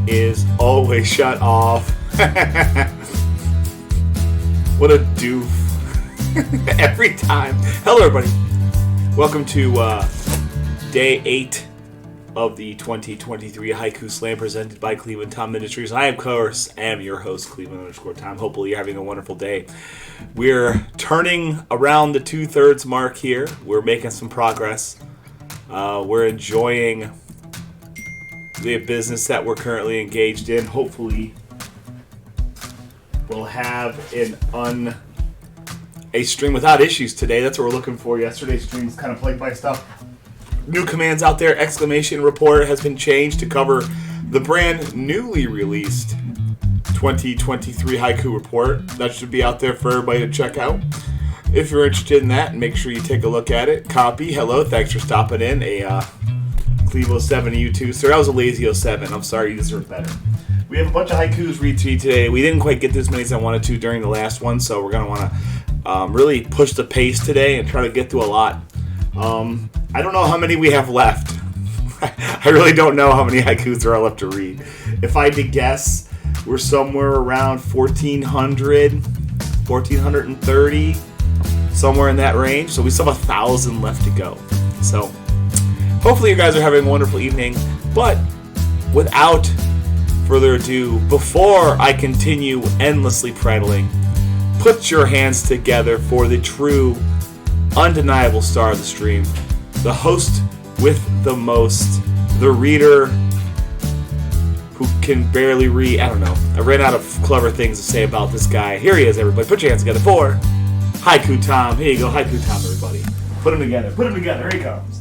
is always shut off. What a doof. Every time. Hello, everybody. Welcome to day 8 of the 2023 Haiku Slam presented by Cleveland Tom Ministries. I, of course, am your host, Cleveland_Tom. Hopefully you're having a wonderful day. We're turning around the 2/3 mark here. We're making some progress. We're enjoying the business that we're currently engaged in. Hopefully we'll have a stream without issues today. That's what we're looking for. Yesterday's stream was kind of plagued by stuff. New commands out there. Exclamation report has been changed to cover the brand newly released 2023 Haiku report. That should be out there for everybody to check out. If you're interested in that, make sure you take a look at it. Copy. Hello. Thanks for stopping in. Cleve 07 to you too. Sir, that was a lazy 07. I'm sorry. You deserve better. We have a bunch of haikus read to you today. We didn't quite get as many as I wanted to during the last one, so we're going to want to really push the pace today and try to get through a lot. I don't know how many we have left. I really don't know how many haikus there are left to read. If I had to guess, we're somewhere around 1,400, 1,430, somewhere in that range. So we still have 1,000 left to go. So hopefully you guys are having a wonderful evening. But without further ado, before I continue endlessly prattling, put your hands together for the true, undeniable star of the stream, the host with the most, the reader who can barely read. I don't know. I ran out of clever things to say about this guy. Here he is, everybody. Put your hands together for Haiku Tom. Here you go, Haiku Tom, everybody. Put them together. Put them together. Here he comes.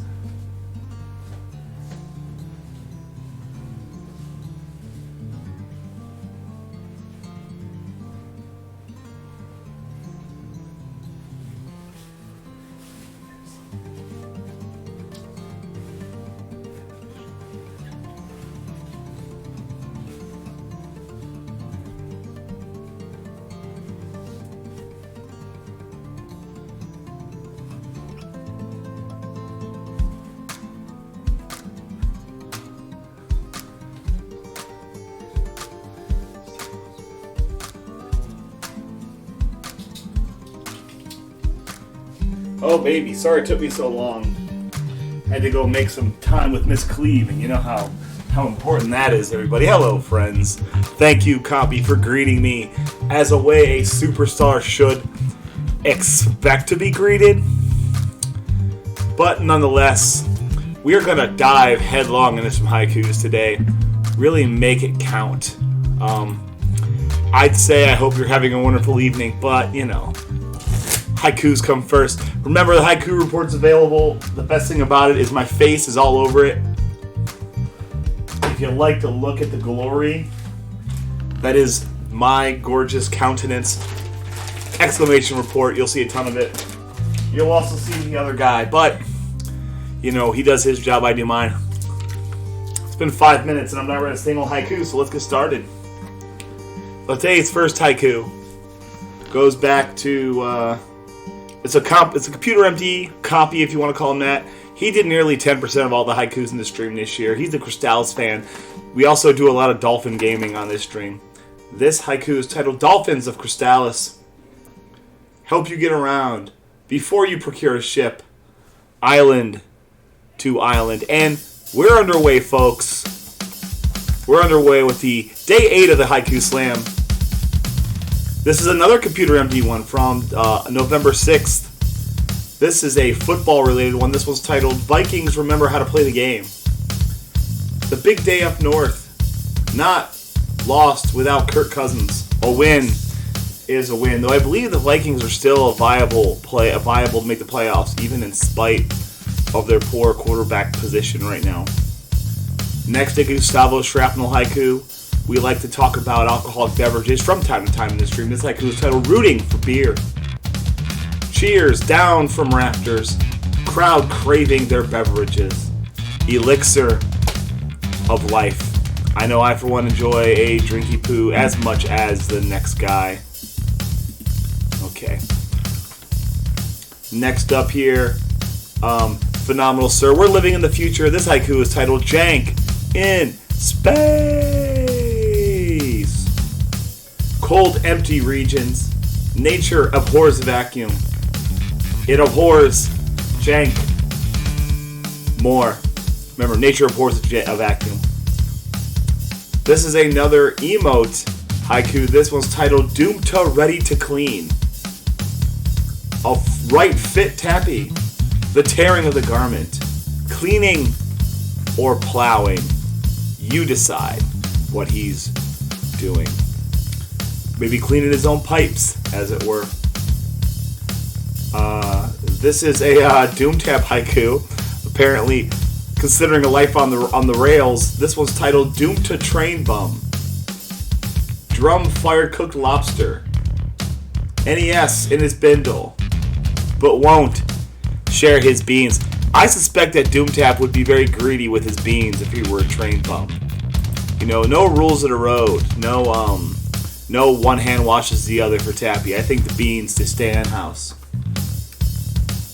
Oh, baby. Sorry it took me so long. Had to go make some time with Miss Cleve, and you know how important that is, everybody. Hello, friends. Thank you, Copy, for greeting me as a way a superstar should expect to be greeted. But nonetheless, we are going to dive headlong into some haikus today. Really make it count. I'd say I hope you're having a wonderful evening, but, you know, haikus come first. Remember, the haiku report's available. The best thing about it is my face is all over it. If you'd like to look at the glory, that is my gorgeous countenance. Exclamation report, you'll see a ton of it. You'll also see the other guy, but, you know, he does his job, I do mine. It's been 5 minutes and I'm not ready to single haiku, so let's get started. Today's first haiku goes back to, it's a computer MD copy, if you want to call him that. He did nearly 10% of all the haikus in the stream this year. He's a Crystallis fan. We also do a lot of dolphin gaming on this stream. This haiku is titled Dolphins of Crystallis. Help you get around before you procure a ship, island to island. And we're underway, folks. We're underway with the day 8 of the Haiku Slam. This is another Computer MD one from November 6th. This is a football-related one. This one's titled Vikings Remember How to Play the Game. The big day up north. Not lost without Kirk Cousins. A win is a win. Though I believe the Vikings are still viable to make the playoffs, even in spite of their poor quarterback position right now. Next, a Gustavo Shrapnel haiku. We like to talk about alcoholic beverages from time to time in this stream. This haiku is titled Rooting for Beer. Cheers down from rafters, crowd craving their beverages. Elixir of life. I know I, for one, enjoy a drinky poo as much as the next guy. Okay. Next up here, phenomenal, sir. We're living in the future. This haiku is titled Jank in Space. Cold, empty regions. Nature abhors vacuum. It abhors jank more. Remember, nature abhors a vacuum. This is another emote haiku. This one's titled Doomed to Ready to Clean. A right fit tappy. The tearing of the garment. Cleaning or plowing. You decide what he's doing. Maybe cleaning his own pipes, as it were. This is a Doom Tap haiku. Apparently, considering a life on the rails, this one's titled Doomed to Train Bum. Drum fired cooked lobster. NES in his bindle, but won't share his beans. I suspect that Doom Tap would be very greedy with his beans if he were a train bum. You know, no rules of the road. No one hand washes the other for Tappy. I think the beans to stay in house.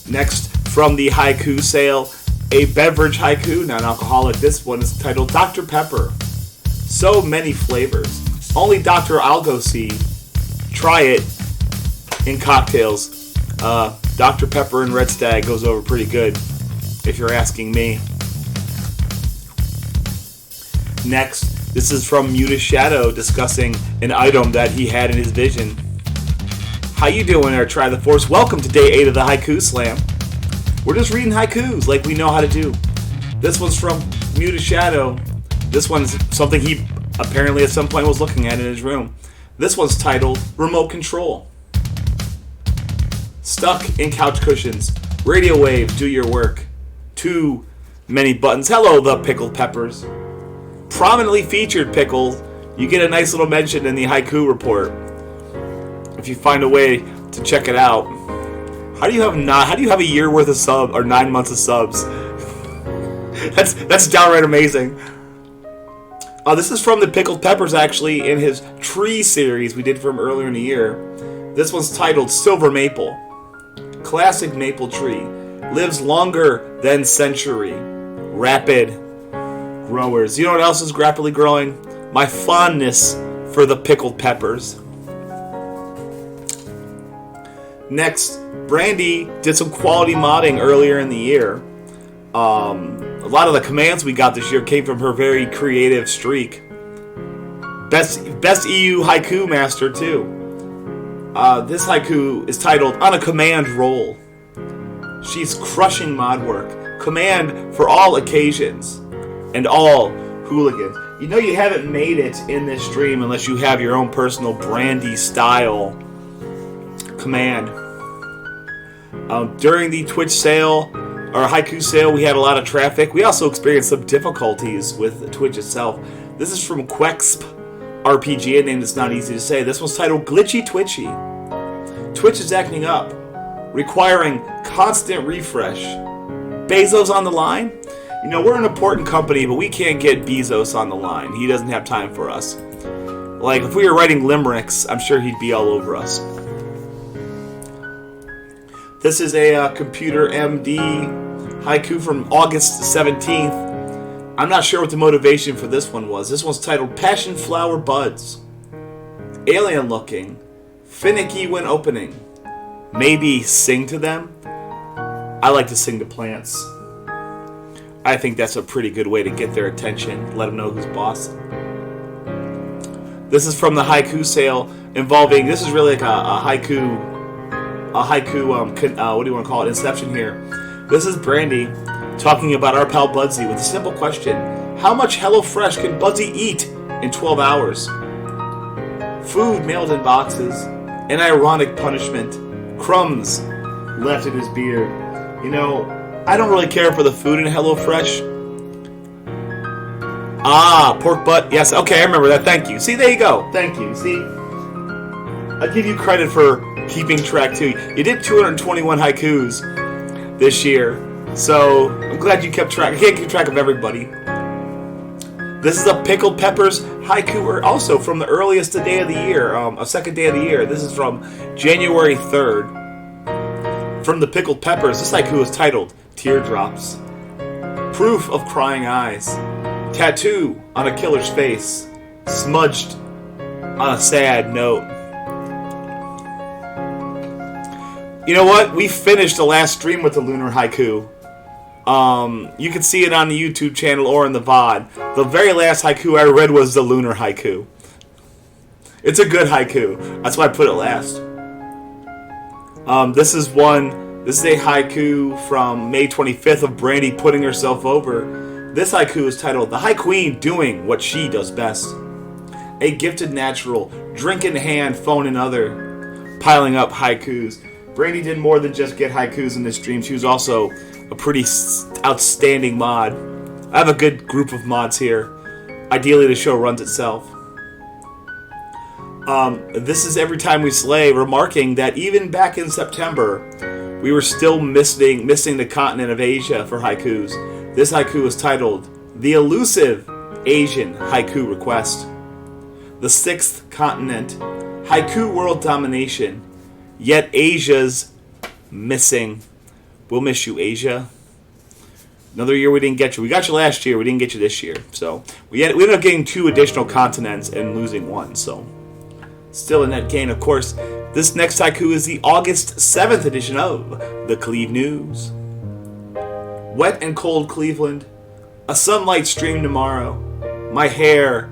Next, from the haiku sale, a beverage haiku, non-alcoholic. This one is titled Dr. Pepper. So many flavors. Only Dr. Algo see. Try it in cocktails. Dr. Pepper and Red Stag goes over pretty good, if you're asking me. Next, this is from Muta Shadow discussing an item that he had in his vision. How you doing there, Try the Force? Welcome to day 8 of the Haiku Slam. We're just reading haikus like we know how to do. This one's from Muta Shadow. This one's something he apparently at some point was looking at in his room. This one's titled Remote Control. Stuck in couch cushions. Radio wave, do your work. Too many buttons. Hello, the Pickled Peppers. Prominently featured Pickles. You get a nice little mention in the haiku report if you find a way to check it out. How do you have a year worth of subs or 9 months of subs? that's downright amazing. This is from the Pickled Peppers, actually, in his tree series we did from earlier in the year. This one's titled Silver Maple. Classic maple tree. Lives longer than century. Rapid growers. You know what else is rapidly growing? My fondness for the Pickled Peppers. Next, Brandy did some quality modding earlier in the year. A lot of the commands we got this year came from her very creative streak. Best EU haiku master too. This haiku is titled On a Command Roll. She's crushing mod work. Command for all occasions and all hooligans. You know you haven't made it in this stream unless you have your own personal Brandy style command. During the Twitch sale, or haiku sale, we had a lot of traffic. We also experienced some difficulties with Twitch itself. This is from Quexp RPG, a name that's not easy to say. This one's titled Glitchy Twitchy. Twitch is acting up, requiring constant refresh. Bezos on the line? You know, we're an important company, but we can't get Bezos on the line. He doesn't have time for us. Like, if we were writing limericks, I'm sure he'd be all over us. This is a Computer MD haiku from August 17th. I'm not sure what the motivation for this one was. This one's titled Passion Flower Buds. Alien looking. Finicky when opening. Maybe sing to them? I like to sing to plants. I think that's a pretty good way to get their attention. Let them know who's boss. This is from the haiku sale involving, this is really like a haiku, what do you want to call it, inception here. This is Brandy talking about our pal Budsy with a simple question. How much HelloFresh can Budsy eat in 12 hours? Food mailed in boxes. An ironic punishment. Crumbs left in his beard. You know, I don't really care for the food in HelloFresh. Pork butt. Yes, okay, I remember that. Thank you. See, there you go. Thank you. See? I give you credit for keeping track, too. You did 221 haikus this year, so I'm glad you kept track. I can't keep track of everybody. This is a Pickled Peppers haiku, also from the earliest day of the year, a second day of the year. This is from January 3rd. From the Pickled Peppers, this haiku is titled Teardrops. Proof of crying eyes. Tattoo on a killer's face. Smudged on a sad note. You know what? We finished the last stream with the Lunar Haiku. You can see it on the YouTube channel or in the VOD. The very last haiku I read was the Lunar Haiku. It's a good haiku. That's why I put it last. This is a haiku from May 25th of Brandy putting herself over. This haiku is titled, The High Queen Doing What She Does Best. A gifted natural, drink in hand, phone in other, piling up haikus. Brandy did more than just get haikus in this stream. She was also a pretty outstanding mod. I have a good group of mods here. Ideally, the show runs itself. This is EvryTimeWeSlay, remarking that even back in September, we were still missing the continent of Asia for haikus. This haiku is titled, The Elusive Asian Haiku Request. The sixth continent, haiku world domination. Yet Asia's missing. We'll miss you, Asia. Another year we didn't get you. We got you last year. We didn't get you this year. So we ended up getting 2 additional continents and losing 1. So still a net gain. Of course, this next haiku is the August 7th edition of the Cleve News. Wet and cold Cleveland. A sunlight stream tomorrow. My hair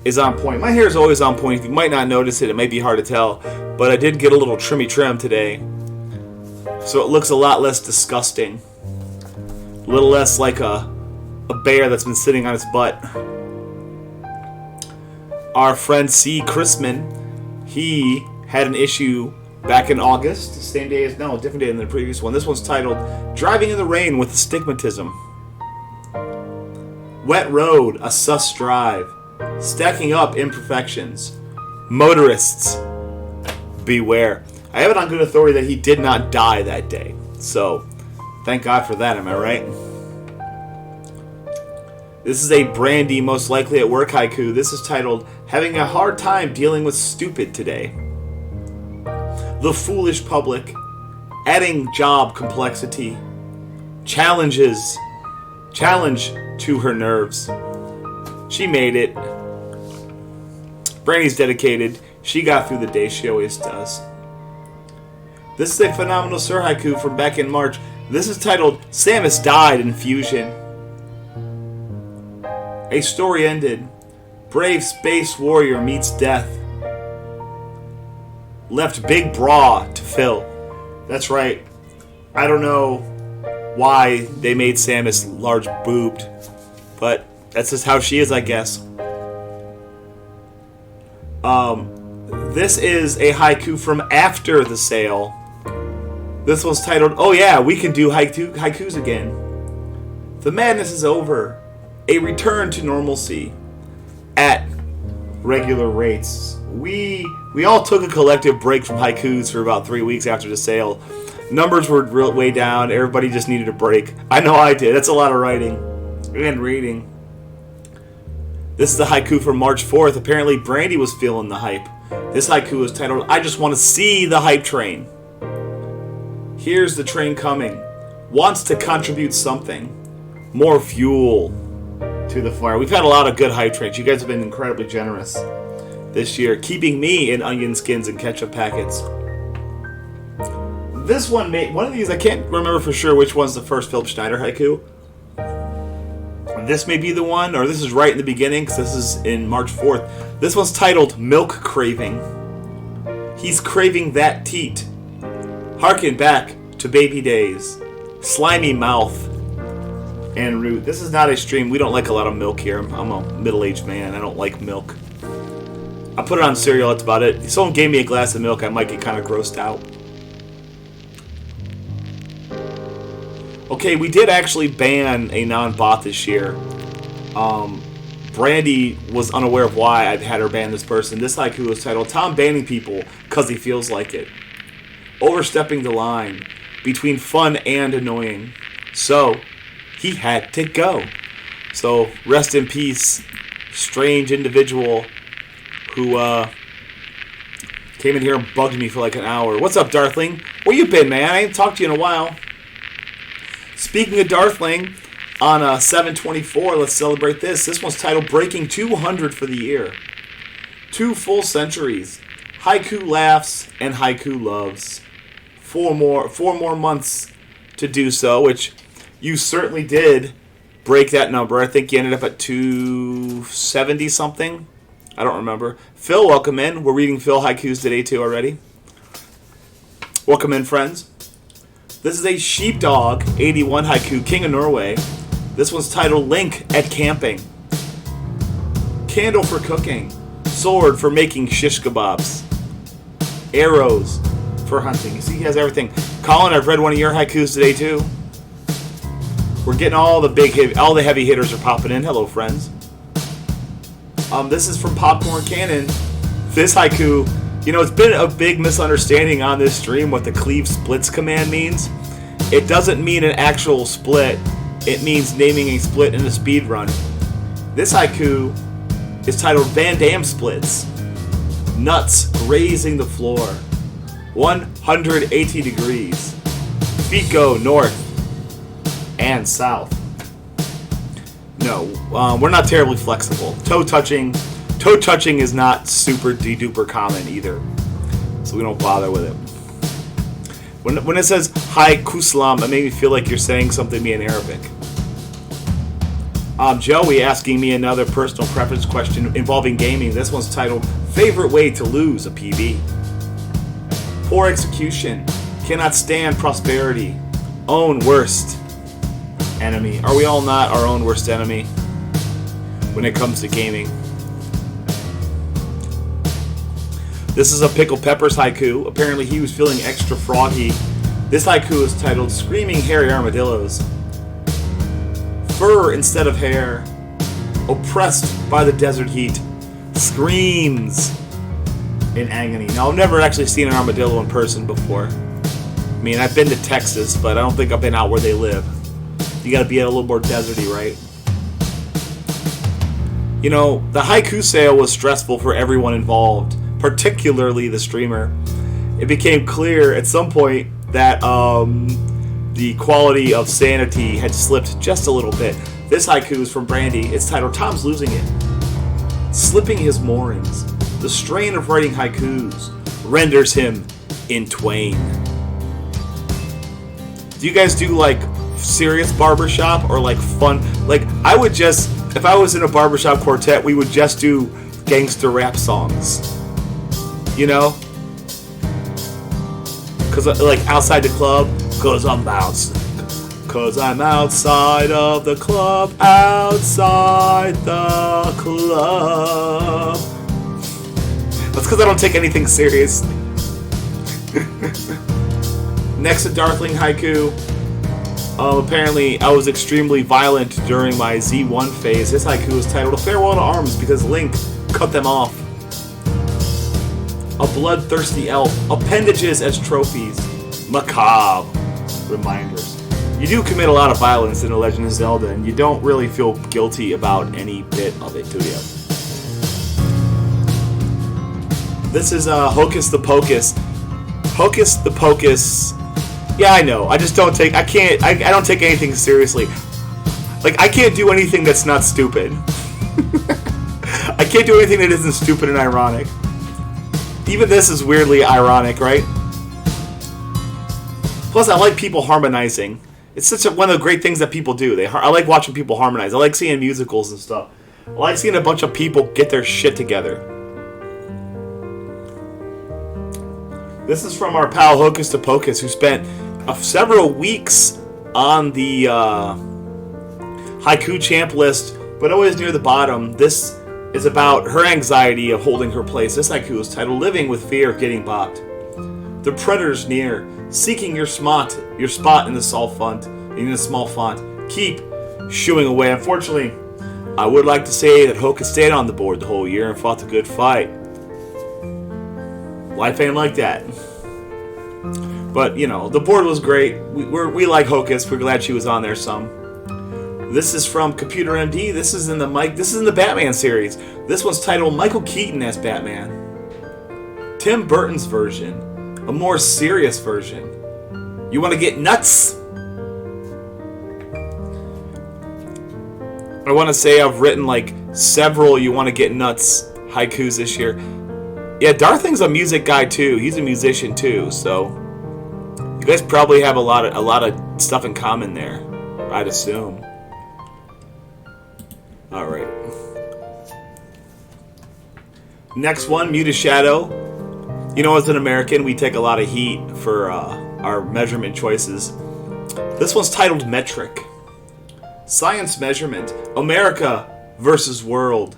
is on point. My hair is always on point. You might not notice it. It might be hard to tell. But I did get a little trimmy trim today. So it looks a lot less disgusting. A little less like a bear that's been sitting on its butt. Our friend C. Chrisman, he had an issue back in August. Same day as, no, different day than the previous one. This one's titled, Driving in the Rain with Astigmatism. Wet road, a sus drive. Stacking up imperfections. Motorists, beware. I have it on good authority that he did not die that day. So, thank God for that, am I right? This is a Brandy most likely at work haiku. This is titled, Having a Hard Time Dealing with Stupid Today. The foolish public, adding job complexity, challenge to her nerves. She made it. Brandy's dedicated. She got through the day. She always does. This is a phenomenal Sir haiku from back in March. This is titled, Samus Died in Fusion. A story ended. Brave space warrior meets death. Left big bra to fill. That's right. I don't know why they made Samus large boobed, but that's just how she is, I guess. This is a haiku from after the sale. This one's titled, Oh yeah, we can do haikus again. The madness is over. A return to normalcy at regular rates. We all took a collective break from haikus for about 3 weeks after the sale. Numbers were way down. Everybody just needed a break. I know I did. That's a lot of writing and reading. This is the haiku from March 4th. Apparently Brandy was feeling the hype. This haiku is titled, I just want to see the hype train. Here's the train coming. Wants to contribute something. More fuel to the fire. We've had a lot of good hype trains. You guys have been incredibly generous this year, keeping me in onion skins and ketchup packets. This one of these, I can't remember for sure which one's the first Philip Schneider haiku. This may be the one, or this is right in the beginning, because this is in March 4th. This one's titled, Milk Craving. He's craving that teat. Harken back to baby days. Slimy mouth. And root. This is not a stream. We don't like a lot of milk here. I'm a middle-aged man. I don't like milk. I put it on cereal. That's about it. If someone gave me a glass of milk, I might get kind of grossed out. Okay, we did actually ban a non-bot this year. Brandy was unaware of why I'd had her ban this person. This haiku was titled, Tom banning people because he feels like it. Overstepping the line between fun and annoying. So, he had to go. So, rest in peace, strange individual who came in here and bugged me for like an hour. What's up, Darthling? Where you been, man? I ain't talked to you in a while. Speaking of Darthling, on 7/24, let's celebrate this. This one's titled Breaking 200 for the year. 2 full centuries. Haiku laughs and haiku loves. 4 more months to do so, which you certainly did break that number. I think you ended up at 270 something. I don't remember. Phil, welcome in. We're reading Phil haikus today too already. Welcome in, friends. This is a Sheepdog 81 haiku, King of Norway. This one's titled Link at Camping. Candle for cooking. Sword for making shish kebabs. Arrows for hunting. You see, he has everything. Colin, I've read one of your haikus today too. We're getting all the heavy hitters are popping in. Hello, friends. This is from Popcorn Cannon. This haiku, it's been a big misunderstanding on this stream what the cleave splits command means. It doesn't mean an actual split. It means naming a split in a speed run. This haiku is titled Van Damme Splits. Nuts grazing the floor. 180 degrees. Feet go north and south. No, we're not terribly flexible. Toe touching is not super duper common either, so we don't bother with it. When it says Haiku Slam, it made me feel like you're saying something to me in Arabic. Joey asking me another personal preference question involving gaming. This one's titled Favorite Way to Lose a PB. Poor execution. Cannot stand prosperity. Own worst enemy. Are we all not our own worst enemy when it comes to gaming? This is a Pickle Peppers haiku. Apparently he was feeling extra froggy. This haiku is titled Screaming Hairy Armadillos. Fur instead of hair. Oppressed by the desert heat. Screams in agony. Now, I've never actually seen an armadillo in person before. I mean, I've been to Texas, but I don't think I've been out where they live. You gotta be a little more deserty, right? The haiku sale was stressful for everyone involved, particularly the streamer. It became clear at some point that the quality of sanity had slipped just a little bit. This haiku is from Brandy. It's titled Tom's Losing It. Slipping his moorings. The strain of writing haikus renders him in twain. Do you guys do serious barbershop or fun? I would just, if I was in a barbershop quartet, we would just do gangster rap songs. Cause outside the club, cause I'm outside of the club, outside the club. That's because I don't take anything seriously. Next to Darthling haiku. Apparently, I was extremely violent during my Z1 phase. This haiku is titled A Farewell to Arms because Link cut them off. A bloodthirsty elf. Appendages as trophies. Macabre reminders. You do commit a lot of violence in The Legend of Zelda, and you don't really feel guilty about any bit of it, do you? This is Hocus the Pocus. Hocus the Pocus. Yeah, I know. I don't take anything seriously. I can't do anything that's not stupid. I can't do anything that isn't stupid and ironic. Even this is weirdly ironic, right? Plus, I like people harmonizing. It's one of the great things that people do. I like watching people harmonize. I like seeing musicals and stuff. I like seeing a bunch of people get their shit together. This is from our pal Hocus the Pocus, who spent several weeks on the haiku champ list, but always near the bottom. This is about her anxiety of holding her place. This haiku is titled Living with Fear of Getting Bopped. The predator's near, seeking your spot in the small font. Keep shooing away. Unfortunately, I would like to say that Hocus stayed on the board the whole year and fought the good fight. Life ain't like that. But, the board was great. We like Hocus. We're glad she was on there some. This is from Computer MD. This is in the Batman series. This one's titled Michael Keaton as Batman. Tim Burton's version. A more serious version. You want to get nuts? I want to say I've written several You Want to Get Nuts haikus this year. Yeah, Darthling's a music guy too. He's a musician too, so you guys probably have a lot of stuff in common there, I'd assume. All right. Next one, Muta Shadow. You know, as an American, we take a lot of heat for our measurement choices. This one's titled Metric. Science measurement. America versus world.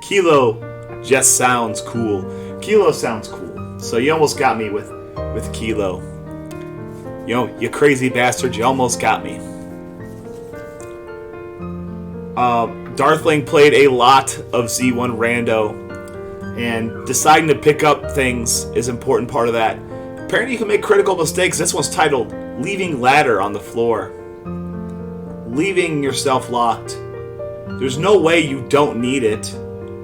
Kilo just sounds cool. Kilo sounds cool. So you almost got me with Kilo. You know, you crazy bastard, you almost got me. Darthling played a lot of Z1 Rando, and deciding to pick up things is an important part of that. Apparently you can make critical mistakes. This one's titled Leaving Ladder on the Floor. Leaving yourself locked. There's no way you don't need it.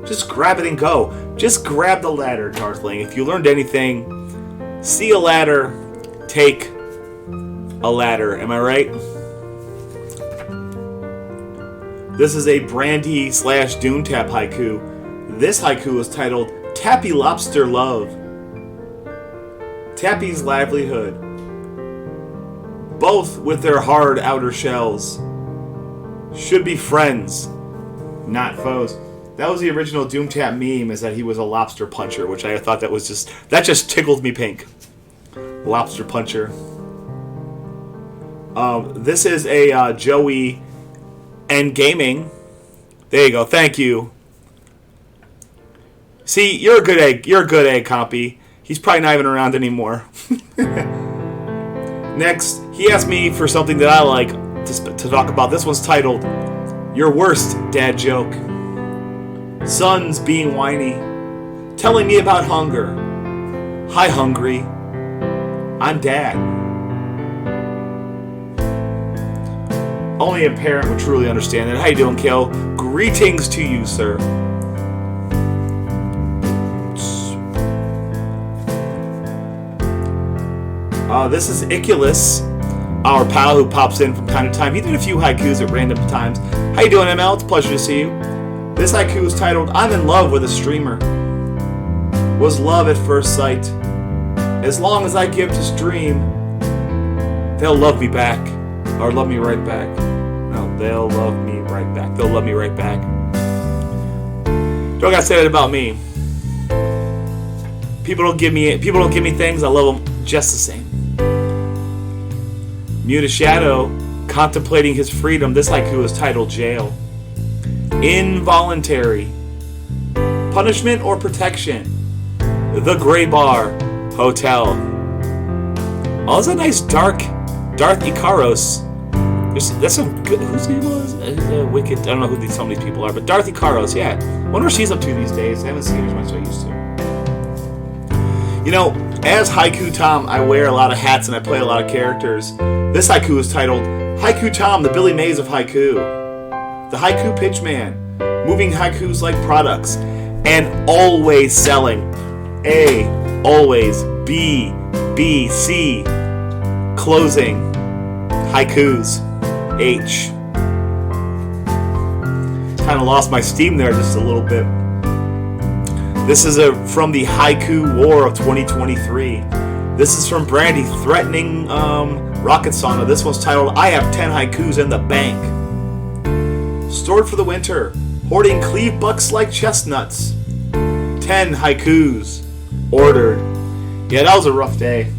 Just grab it and go. Just grab the ladder, Darthling. If you learned anything, see a ladder, take a ladder. Am I right? This is a Brandy / Doontap haiku. This haiku is titled Tappy Lobster Love. Tappy's livelihood. Both with their hard outer shells should be friends, not foes. That was the original Doontap meme, is that he was a lobster puncher, which I thought that just tickled me pink. Lobster puncher. This is a Joey and Gaming. There you go. Thank you. See, you're a good egg. You're a good egg, Compy. He's probably not even around anymore. Next, he asked me for something that I like to talk about. This one's titled Your Worst Dad Joke. Son's being whiny, telling me about hunger. Hi, hungry. I'm Dad. Only a parent would truly understand that. How you doing, Kale? Greetings to you, sir. This is Iculus, our pal who pops in from time to time. He did a few haikus at random times. How you doing, ML? It's a pleasure to see you. This haiku is titled, I'm in love with a streamer. Was love at first sight. As long as I give to stream, they'll love me back. Or love me right back. No, they'll love me right back. They'll love me right back. Don't gotta say that about me. People don't give me things, I love them just the same. Muta Shadow, contemplating his freedom. This haiku is titled Jail. Involuntary. Punishment or protection. The Gray Bar Hotel. Oh, that's a nice Darth Ikaros. That's some good. Whose name was? Wicked. I don't know who some of these people are, but Darth Ikaros, yeah. I wonder what she's up to these days. I haven't seen her as much as I used to. You know, as Haiku Tom, I wear a lot of hats and I play a lot of characters. This haiku is titled Haiku Tom, the Billy Mays of haiku. The haiku pitchman, moving haikus like products, and always selling. A, always, B, C, closing, haikus, H. Kind of lost my steam there just a little bit. This is from the Haiku War of 2023. This is from Brandy, threatening Rocket Sauna. This one's titled, I have 10 haikus in the bank. Stored for the winter, hoarding cleave bucks like chestnuts. 10 haikus ordered. Yeah, that was a rough day.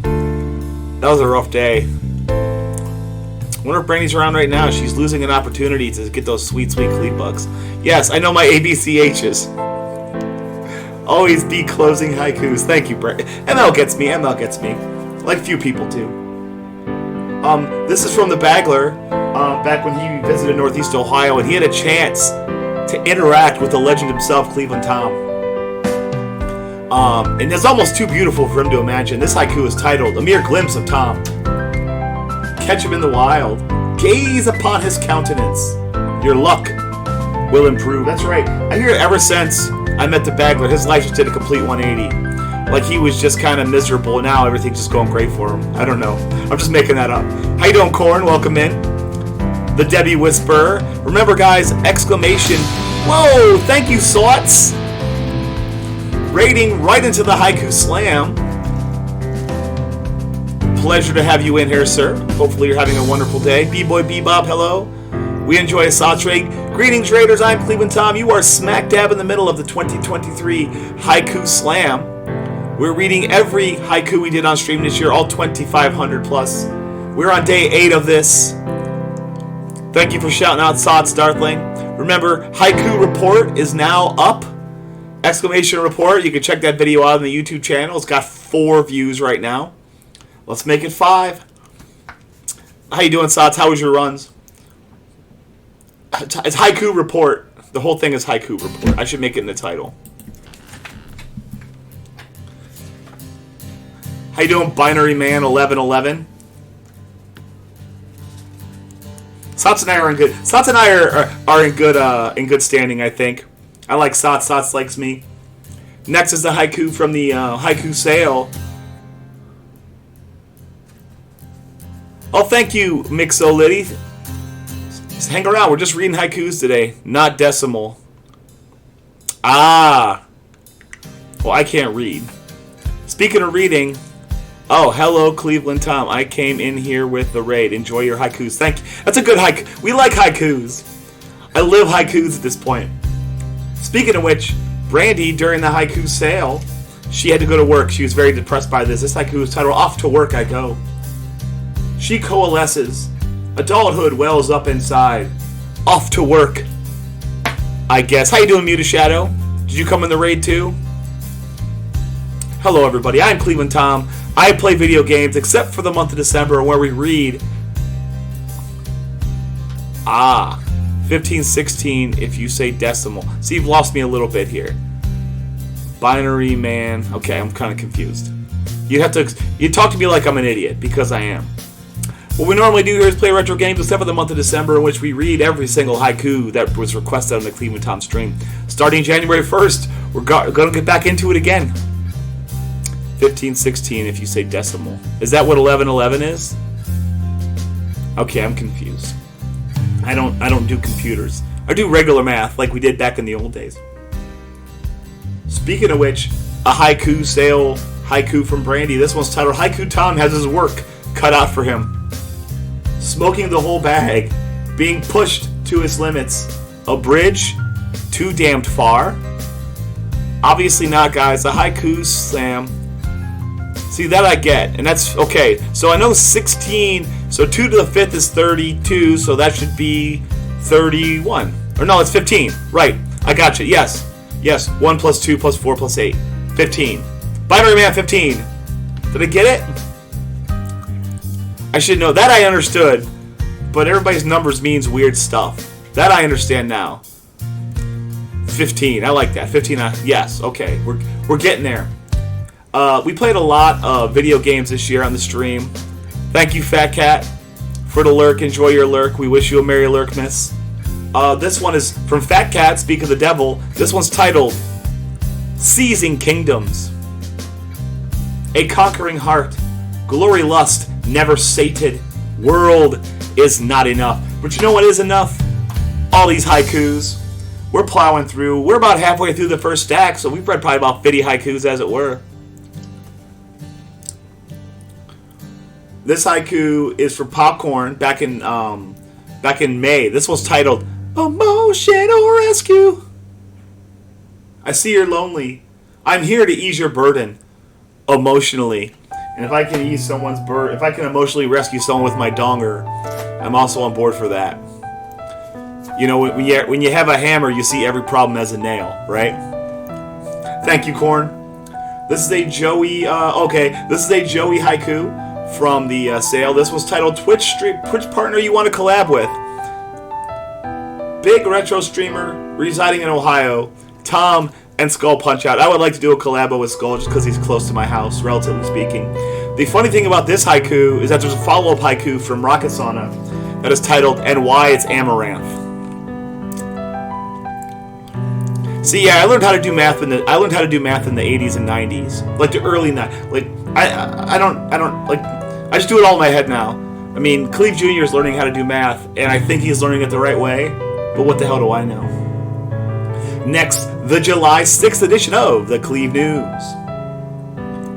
That was a rough day. I wonder if Brandy's around right now. She's losing an opportunity to get those sweet, sweet cleave bucks. Yes, I know my ABCHs. Always be closing haikus. Thank you, Brandy. ML gets me. Like few people do. This is from the Bagler, back when he visited Northeast Ohio, and he had a chance to interact with the legend himself, Cleveland Tom. And it's almost too beautiful for him to imagine. This haiku is titled, A Mere Glimpse of Tom. Catch him in the wild. Gaze upon his countenance. Your luck will improve. That's right. I hear it ever since I met the Bagler. His life just did a complete 180. Like he was just kind of miserable, and now everything's just going great for him. I don't know. I'm just making that up. How you doing, Corn? Welcome in. The Debbie Whisperer. Remember, guys, exclamation. Whoa! Thank you, Slots. raiding right into the Haiku Slam. Pleasure to have you in here, sir. Hopefully you're having a wonderful day. B-Boy Bebop, hello. We enjoy a Sots raid. Greetings, raiders. I'm Cleveland Tom. You are smack dab in the middle of the 2023 Haiku Slam. We're reading every haiku we did on stream this year, all 2,500 plus. We're on day 8 of this. Thank you for shouting out Sots, Darthling. Remember, Haiku Report is now up. Exclamation report. You can check that video out on the YouTube channel. It's got 4 views right now. Let's make it 5. How you doing, Sots? How was your runs? It's Haiku Report. The whole thing is Haiku Report. I should make it in the title. How you doing, Binary Man 1111? Sots and I are in good. Sots and I are in good standing, I think. I like Sots. Sots likes me. Next is the haiku from the haiku sale. Oh, thank you, Mixolitty. Just hang around. We're just reading haikus today, not decimal. Ah. Well, I can't read. Speaking of reading, oh, hello, Cleveland Tom. I came in here with the raid. Enjoy your haikus. Thank you. That's a good haiku. We like haikus. I live haikus at this point. Speaking of which, Brandy, during the haiku sale, she had to go to work. She was very depressed by this. This haiku is titled, Off to Work I Go. She coalesces. Adulthood wells up inside. Off to work, I guess. How you doing, Muta Shadow? Did you come in the raid too? Hello, everybody. I'm Cleveland Tom. I play video games, except for the month of December, where we read 1516 if you say decimal. See, you've lost me a little bit here. Binary Man. Okay, I'm kind of confused. You'd talk to me like I'm an idiot, because I am. What we normally do here is play retro games, except for the month of December, in which we read every single haiku that was requested on the Cleveland Tom stream. Starting January 1st, we're going to get back into it again. 1516 if you say decimal. Is that what 1111 is? Okay, I'm confused. I don't do computers. I do regular math like we did back in the old days. Speaking of which, a haiku sale haiku from Brandy. This one's titled Haiku Tom has his work cut out for him. Smoking the whole bag. Being pushed to his limits. A bridge? Too damned far? Obviously not, guys. A Haiku Slam. See, that I get. And that's okay. So I know 16. So 2 to the 5th is 32. So that should be 31. Or no, it's 15. Right. I got you. Yes. Yes. 1 plus 2 plus 4 plus 8. 15. Binary Man 15. Did I get it? I should know. That I understood. But everybody's numbers means weird stuff. That I understand now. 15. I like that. 15. Yes. Okay. We're getting there. We played a lot of video games this year on the stream. Thank you, Fat Cat, for the lurk. Enjoy your lurk. We wish you a Merry Lurkmas. This one is from Fat Cat, Speak of the Devil. This one's titled Seizing Kingdoms. A conquering heart. Glory lust, never sated. World is not enough. But you know what is enough? All these haikus. We're plowing through. We're about halfway through the first stack, so we've read probably about 50 haikus, as it were. This haiku is for Popcorn back in May. This was titled Emotional Rescue. I see you're lonely. I'm here to ease your burden emotionally. And if I can ease someone's burden, if I can emotionally rescue someone with my donger, I'm also on board for that. You know, when you have a hammer, you see every problem as a nail, right? Thank you, Corn. This is a Joey. This is a Joey haiku from the sale. This was titled Twitch partner you want to collab with. Big retro streamer residing in Ohio. Tom and Skull Punch Out. I would like to do a collabo with Skull just because he's close to my house, relatively speaking. The funny thing about this haiku is that there's a follow-up haiku from Rocket Sauna that is titled And Why It's Amaranth. See, yeah, I learned how to do math in the 80s and 90s, like the early 90s. Like I just do it all in my head now. I mean, Cleve Jr. is learning how to do math, and I think he's learning it the right way. But what the hell do I know? Next, the July 6th edition of the Cleve News.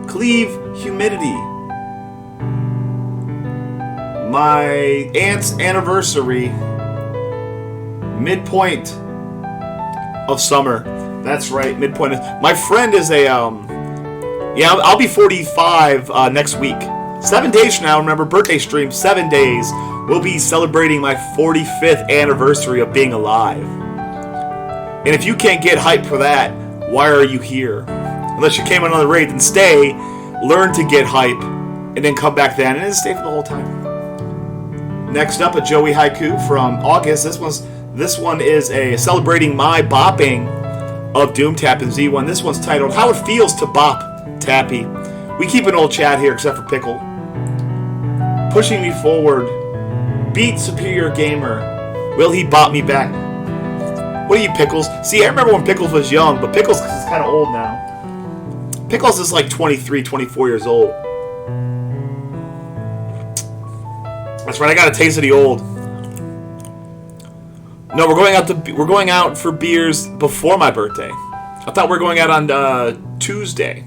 Cleve humidity. My aunt's anniversary. Midpoint of summer. That's right, midpoint. My friend is a, I'll be 45 next week. 7 days from now, remember, birthday stream, 7 days. We'll be celebrating my 45th anniversary of being alive. And if you can't get hype for that, why are you here? Unless you came on the raid, then stay, learn to get hype, and then come back then, and then stay for the whole time. Next up, a Joey Haiku from August. This one is a celebrating my bopping of Doom Tap and Z1. This one's titled, How It Feels to Bop Tappy. We keep an old chat here, except for Pickle. Pushing me forward. Beat Superior Gamer. Will he bop me back? What are you, Pickles? See, I remember when Pickles was young, but Pickles is kind of old now. Pickles is like 23, 24 years old. That's right, I got a taste of the old. No, we're going out for beers before my birthday. I thought we were going out on Tuesday.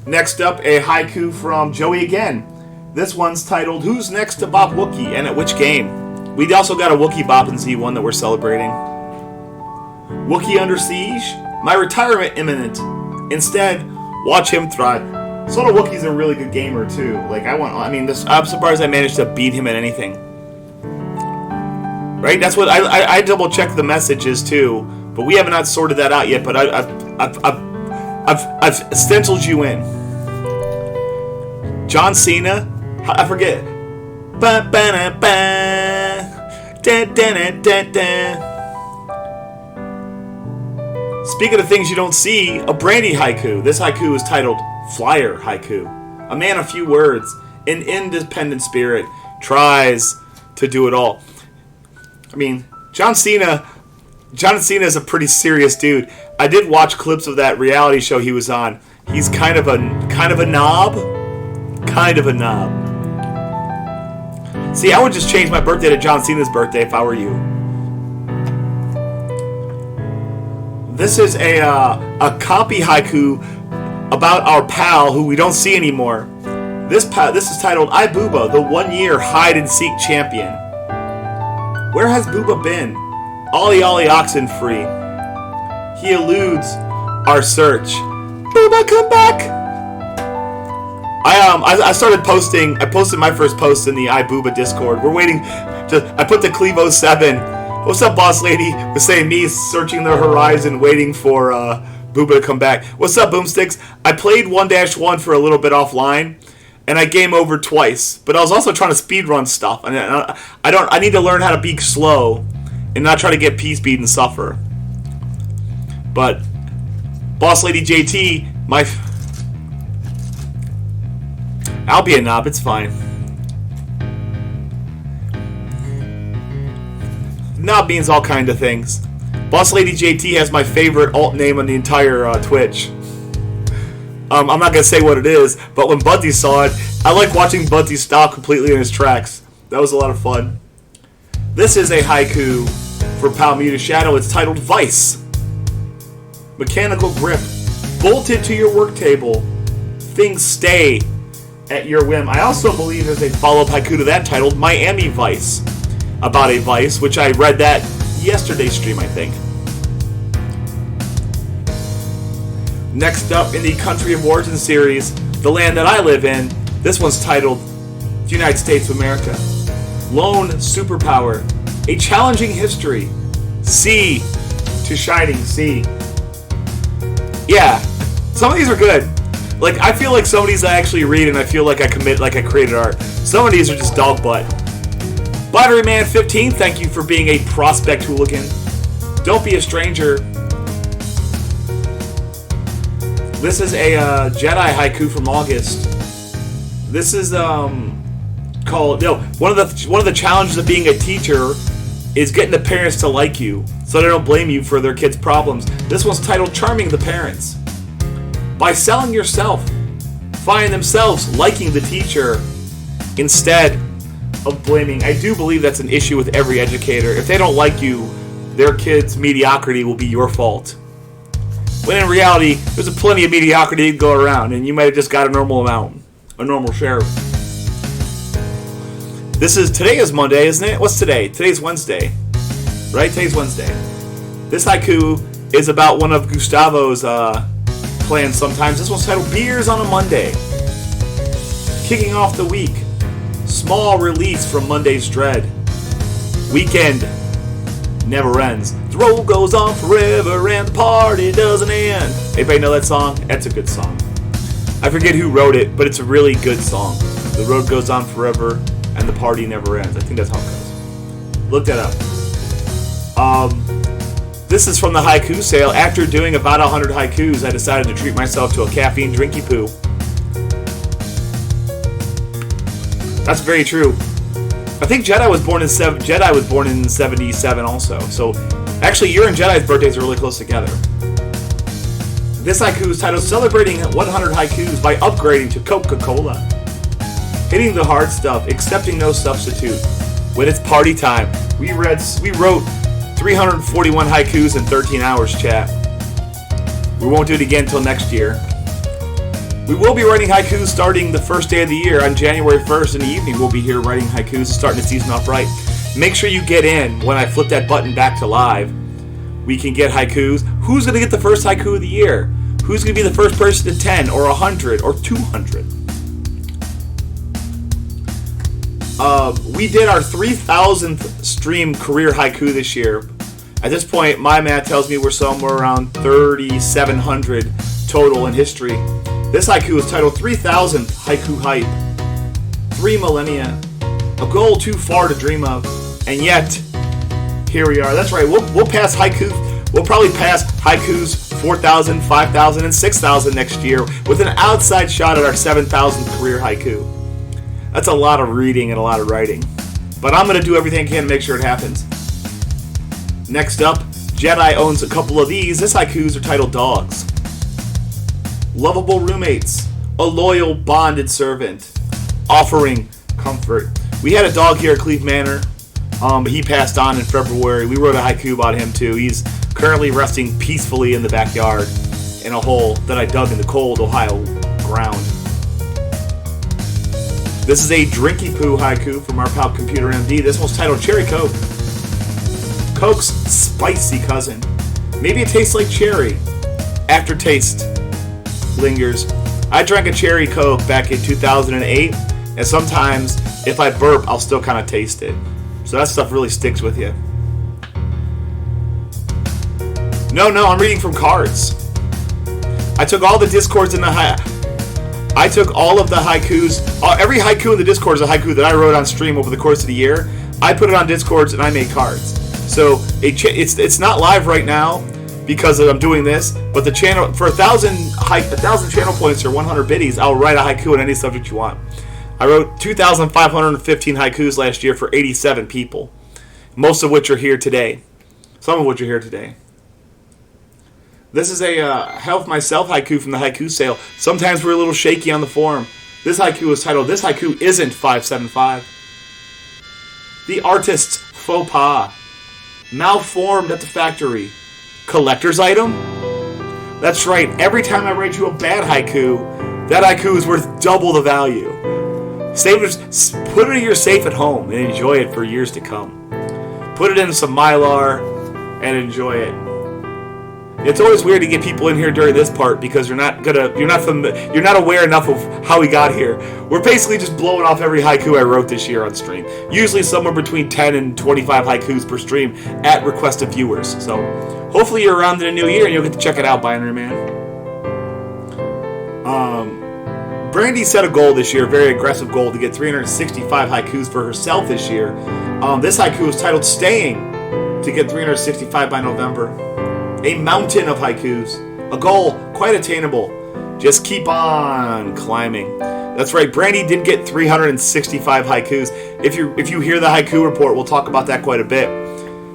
Next up, a haiku from Joey again. This one's titled, Who's Next to Bop Wookie and at which game? We also got a Wookie Bop in Z1 that we're celebrating. Wookie Under Siege? My retirement imminent. Instead, watch him thrive. Soda Wookie's a really good gamer too. I'm surprised I managed to beat him at anything. Right? That's what I double checked the messages too, but we have not sorted that out yet. But I've stenciled you in. John Cena, I forget. Speaking of things you don't see, a Brandy haiku. This haiku is titled Flyer Haiku. A man of few words, an independent spirit, tries to do it all. I mean, John Cena is a pretty serious dude. I did watch clips of that reality show he was on. He's kind of a knob. Kind of a knob. See, I would just change my birthday to John Cena's birthday if I were you. This is a copy haiku about our pal who we don't see anymore. This is titled I Booba, the 1 year hide and seek champion. Where has Booba been? Ollie Ollie oxen free. He eludes our search. Booba, come back! I started posting. I posted my first post in the iBooba Discord. We're waiting. I put the Clevo 7. What's up, boss lady? Was saying me searching the horizon, waiting for Booba to come back. What's up, Boomsticks? I played 1-1 for a little bit offline, and I game over twice. But I was also trying to speedrun stuff, and I need to learn how to be slow and not try to get P-speed and suffer. But boss lady JT, I'll be a knob, it's fine. Knob means all kind of things. Boss Lady JT has my favorite alt name on the entire Twitch. I'm not going to say what it is, but when Bunty saw it, I like watching Bunty stop completely in his tracks. That was a lot of fun. This is a haiku for Pal Muta Shadow. It's titled Vice. Mechanical grip. Bolted to your work table. Things stay at your whim. I also believe there's a follow-up haiku to that titled Miami Vice, about a vice, which I read that yesterday's stream, I think. Next up in the Country of Origin series, the land that I live in, this one's titled The United States of America. Lone superpower, a challenging history, sea to shining sea. Yeah, some of these are good. Like, I feel like some of these I actually read and I feel like I commit, like I created art. Some of these are just dog butt. Battery Man 15, thank you for being a prospect hooligan. Don't be a stranger. This is a Jedi haiku from August. This is called one of the challenges of being a teacher is getting the parents to like you, so they don't blame you for their kids' problems. This one's titled Charming the Parents. By selling yourself, find themselves liking the teacher instead of blaming. I do believe that's an issue with every educator. If they don't like you, their kids' mediocrity will be your fault. When in reality, there's plenty of mediocrity to go around, and you might have just got a normal amount, a normal share. Today is Monday, isn't it? What's today? Today's Wednesday. Right? Today's Wednesday. This haiku is about one of Gustavo's plans sometimes. This one's titled Beers on a Monday. Kicking off the week. Small release from Monday's dread. Weekend never ends. The road goes on forever and the party doesn't end. Anybody know that song? That's a good song. I forget who wrote it, but it's a really good song. The road goes on forever and the party never ends. I think that's how it goes. Look that up. This is from the haiku sale. After doing about 100 haikus, I decided to treat myself to a caffeine drinky poo. That's very true. I think Jedi was born in 77 also. So actually, your and Jedi's birthdays are really close together. This haiku is titled Celebrating 100 Haikus by Upgrading to Coca-Cola. Hitting the hard stuff, accepting no substitute. When it's party time, we wrote 341 haikus in 13 hours, chat. We won't do it again until next year. We will be writing haikus starting the first day of the year. On January 1st in the evening, we'll be here writing haikus, starting the season off right. Make sure you get in when I flip that button back to live. We can get haikus. Who's going to get the first haiku of the year? Who's going to be the first person to 10 or 100 or 200? We did our 3,000th stream career haiku this year. At this point, my math tells me we're somewhere around 3,700 total in history. This haiku is titled 3,000th Haiku Hype. 3 millennia. A goal too far to dream of. And yet, here we are. That's right, we'll pass haiku. We'll probably pass haikus 4,000, 5,000, and 6,000 next year with an outside shot at our 7,000th career haiku. That's a lot of reading and a lot of writing. But I'm going to do everything I can to make sure it happens. Next up, Jedi owns a couple of these. This haikus are titled Dogs. Lovable roommates. A loyal, bonded servant. Offering comfort. We had a dog here at Cleve Manor, but he passed on in February. We wrote a haiku about him too. He's currently resting peacefully in the backyard in a hole that I dug in the cold Ohio ground. This is a drinky poo haiku from our pal Computer MD. This one's titled Cherry Coke. Coke's spicy cousin. Maybe it tastes like cherry. Aftertaste lingers. I drank a cherry Coke back in 2008, and sometimes if I burp, I'll still kind of taste it. So that stuff really sticks with you. No, I'm reading from cards. I took all the discords in I took all of the haikus. Every haiku in the Discord is a haiku that I wrote on stream over the course of the year. I put it on Discords and I made cards. So it's not live right now because I'm doing this. But the channel for 1,000 channel points or 100 biddies, I'll write a haiku on any subject you want. I wrote 2,515 haikus last year for 87 people, most of which are here today. Some of which are here today. This is a Help Myself haiku from the haiku sale. Sometimes we're a little shaky on the form. This haiku is titled, This Haiku Isn't 575. The artist's faux pas. Malformed at the factory. Collector's item? That's right, every time I write you a bad haiku, that haiku is worth double the value. Put it in your safe at home and enjoy it for years to come. Put it in some Mylar and enjoy it. It's always weird to get people in here during this part because you're not aware enough of how we got here. We're basically just blowing off every haiku I wrote this year on stream. Usually somewhere between 10 and 25 haikus per stream at request of viewers. So hopefully you're around in the new year and you'll get to check it out, Binary Man. Brandy set a goal this year, a very aggressive goal, to get 365 haikus for herself this year. This haiku is titled Staying, to get 365 by November. A mountain of haikus. A goal quite attainable. Just keep on climbing. That's right, Brandy did get 365 haikus. If you hear the haiku report, we'll talk about that quite a bit.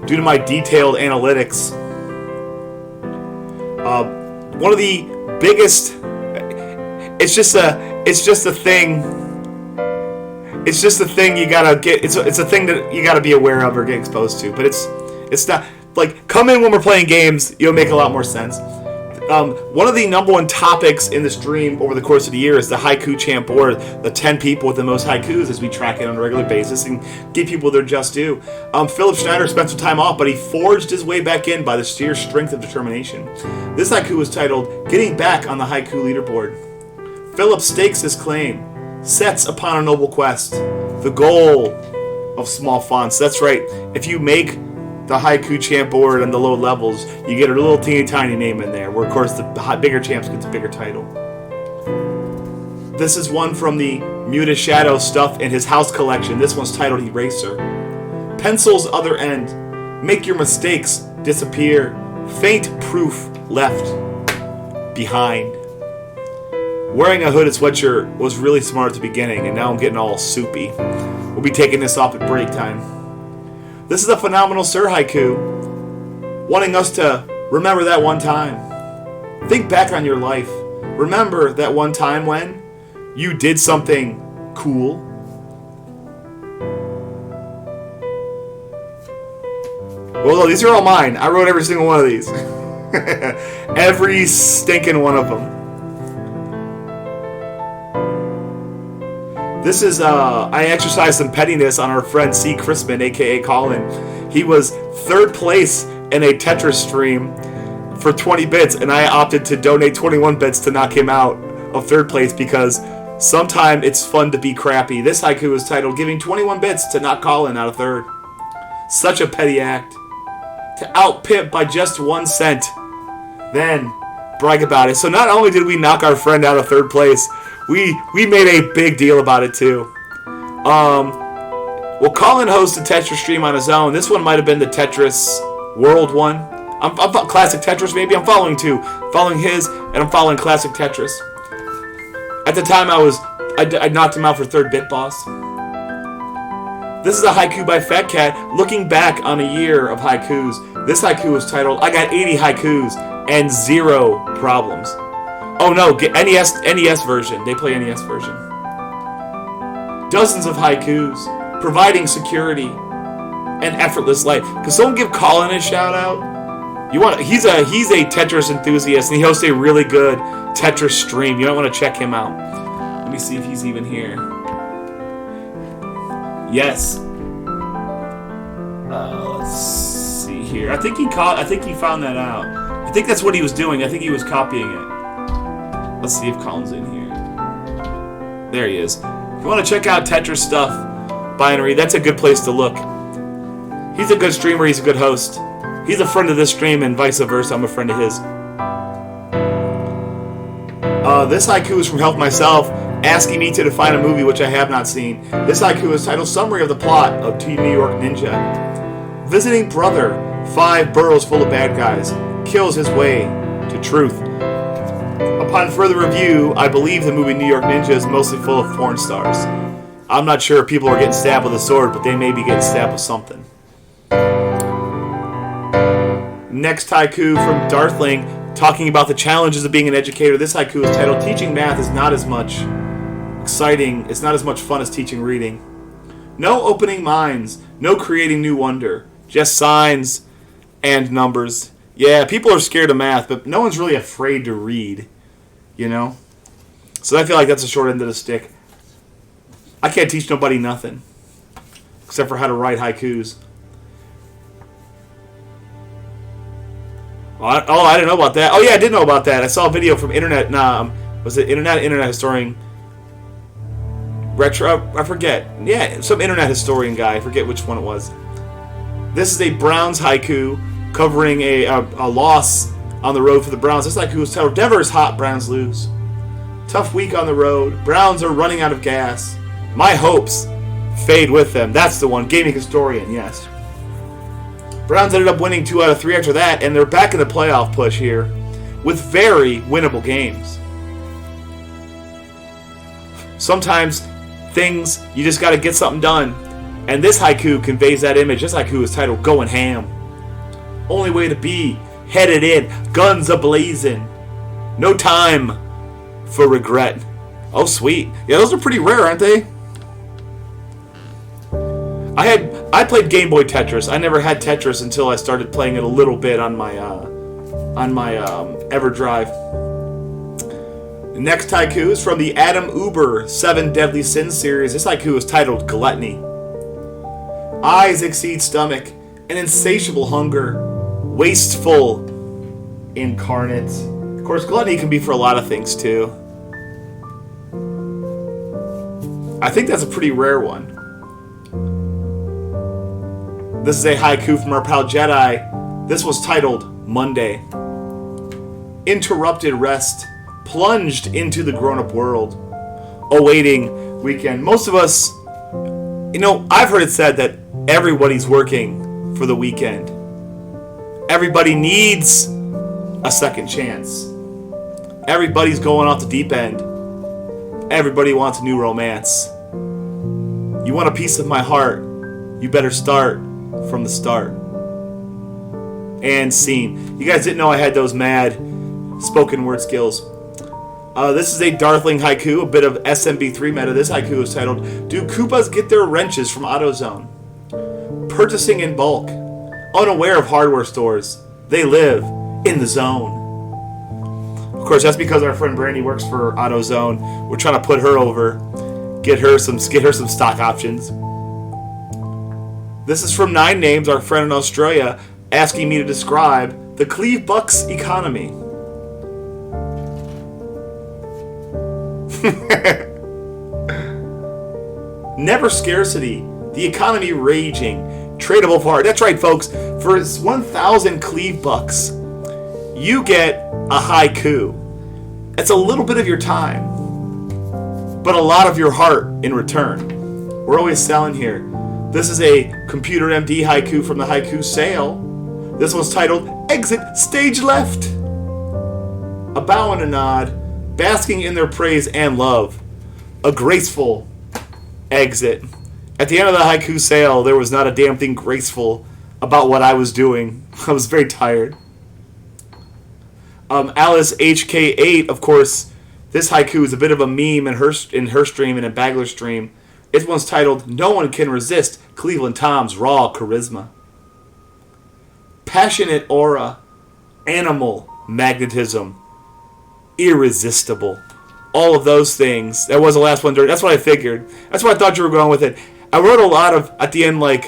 Due to my detailed analytics. One of the biggest... It's just a thing you gotta get. It's a thing that you gotta be aware of or get exposed to. But it's not. like, come in when we're playing games. It'll make a lot more sense. One of the number one topics in the stream over the course of the year is the Haiku Champ board, the 10 people with the most haikus, as we track it on a regular basis and give people their just due. Philip Schneider spent some time off, but he forged his way back in by the sheer strength of determination. This haiku was titled, Getting Back on the Haiku Leaderboard. Philip stakes his claim, sets upon a noble quest, the goal of small fonts. That's right, if you make the Haiku Champ board on the low levels, you get a little teeny tiny name in there, where of course the bigger champs gets a bigger title. This is one from the Muta Shadow stuff in his house collection. This one's titled Eraser. Pencil's other end. Make your mistakes disappear. Faint proof left behind. Wearing a hooded sweatshirt was really smart at the beginning, and now I'm getting all soupy. We'll be taking this off at break time. This is a phenomenal Sir Haiku, wanting us to remember that one time. Think back on your life. Remember that one time when you did something cool. Well, these are all mine. I wrote every single one of these. Every stinking one of them. This is, I exercised some pettiness on our friend C. Crispin, a.k.a. Colin. He was third place in a Tetris stream for 20 bits, and I opted to donate 21 bits to knock him out of third place because sometimes it's fun to be crappy. This haiku is titled, Giving 21 bits to knock Colin out of third. Such a petty act. To out-pimp by just 1 cent. Then, brag about it. So not only did we knock our friend out of third place, we made a big deal about it too. Well, Colin hosts a Tetris stream on his own. This one might have been the Tetris World one. I'm Classic Tetris maybe. I'm following two. Following his, and I'm following Classic Tetris. At the time I knocked him out for third bit boss. This is a haiku by Fat Cat, looking back on a year of haikus. This haiku is titled, I got 80 haikus and 0 problems. Oh no, get NES version. They play NES version. Dozens of haikus, providing security and effortless life. Could someone give Colin a shout out? He's a Tetris enthusiast, and he hosts a really good Tetris stream. You might want to check him out. Let me see if he's even here. Yes. Let's see here. I think he found that out. I think that's what he was doing. I think he was copying it. Let's see if Colin's in here. There he is. If you want to check out Tetris stuff, Binary, that's a good place to look. He's a good streamer. He's a good host. He's a friend of this stream, and vice versa. I'm a friend of his. This haiku is from helfmyselp, asking me to define a movie which I have not seen. This haiku is titled Summary of the Plot of Team New York Ninja. Visiting brother, 5 burrows full of bad guys, kills his way to truth. Upon further review, I believe the movie New York Ninja is mostly full of porn stars. I'm not sure if people are getting stabbed with a sword, but they may be getting stabbed with something. Next haiku from Darthling, talking about the challenges of being an educator. This haiku is titled, Teaching math is not as much exciting, it's not as much fun as teaching reading. No opening minds, no creating new wonder, just signs and numbers. Yeah, people are scared of math, but no one's really afraid to read, you know? So I feel like that's the short end of the stick. I can't teach nobody nothing, except for how to write haikus. I didn't know about that. Oh yeah, I did know about that. I saw a video from Internet historian Retro, I forget. Yeah, some Internet historian guy. I forget which one it was. This is a Browns haiku covering a loss on the road for the Browns. This haiku is titled, Denver's hot, Browns lose. Tough week on the road. Browns are running out of gas. My hopes fade with them. That's the one. Gaming historian, yes. Browns ended up winning 2 out of 3 after that, and they're back in the playoff push here with very winnable games. Sometimes things, you just got to get something done. And this haiku conveys that image. This haiku is titled Going Ham. Only way to be, headed in, guns a-blazing. No time for regret. Oh, sweet. Yeah, those are pretty rare, aren't they? I played Game Boy Tetris. I never had Tetris until I started playing it a little bit on my EverDrive. The next haiku is from the Adam Uber 7 Deadly Sins series. This haiku is titled Gluttony. Eyes exceed stomach, an insatiable hunger, wasteful, incarnate. Of course, gluttony can be for a lot of things too. I think that's a pretty rare one. This is a haiku from our pal Jedi. This was titled Monday. Interrupted rest, plunged into the grown-up world, awaiting weekend. Most of us, I've heard it said that everybody's working for the weekend. Everybody needs a second chance. Everybody's going off the deep end. Everybody wants a new romance. You want a piece of my heart, you better start from the start. And scene. You guys didn't know I had those mad spoken word skills. This is a Darthling haiku, a bit of SMB3 meta. This haiku is titled, Do Koopas Get Their Wrenches from AutoZone? Purchasing in bulk, unaware of hardware stores, they live in the zone. Of course, that's because our friend Brandy works for AutoZone. We're trying to put her over, get her some stock options. This is from 9 Names, our friend in Australia, asking me to describe the Cleve Bucks economy. Never scarcity, the economy raging, tradable part. That's right, folks. For 1,000 Cleve Bucks, you get a haiku. It's a little bit of your time, but a lot of your heart in return. We're always selling here. This is a Computer MD haiku from the Haiku Sale. This one's titled Exit Stage Left. A bow and a nod, basking in their praise and love. A graceful exit. At the end of the Haiku Sale, there was not a damn thing graceful about what I was doing. I was very tired. Alice HK8, of course, this haiku is a bit of a meme in her stream and in Bagler's stream. This one's titled, No One Can Resist Cleveland Tom's Raw Charisma. Passionate aura, animal magnetism, irresistible. All of those things. That was the last one. That's what I figured. That's what I thought you were going with it. I wrote a lot of, at the end, we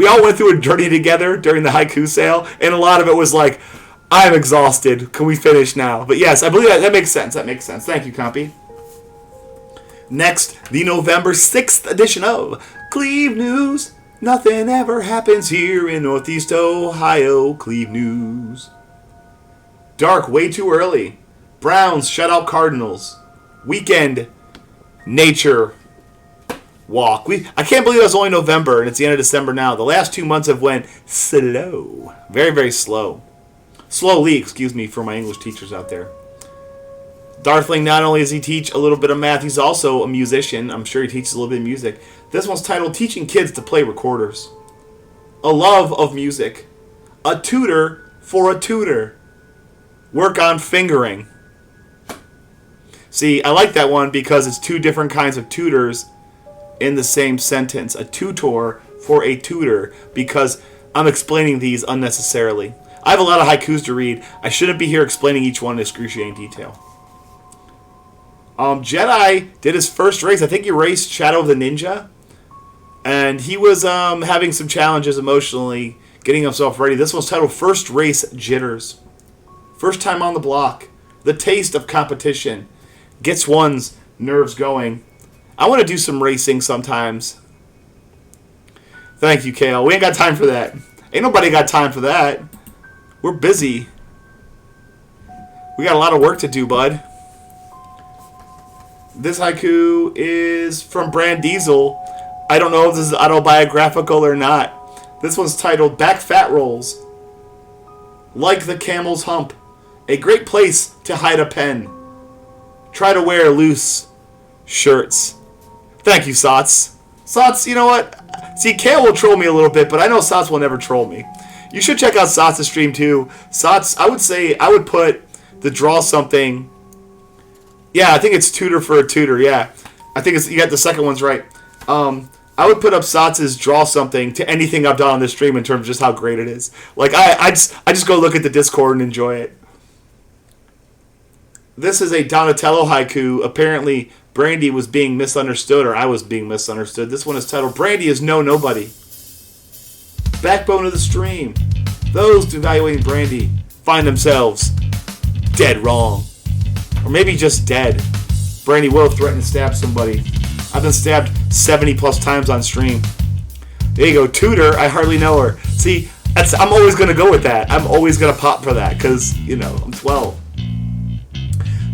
all went through a journey together during the Haiku Sale, and a lot of it was like, I'm exhausted. Can we finish now? But yes, I believe that makes sense. That makes sense. Thank you, Compy. Next, the November 6th edition of Cleve News. Nothing ever happens here in Northeast Ohio. Cleve News. Dark way too early. Browns shut out Cardinals. Weekend nature walk. I can't believe it was only November and it's the end of December now. The last 2 months have went slow. Very, very slow. Slowly, excuse me, for my English teachers out there. Darthling, not only does he teach a little bit of math, he's also a musician. I'm sure he teaches a little bit of music. This one's titled Teaching Kids to Play Recorders. A love of music. A tutor for a tutor. Work on fingering. See, I like that one because it's 2 different kinds of tutors in the same sentence. A tutor for a tutor, because I'm explaining these unnecessarily. I have a lot of haikus to read. I shouldn't be here explaining each one in excruciating detail. Jedi did his first race. I think he raced Shadow of the Ninja. And he was having some challenges emotionally, getting himself ready. This one's titled First Race Jitters. First time on the block. The taste of competition gets one's nerves going. I want to do some racing sometimes. Thank you, Kale. We ain't got time for that. Ain't nobody got time for that. We're busy. We got a lot of work to do, bud. This haiku is from Brand Diesel. I don't know if this is autobiographical or not. This one's titled Back Fat Rolls. Like the camel's hump. A great place to hide a pen. Try to wear loose shirts. Thank you, Sots. Sots, you know what? See, Kale will troll me a little bit, but I know Sots will never troll me. You should check out Sots' stream too. Sots, I would put the draw something. Yeah, I think it's tutor for a tutor. Yeah, I think you got the second one's right. I I would put up Sats's draw something to anything I've done on this stream in terms of just how great it is. Like, I just go look at the Discord and enjoy it. This is a Donatello haiku. Apparently, Brandy was being misunderstood, or I was being misunderstood. This one is titled, Brandy is no nobody. Backbone of the stream. Those evaluating Brandy find themselves dead wrong. Or maybe just dead. Brandy will threaten to stab somebody. I've been stabbed 70 plus times on stream. There you go. Tutor, I hardly know her. See, I'm always going to go with that. I'm always going to pop for that because, I'm 12.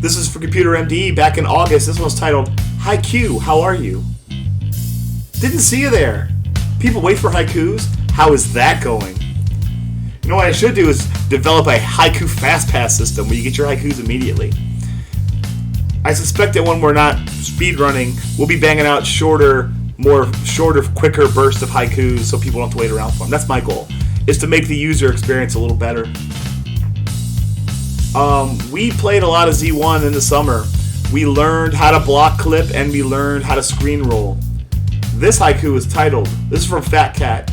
This is for Computer MD back in August. This one's titled, Haiku, how are you? Didn't see you there. People wait for haikus. How is that going? You know what I should do is develop a haiku fast pass system where you get your haikus immediately. I suspect that when we're not speedrunning, we'll be banging out shorter, quicker bursts of haikus so people don't have to wait around for them. That's my goal, is to make the user experience a little better. We played a lot of Z1 in the summer. We learned how to block clip and we learned how to screen roll. This haiku is titled, this is from Fat Cat,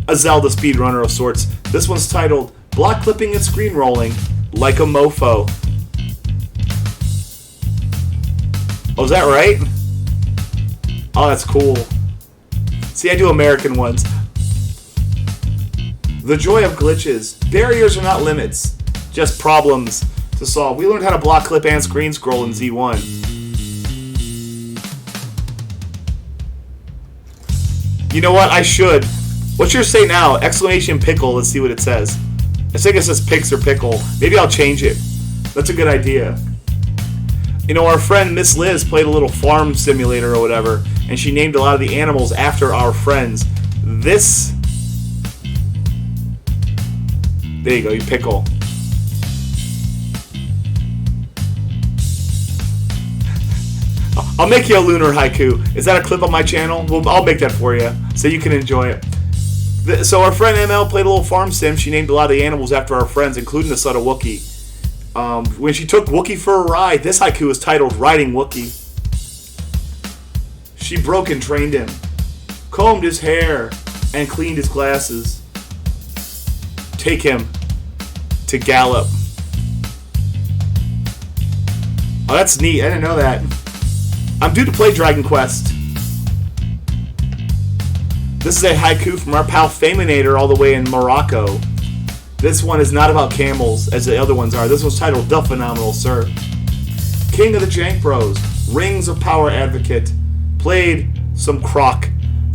a Zelda speedrunner of sorts. This one's titled, Block Clipping and Screen Rolling Like a Mofo. Oh, is that right? Oh, that's cool. See, I do American ones. The joy of glitches. Barriers are not limits, just problems to solve. We learned how to block, clip, and screen scroll in Z1. You know what? I should. What's your say now? Exclamation pickle. Let's see what it says. I think it says pix or pickle. Maybe I'll change it. That's a good idea. Our friend Miss Liz played a little farm simulator or whatever, and she named a lot of the animals after our friends. There you go, you pickle. I'll make you a lunar haiku. Is that a clip on my channel? Well, I'll make that for you so you can enjoy it. So our friend ML played a little farm sim. She named a lot of the animals after our friends, including the son of Wookiee. When she took Wookiee for a ride, this haiku is titled Riding Wookiee. She broke and trained him, combed his hair, and cleaned his glasses. Take him to Gallop. Oh, that's neat. I didn't know that. I'm due to play Dragon Quest. This is a haiku from our pal Faminator all the way in Morocco. This one is not about camels, as the other ones are. This one's titled The Phenomenal Sir. King of the Jank Bros, Rings of Power Advocate, played some Croc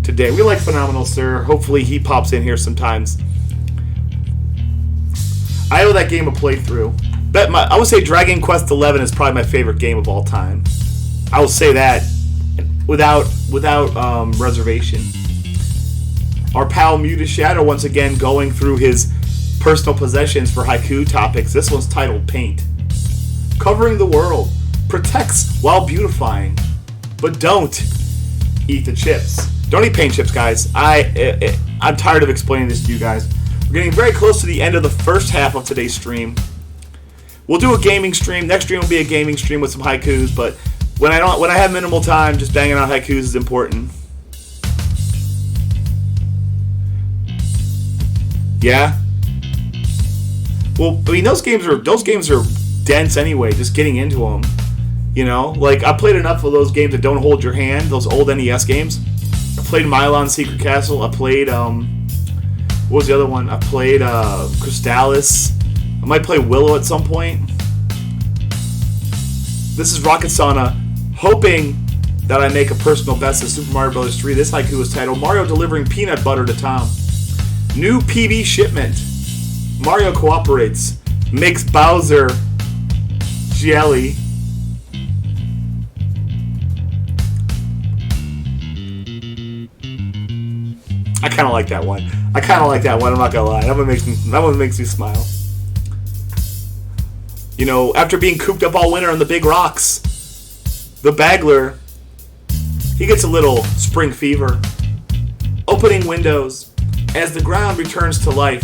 today. We like Phenomenal Sir. Hopefully he pops in here sometimes. I owe that game a playthrough. I would say Dragon Quest XI is probably my favorite game of all time. I will say that without reservation. Our pal Muted Shadow once again going through his personal possessions for haiku topics. This one's titled Paint. Covering the world. Protects while beautifying. But don't eat the chips. Don't eat paint chips, guys. I'm tired of explaining this to you guys. We're getting very close to the end of the first half of today's stream. We'll do a gaming stream. Next stream will be a gaming stream with some haikus, but when I have minimal time, just banging out haikus is important. Yeah. Well, I mean, those games are dense anyway. Just getting into them, Like I played enough of those games that don't hold your hand. Those old NES games. I played Milon Secret Castle. I played what was the other one? I played Crystallis. I might play Willow at some point. This is Rocket Sauna, hoping that I make a personal best of Super Mario Bros. 3. This haiku is titled Mario delivering peanut butter to Tom. New PB shipment. Mario cooperates. Makes Bowser jelly. I kind of like that one. I'm not gonna lie. That one makes me smile. After being cooped up all winter on the big rocks, the Bagler, he gets a little spring fever. Opening windows as the ground returns to life,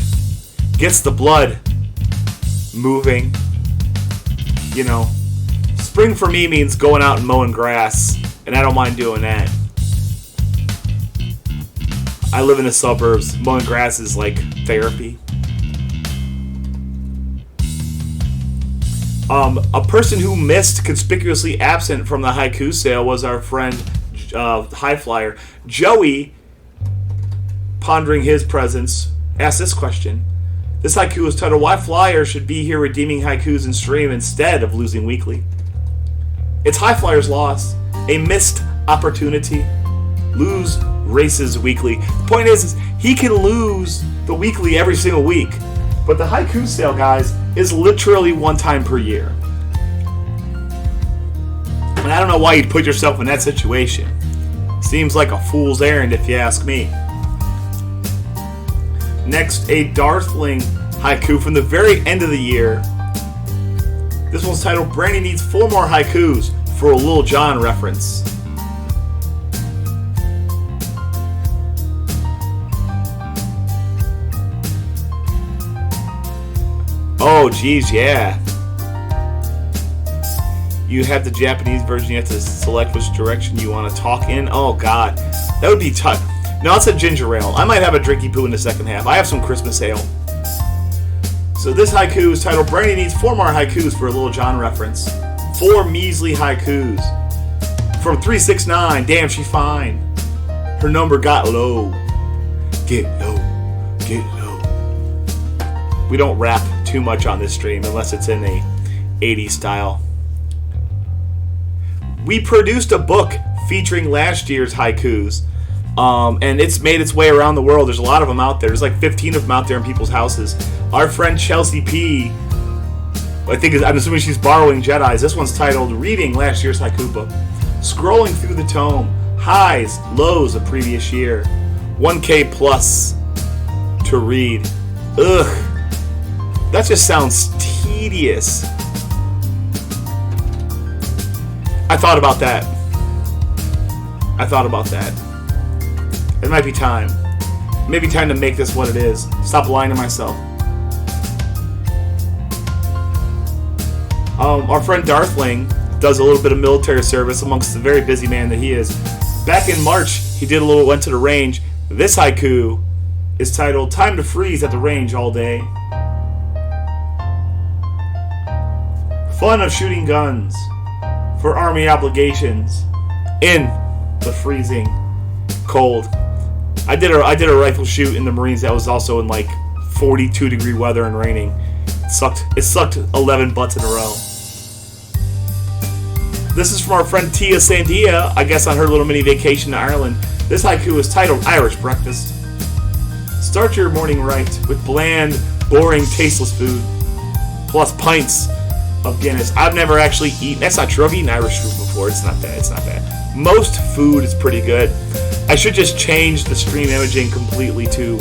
gets the blood moving. Spring for me means going out and mowing grass, and I don't mind doing that. I live in the suburbs. Mowing grass is like therapy. A person who missed, conspicuously absent from the haiku sale, was our friend High Flyer. Joey, pondering his presence, asked this question. This haiku is titled, Why Flyer Should Be Here Redeeming Haikus in Stream Instead of Losing Weekly. It's High Flyer's loss. A missed opportunity. Lose races weekly. The point is he can lose the weekly every single week. But the haiku sale, guys, is literally one time per year. And I don't know why you'd put yourself in that situation. Seems like a fool's errand if you ask me. Next, a Darthling haiku from the very end of the year. This one's titled, Brandy Needs 4 More Haikus for a Lil Jon reference. Oh, geez, yeah. You have the Japanese version. You have to select which direction you want to talk in. Oh, God. That would be tough. No, it's a ginger ale. I might have a drinky poo in the second half. I have some Christmas ale. So this haiku is titled, Brandy Needs 4 More Haikus for a Lil Jon reference. 4 measly haikus. From 369. Damn, she fine. Her number got low. Get low. Get low. We don't rap too much on this stream unless it's in a 80s style. We produced a book featuring last year's haikus, and it's made its way around the world. There's a lot of them out there. There's like 15 of them out there in people's houses. Our friend Chelsea P, I'm assuming she's borrowing Jedi's. This one's titled Reading Last Year's Haiku Book. Scrolling through the tome, highs, lows of previous year, 1K plus to read. Ugh. That just sounds tedious. I thought about that. It might be time. Maybe time to make this what it is. Stop lying to myself. Our friend Darthling does a little bit of military service amongst the very busy man that he is. Back in March, he went to the range. This haiku is titled Time to Freeze at the Range All Day. Fun of shooting guns for army obligations in the freezing cold. I did a rifle shoot in the Marines that was also in like 42 degree weather and raining. It sucked 11 butts in a row. This is from our friend Tia Sandia, I guess on her little mini vacation to Ireland. This haiku is titled Irish Breakfast. Start your morning right with bland, boring, tasteless food, plus pints of Guinness. I've never actually eaten. That's not true. I've eaten Irish food before. It's not bad. Most food is pretty good. I should just change the stream imaging completely too.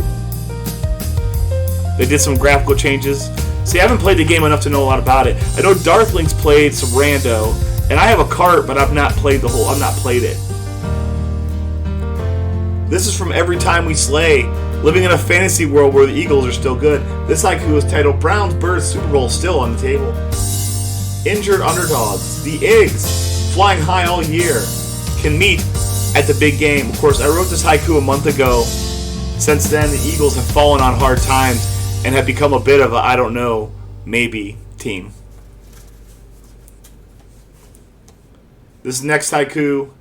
They did some graphical changes. See, I haven't played the game enough to know a lot about it. I know Darthling's played some rando, and I have a cart, but I've not played it. This is from EvryTimeWeSlay, living in a fantasy world where the Eagles are still good. This haiku is titled Browns Birds Super Bowl still on the table. Injured underdogs, the Igs, flying high all year, can meet at the big game. Of course, I wrote this haiku a month ago. Since then, the Eagles have fallen on hard times and have become a bit of a, I don't know, maybe team. This next haiku,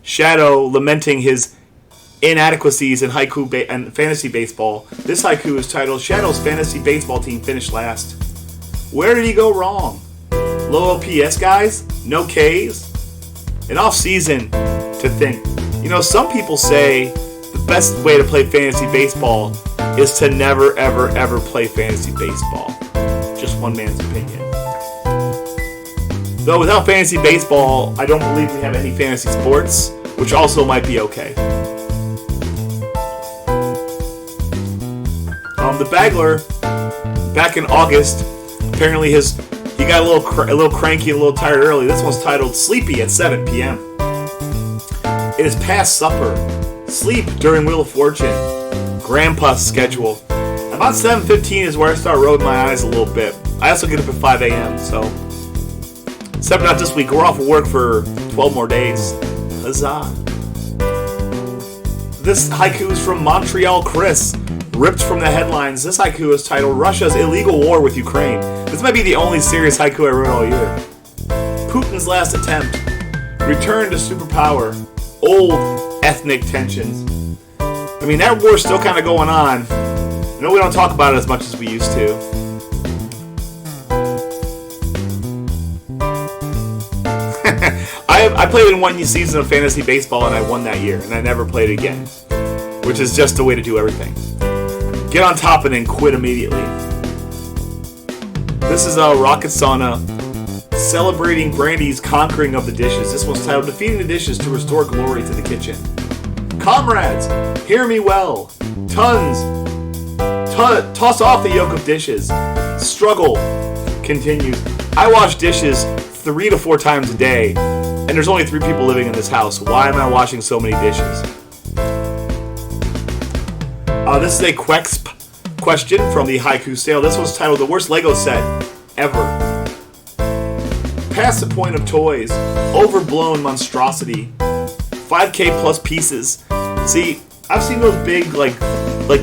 Shadow lamenting his inadequacies in haiku and fantasy baseball. This haiku is titled Shadow's fantasy baseball team finished last. Where did he go wrong? Low OPS guys? No Ks? An off season to think. You know, some people say the best way to play fantasy baseball is to never, ever, ever play fantasy baseball. Just one man's opinion. Though without fantasy baseball, I don't believe we have any fantasy sports, which also might be okay. The Bagler, back in August, apparently he got a little cranky and a little tired early. This one's titled Sleepy at 7 p.m. It is past supper. Sleep during Wheel of Fortune. Grandpa's schedule. About 7:15 is where I start rolling my eyes a little bit. I also get up at 5 a.m., so. Except not this week. We're off of work for 12 more days. Huzzah. This haiku is from Montreal Chris, ripped from the headlines. This haiku is titled Russia's Illegal War with Ukraine. This might be the only serious haiku I wrote all year. Putin's last attempt. Return to superpower. Old ethnic tensions. I mean, that war's still kind of going on. I know we don't talk about it as much as we used to. I played in one season of fantasy baseball and I won that year, and I never played again, which is just the way to do everything. Get on top and then quit immediately. This is Rocket Sauna celebrating Brandy's conquering of the dishes. This one's titled Defeating the Dishes to Restore Glory to the Kitchen. Comrades, hear me well. Toss off the yoke of dishes. Struggle continues. I wash dishes 3 to 4 times a day, and there's only 3 people living in this house. Why am I washing so many dishes? This is a question from the Haiku sale. This one's titled The Worst Lego Set Ever. Past the point of toys. Overblown monstrosity. 5K plus pieces. See, I've seen those big, like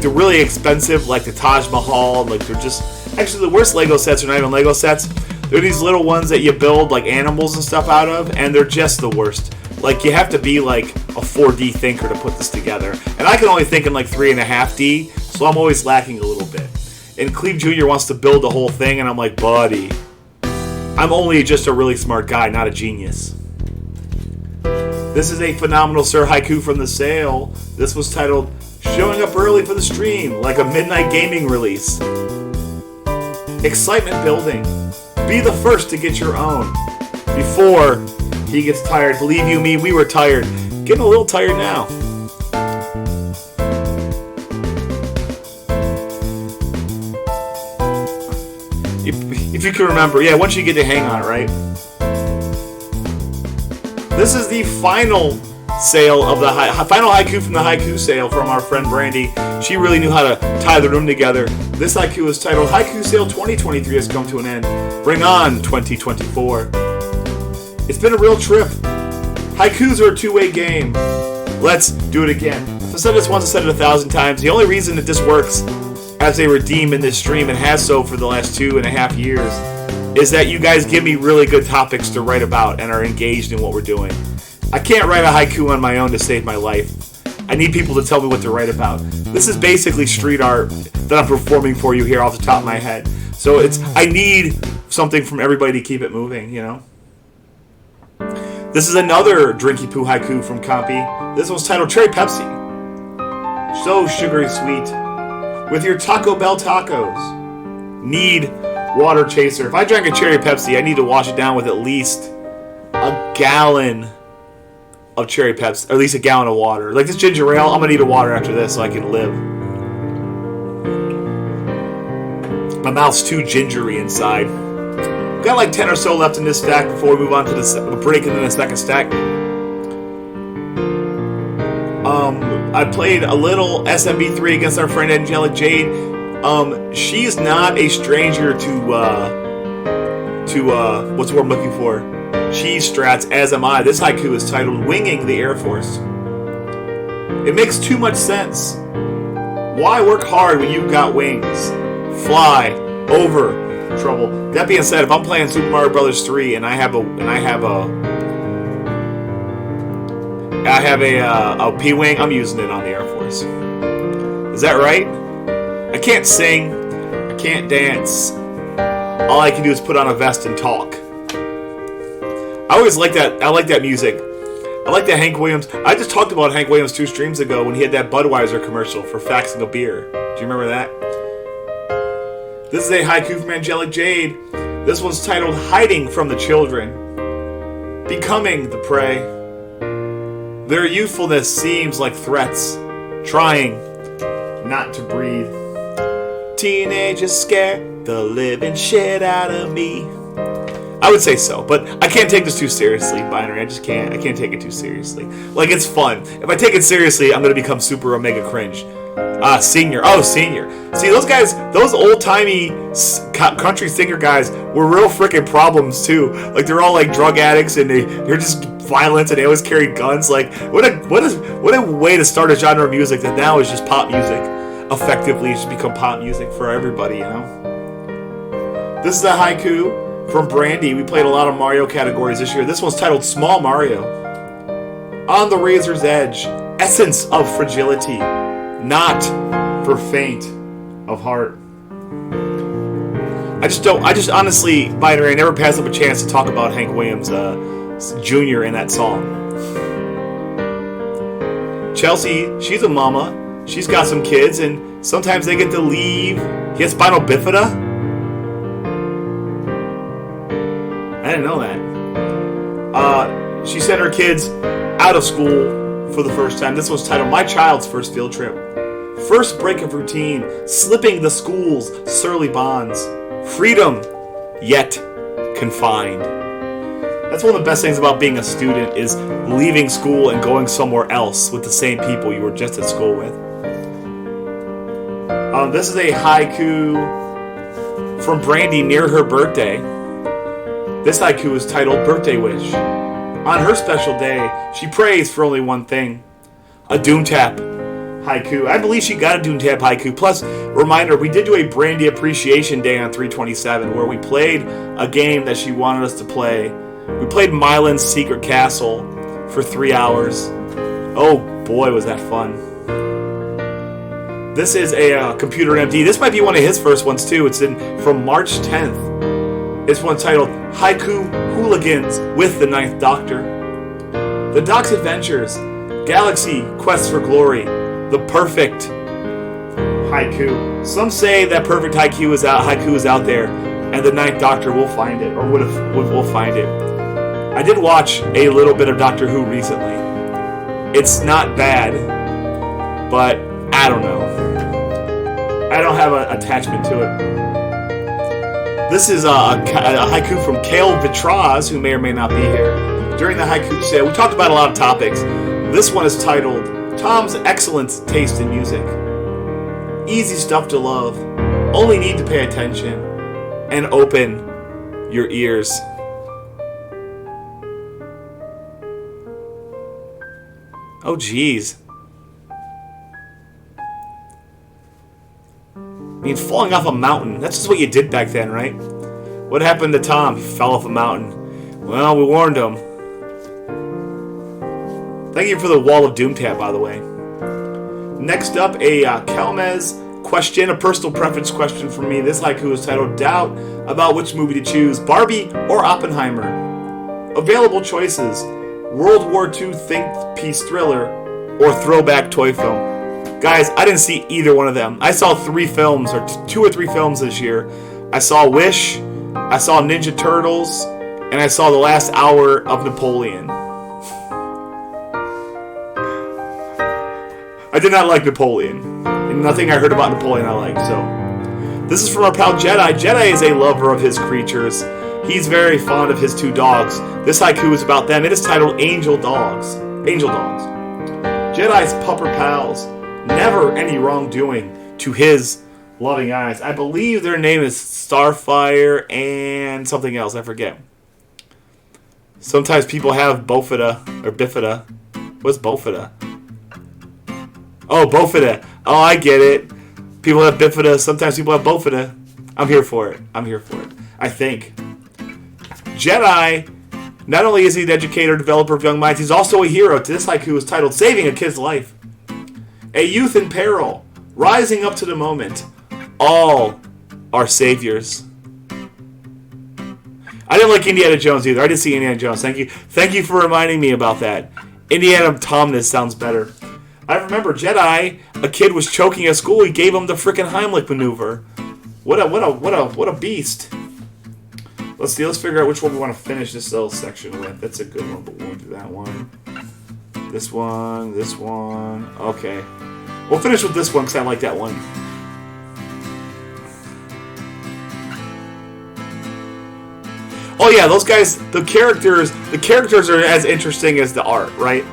they're really expensive, like the Taj Mahal, like they're just... Actually, the worst Lego sets are not even Lego sets. They're these little ones that you build, like, animals and stuff out of, and they're just the worst. Like, you have to be, like, a 4D thinker to put this together. And I can only think in, like, 3.5D, so I'm always lacking a little bit. And Cleve Jr. wants to build the whole thing, and I'm like, buddy, I'm only just a really smart guy, not a genius. This is a phenomenal Sir haiku from the sale. This was titled, Showing Up Early for the Stream, like a midnight gaming release. Excitement building. Be the first to get your own. Before he gets tired. Believe you me, we were tired. Getting a little tired now. If you can remember, yeah, once you get to hang on it, right? This is the final sale of the final haiku from the haiku sale from our friend Brandy. She really knew how to tie the room together. This haiku is titled Haiku Sale 2023 has come to an end. Bring on 2024. It's been a real trip. Haikus are a two-way game. Let's do it again. If I said this once, I said it 1,000 times. The only reason that this works as a redeem in this stream, and has so for the last 2.5 years, is that you guys give me really good topics to write about and are engaged in what we're doing. I can't write a haiku on my own to save my life. I need people to tell me what to write about. This is basically street art that I'm performing for you here off the top of my head. So I need something from everybody to keep it moving, you know? This is another Drinky Poo haiku from Compy. This one's titled Cherry Pepsi. So sugary sweet. With your Taco Bell tacos. Need water chaser. If I drank a Cherry Pepsi, I need to wash it down with at least a gallon of Cherry Pepsi, or at least a gallon of water. Like this ginger ale, I'm gonna need a water after this so I can live. My mouth's too gingery inside. Got like 10 or so left in this stack before we move on to the break into the second stack. I played a little SMB3 against our friend Angelic Jade. She's not a stranger to what's the word I'm looking for? Cheese strats, as am I. This haiku is titled Winging the Air Force. It makes too much sense. Why work hard when you've got wings? Fly over trouble. That being said, if I'm playing Super Mario Bros. 3 and I have a P-Wing, I'm using it on the Air Force. Is that right? I can't sing. I can't dance. All I can do is put on a vest and talk. I always like that. I like that music. I like that Hank Williams. I just talked about Hank Williams 2 streams ago when he had that Budweiser commercial for faxing a beer. Do you remember that? This is a haiku from Angelic Jade. This one's titled Hiding from the Children. Becoming the prey. Their youthfulness seems like threats. Trying not to breathe. Teenagers scare the living shit out of me. I would say so, but I can't take this too seriously, Binary. I just can't. I can't take it too seriously. Like, it's fun. If I take it seriously, I'm going to become super omega cringe. Senior. Oh, Senior. See, those guys, those old-timey country singer guys were real freaking problems, too. Like, they're all, like, drug addicts, and they're just violent, and they always carry guns. Like, what a way to start a genre of music that now is just pop music. Effectively, it's just become pop music for everybody, you know? This is a haiku from Brandy. We played a lot of Mario categories this year. This one's titled Small Mario. On the razor's edge, essence of fragility, not for faint of heart. I just honestly, by the way, I never pass up a chance to talk about Hank Williams Jr. in that song. Chelsea, she's a mama. She's got some kids, and sometimes they get to leave. He has spinal bifida? I didn't know that. She sent her kids out of school for the first time. This was titled My Child's First Field Trip. First break of routine, slipping the school's surly bonds. Freedom, yet confined. That's one of the best things about being a student, is leaving school and going somewhere else with the same people you were just at school with. This is a haiku from Brandy near her birthday. This haiku is titled Birthday Wish. On her special day, she prays for only one thing. A Doom Tap haiku. I believe she got a Doom Tap haiku. Plus, reminder, we did do a Brandy Appreciation Day on 327 where we played a game that she wanted us to play. We played Mylan's Secret Castle for 3 hours. Oh boy, was that fun. This is a Computer MD. This might be one of his first ones too. It's from March 10th. It's one titled Haiku Hooligans with the Ninth Doctor. The Doc's Adventures. Galaxy Quest for Glory. The Perfect Haiku. Some say that perfect haiku is out there, and the Ninth Doctor will find it, or will find it. I did watch a little bit of Doctor Who recently. It's not bad, but I don't know. I don't have an attachment to it. This is a haiku from Kale Vitraz, who may or may not be here. During the haiku sale, we talked about a lot of topics. This one is titled Tom's Excellent Taste in Music. Easy stuff to love. Only need to pay attention and open your ears. Oh, geez. I mean, falling off a mountain. That's just what you did back then, right? What happened to Tom? He fell off a mountain. Well, we warned him. Thank you for the Wall of Doom tab, by the way. Next up, a Kelmez question, a personal preference question for me. This haiku is titled Doubt about which movie to choose, Barbie or Oppenheimer. Available choices, World War II think piece thriller or throwback toy film. Guys, I didn't see either one of them. I saw 3 films, or 2 or 3 films this year. I saw Wish, I saw Ninja Turtles, and I saw the last hour of Napoleon. I did not like Napoleon. And nothing I heard about Napoleon I liked, so. This is from our pal Jedi. Jedi is a lover of his creatures. He's very fond of his 2 dogs. This haiku is about them. It is titled Angel Dogs. Angel Dogs. Jedi's pupper pals. Never any wrongdoing to his loving eyes. I believe their name is Starfire and something else. I forget. Sometimes people have Bofida or Bifida. What's Bofida? Oh, Bofida. Oh, I get it. People have Bifida. Sometimes people have Bofida. I'm here for it. I think. Jedi, not only is he an educator, developer of young minds, he's also a hero. This haiku is titled Saving a Kid's Life. A youth in peril, rising up to the moment. All are saviors. I didn't like Indiana Jones either. I didn't see Indiana Jones. Thank you for reminding me about that. Indiana Tomness sounds better. I remember Jedi. A kid was choking at school. He gave him the frickin' Heimlich maneuver. What a beast. Let's see. Let's figure out which one we want to finish this little section with. That's a good one, but we won't do that one. This one. Okay. We'll finish with this one because I like that one. Oh yeah, those guys, the characters are as interesting as the art, right?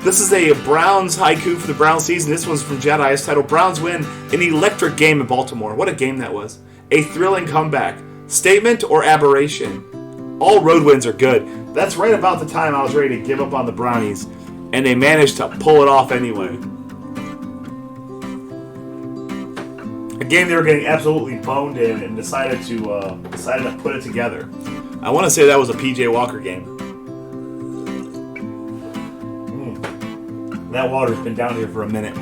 This is a Browns haiku for the Browns season. This one's from Jedi. It's titled Browns Win an Electric Game in Baltimore. What a game that was. A thrilling comeback. Statement or aberration? All road wins are good. That's right about the time I was ready to give up on the Brownies, and they managed to pull it off anyway. A game they were getting absolutely boned in and decided to put it together. I want to say that was a PJ Walker game. That water's been down here for a minute.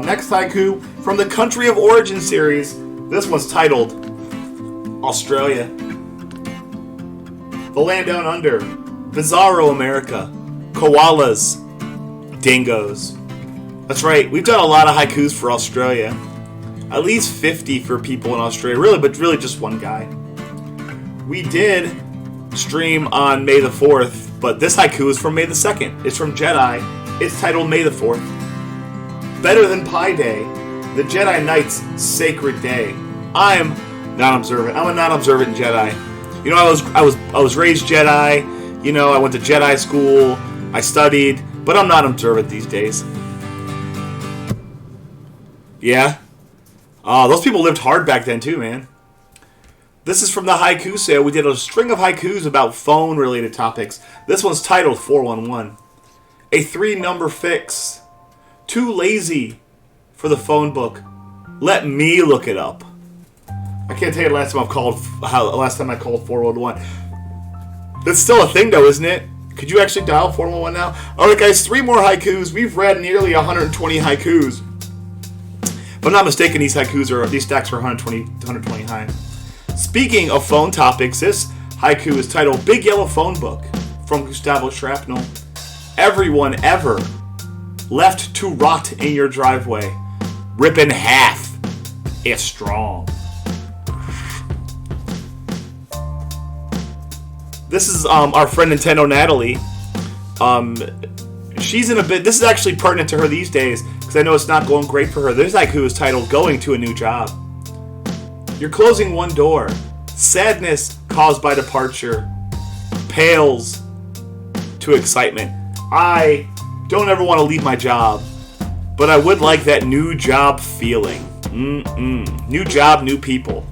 Next haiku from the Country of Origin series. This one's titled Australia. The land down under. Bizarro America. Koalas. Dingoes. That's right, we've done a lot of haikus for Australia. At least 50 for people in Australia. Really just one guy. We did stream on May the 4th, but this haiku is from May the 2nd. It's from Jedi. It's titled May the 4th. Better than Pi Day, the Jedi Knight's sacred day. I'm not observant. I'm a non-observant Jedi. You know, I was raised Jedi. You know, I went to Jedi school. I studied, but I'm not observant these days. Yeah. Those people lived hard back then too, man. This is from the haiku sale. We did a string of haikus about phone-related topics. This one's titled 411. A 3-number fix. Too lazy for the phone book. Let me look it up. I can't tell you the last time I called 411. That's still a thing though, isn't it? Could you actually dial 411 now? Alright guys, 3 more haikus. We've read nearly 120 haikus. If I'm not mistaken, these stacks are 120 high. Speaking of phone topics, this haiku is titled Big Yellow Phone Book from Gustavo Shrapnel. Everyone ever left to rot in your driveway. Rip in half if strong. This is our friend Nintendo Natalie. She's in a bit. This is actually pertinent to her these days because I know it's not going great for her. This haiku is titled Going to a New Job. You're closing one door. Sadness caused by departure pales to excitement. I don't ever want to leave my job, but I would like that new job feeling. New job, new people.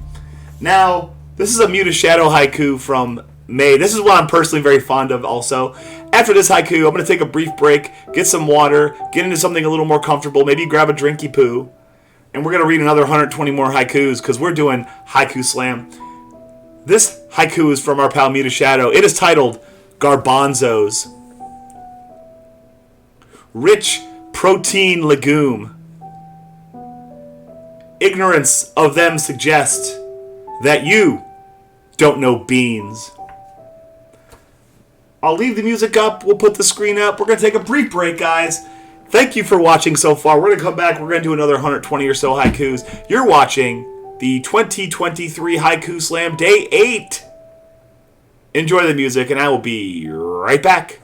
Now, this is a Muta Shadow haiku from May. This is what I'm personally very fond of also. After this haiku, I'm going to take a brief break, get some water, get into something a little more comfortable, maybe grab a drinky poo, and we're going to read another 120 more haikus because we're doing Haiku Slam. This haiku is from our pal Muta Shadow. It is titled Garbanzos. Rich protein legume. Ignorance of them suggests that you don't know beans. I'll leave the music up. We'll put the screen up. We're going to take a brief break, guys. Thank you for watching so far. We're going to come back. We're going to do another 120 or so haikus. You're watching the 2023 Haiku Slam Day 8. Enjoy the music, and I will be right back.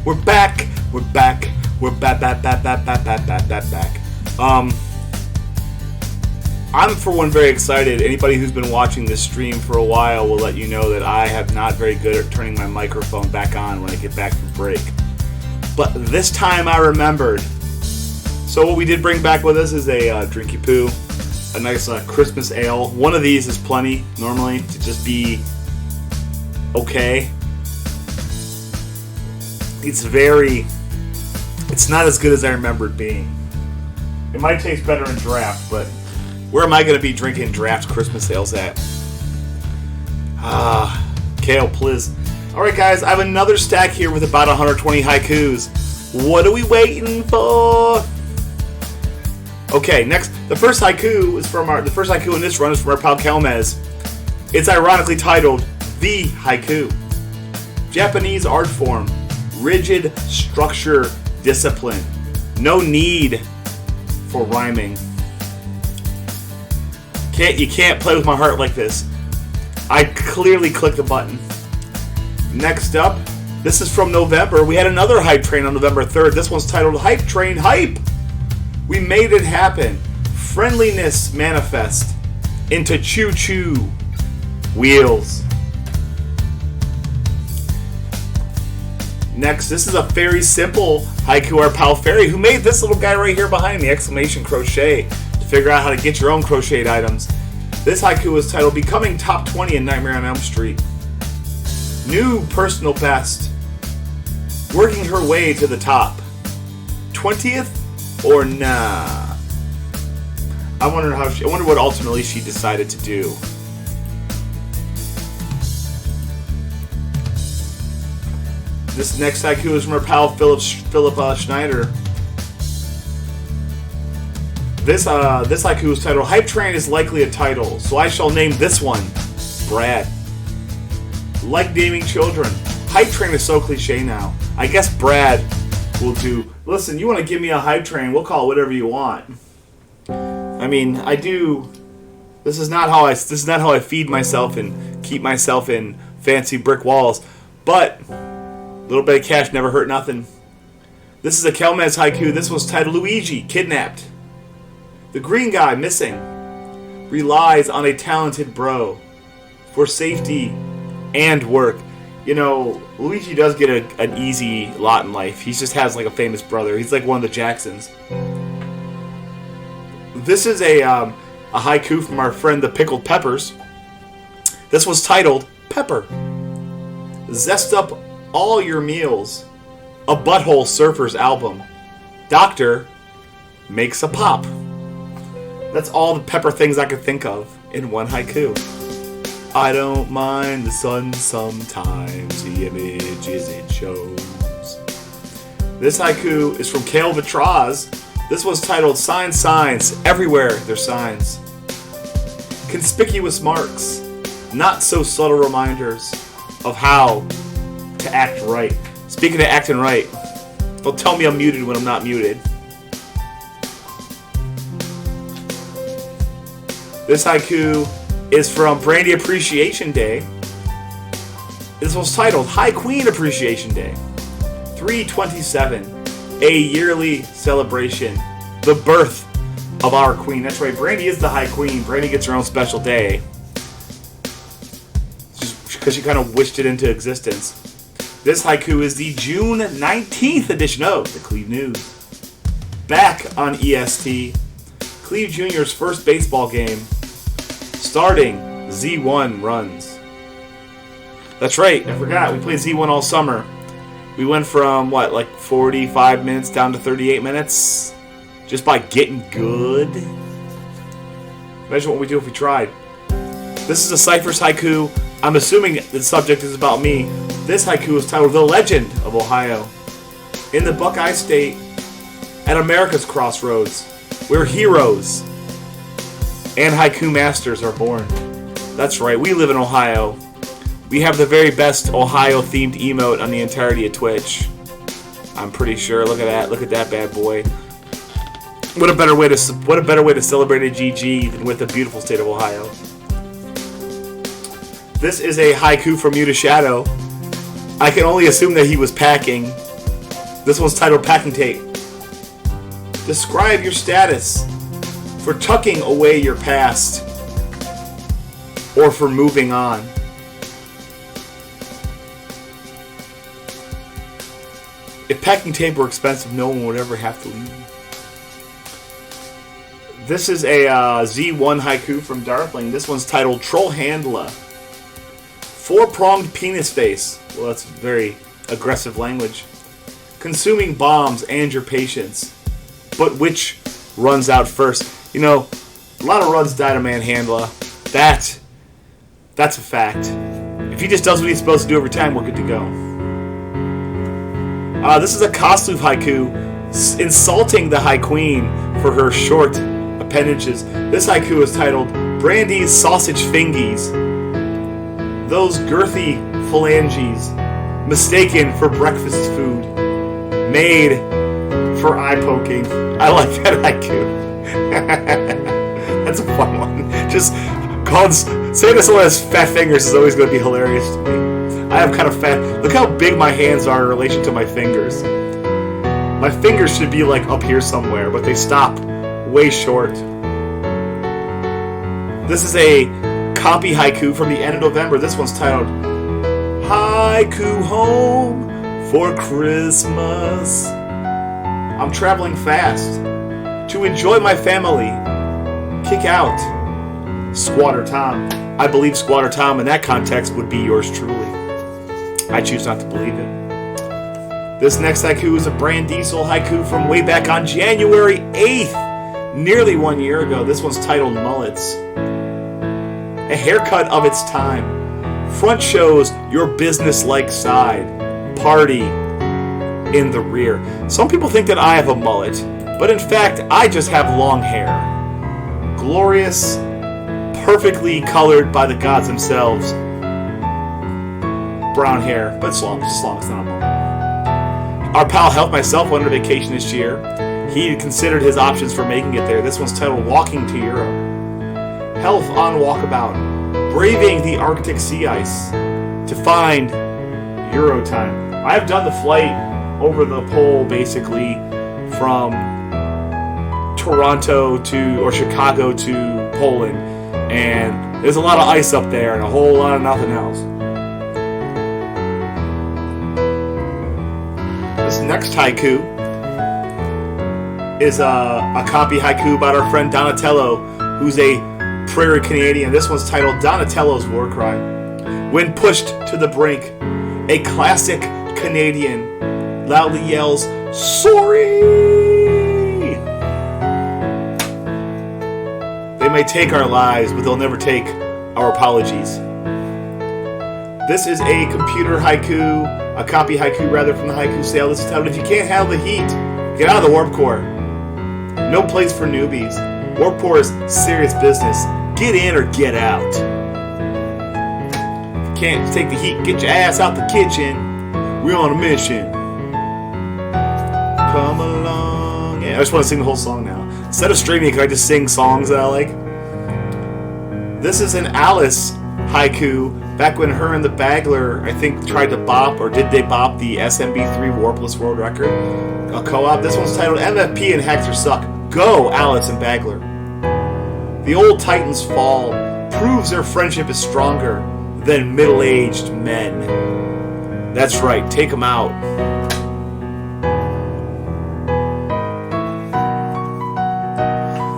We're back. We're back. We're back. I'm for one very excited. Anybody who's been watching this stream for a while will let you know that I have not very good at turning my microphone back on when I get back from break. But this time I remembered. So what we did bring back with us is a Drinky Poo, a nice Christmas ale. One of these is plenty normally to just be okay. It's not as good as I remember it being. It might taste better in draft, but where am I going to be drinking draft Christmas ales at? Kale, please. Alright guys, I have another stack here with about 120 haikus. What are we waiting for? Okay, next, the first haiku in this run is from our pal Kelmez. It's ironically titled, The Haiku. Japanese art form. Rigid structure, discipline. No need for rhyming. You can't play with my heart like this. I clearly clicked the button. Next up, this is from November. We had another hype train on November 3rd. This one's titled Hype Train Hype. We made it happen. Friendliness manifest into choo-choo wheels. Next, this is a very simple haiku, our pal Fairy, who made this little guy right here behind me, exclamation crochet, to figure out how to get your own crocheted items. This haiku is titled Becoming Top 20 in Nightmare on Elm Street. New personal best. Working her way to the top. 20th or nah? I wonder what ultimately she decided to do. This next haiku is from our pal Philip Schneider. This haiku is titled Hype Train is likely a title, so I shall name this one Brad. Like naming children. Hype Train is so cliche now. I guess Brad will do. Listen, you want to give me a hype train, we'll call it whatever you want. I mean, I do. This is not how I feed myself and keep myself in fancy brick walls. But a little bit of cash never hurt nothing. This is a Kelmez haiku. This was titled Luigi, Kidnapped. The green guy, missing, relies on a talented bro for safety and work. You know, Luigi does get an easy lot in life. He just has like a famous brother. He's like one of the Jacksons. This is a haiku from our friend the Pickled Peppers. This was titled Pepper. Zest up all your meals. A Butthole Surfers album. Doctor makes a pop. That's all the pepper things I could think of in one haiku. I don't mind the sun sometimes, the images it shows. This haiku is from Kale Vitraz. This was titled Signs, Everywhere There's Signs. Conspicuous marks, not so subtle reminders of how to act right. Speaking of acting right, don't tell me I'm muted when I'm not muted. This haiku is from Brandy Appreciation Day. This was titled High Queen Appreciation Day. 3/27, a yearly celebration, the birth of our queen. That's right, Brandy is the High Queen. Brandy gets her own special day. Just because she kind of wished it into existence. This haiku is the June 19th edition of the Cleve News. Back on EST, Cleve Jr.'s first baseball game. Starting Z1 runs. That's right, I forgot. We played Z1 all summer. We went from, 45 minutes down to 38 minutes? Just by getting good? Imagine what we do if we tried. This is a Cypher's haiku. I'm assuming the subject is about me. This haiku is titled The Legend of Ohio. In the Buckeye State, at America's crossroads, where heroes and haiku masters are born. That's right, we live in Ohio. We have the very best Ohio-themed emote on the entirety of Twitch. I'm pretty sure. Look at that bad boy. What a better way to celebrate a GG than with the beautiful state of Ohio. This is a haiku from Muta Shadow. I can only assume that he was packing This one's titled Packing Tape. Describe your status for tucking away your past or for moving on. If packing tape were expensive, no one would ever have to leave. This is a Z1 haiku from Darkling. This one's titled Troll Handler. Four-pronged penis face. Well, that's very aggressive language. Consuming bombs and your patience. But which runs out first? You know, a lot of runs die to manhandler. That's a fact. If he just does what he's supposed to do every time, we're good to go. This is a Kosluv haiku insulting the High Queen for her short appendages. This haiku is titled Brandy's Sausage Fingies. Those girthy phalanges mistaken for breakfast food. Made for eye poking. I like that haiku. That's a fun one. Just saying that someone has fat fingers is always going to be hilarious to me. I have kind of fat. Look how big my hands are in relation to my fingers. My fingers should be like up here somewhere, but they stop way short. This is a copy haiku from the end of November. This one's titled Haiku Home for Christmas. I'm traveling fast to enjoy my family. Kick out Squatter Tom. I believe Squatter Tom in that context would be yours truly. I choose not to believe it. This next haiku is a Brand Diesel haiku from way back on January 8th, nearly 1 year ago. This one's titled Mullets. A haircut of its time. Front shows your business-like side. Party in the rear. Some people think that I have a mullet, but in fact, I just have long hair. Glorious, perfectly colored by the gods themselves. Brown hair, but just as long as it's not a mullet. Our pal helfmyselp went on vacation this year. He considered his options for making it there. This one's titled Walking to Europe. Health on walkabout. Braving the Arctic sea ice to find Eurotime. I have done the flight over the pole, basically, from Toronto or Chicago to Poland, and there's a lot of ice up there and a whole lot of nothing else. This next haiku is a copy haiku about our friend Donatello, who's a Prairie Canadian. This one's titled Donatello's War Cry. When pushed to the brink, a classic Canadian loudly yells, "Sorry!" They may take our lives, but they'll never take our apologies. This is a computer haiku, a copy haiku rather, from the Haiku Sale. This is titled, If You Can't Handle the Heat, Get Out of the Warp Core. No place for newbies. Warp Core is serious business. Get in or get out. If you can't take the heat, get your ass out the kitchen. We're on a mission. Come along. Yeah, I just want to sing the whole song now. Instead of streaming, can I just sing songs that I like? This is an Alice haiku. Back when her and the Bagler, I think, tried to bop, or did they bop, the SMB3 Warpless World Record? A co-op. This one's titled MFP and Hexer Suck. Go, Alice and Bagler. The old Titans fall. Proves their friendship is stronger than middle-aged men. That's right, take them out.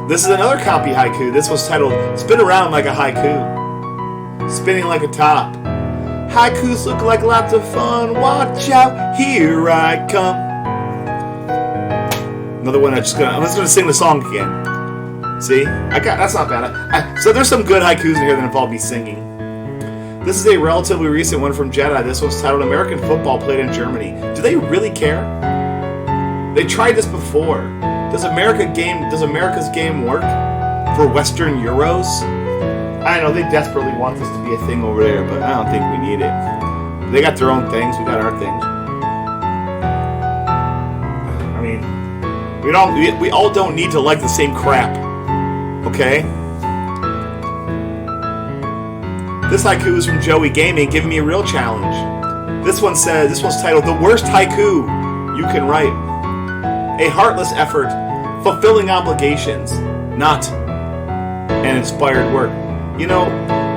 This is another copy haiku. This was titled Spin Around Like a Haiku. Spinning like a top. Haikus look like lots of fun. Watch out, here I come. Another one I'm just gonna sing the song again. See? That's not bad. So there's some good haikus in here that involve me singing. This is a relatively recent one from Jedi. This one's titled American Football Played in Germany. Do they really care? They tried this before. Does America's game work for Western Euros? I know they desperately want this to be a thing over there, but I don't think we need it. They got their own things. We got our things. I mean, we all don't need to like the same crap. Okay? This haiku is from Joey Gaming, giving me a real challenge. This one's titled The Worst Haiku you can write. A heartless effort, fulfilling obligations, not an inspired work. You know,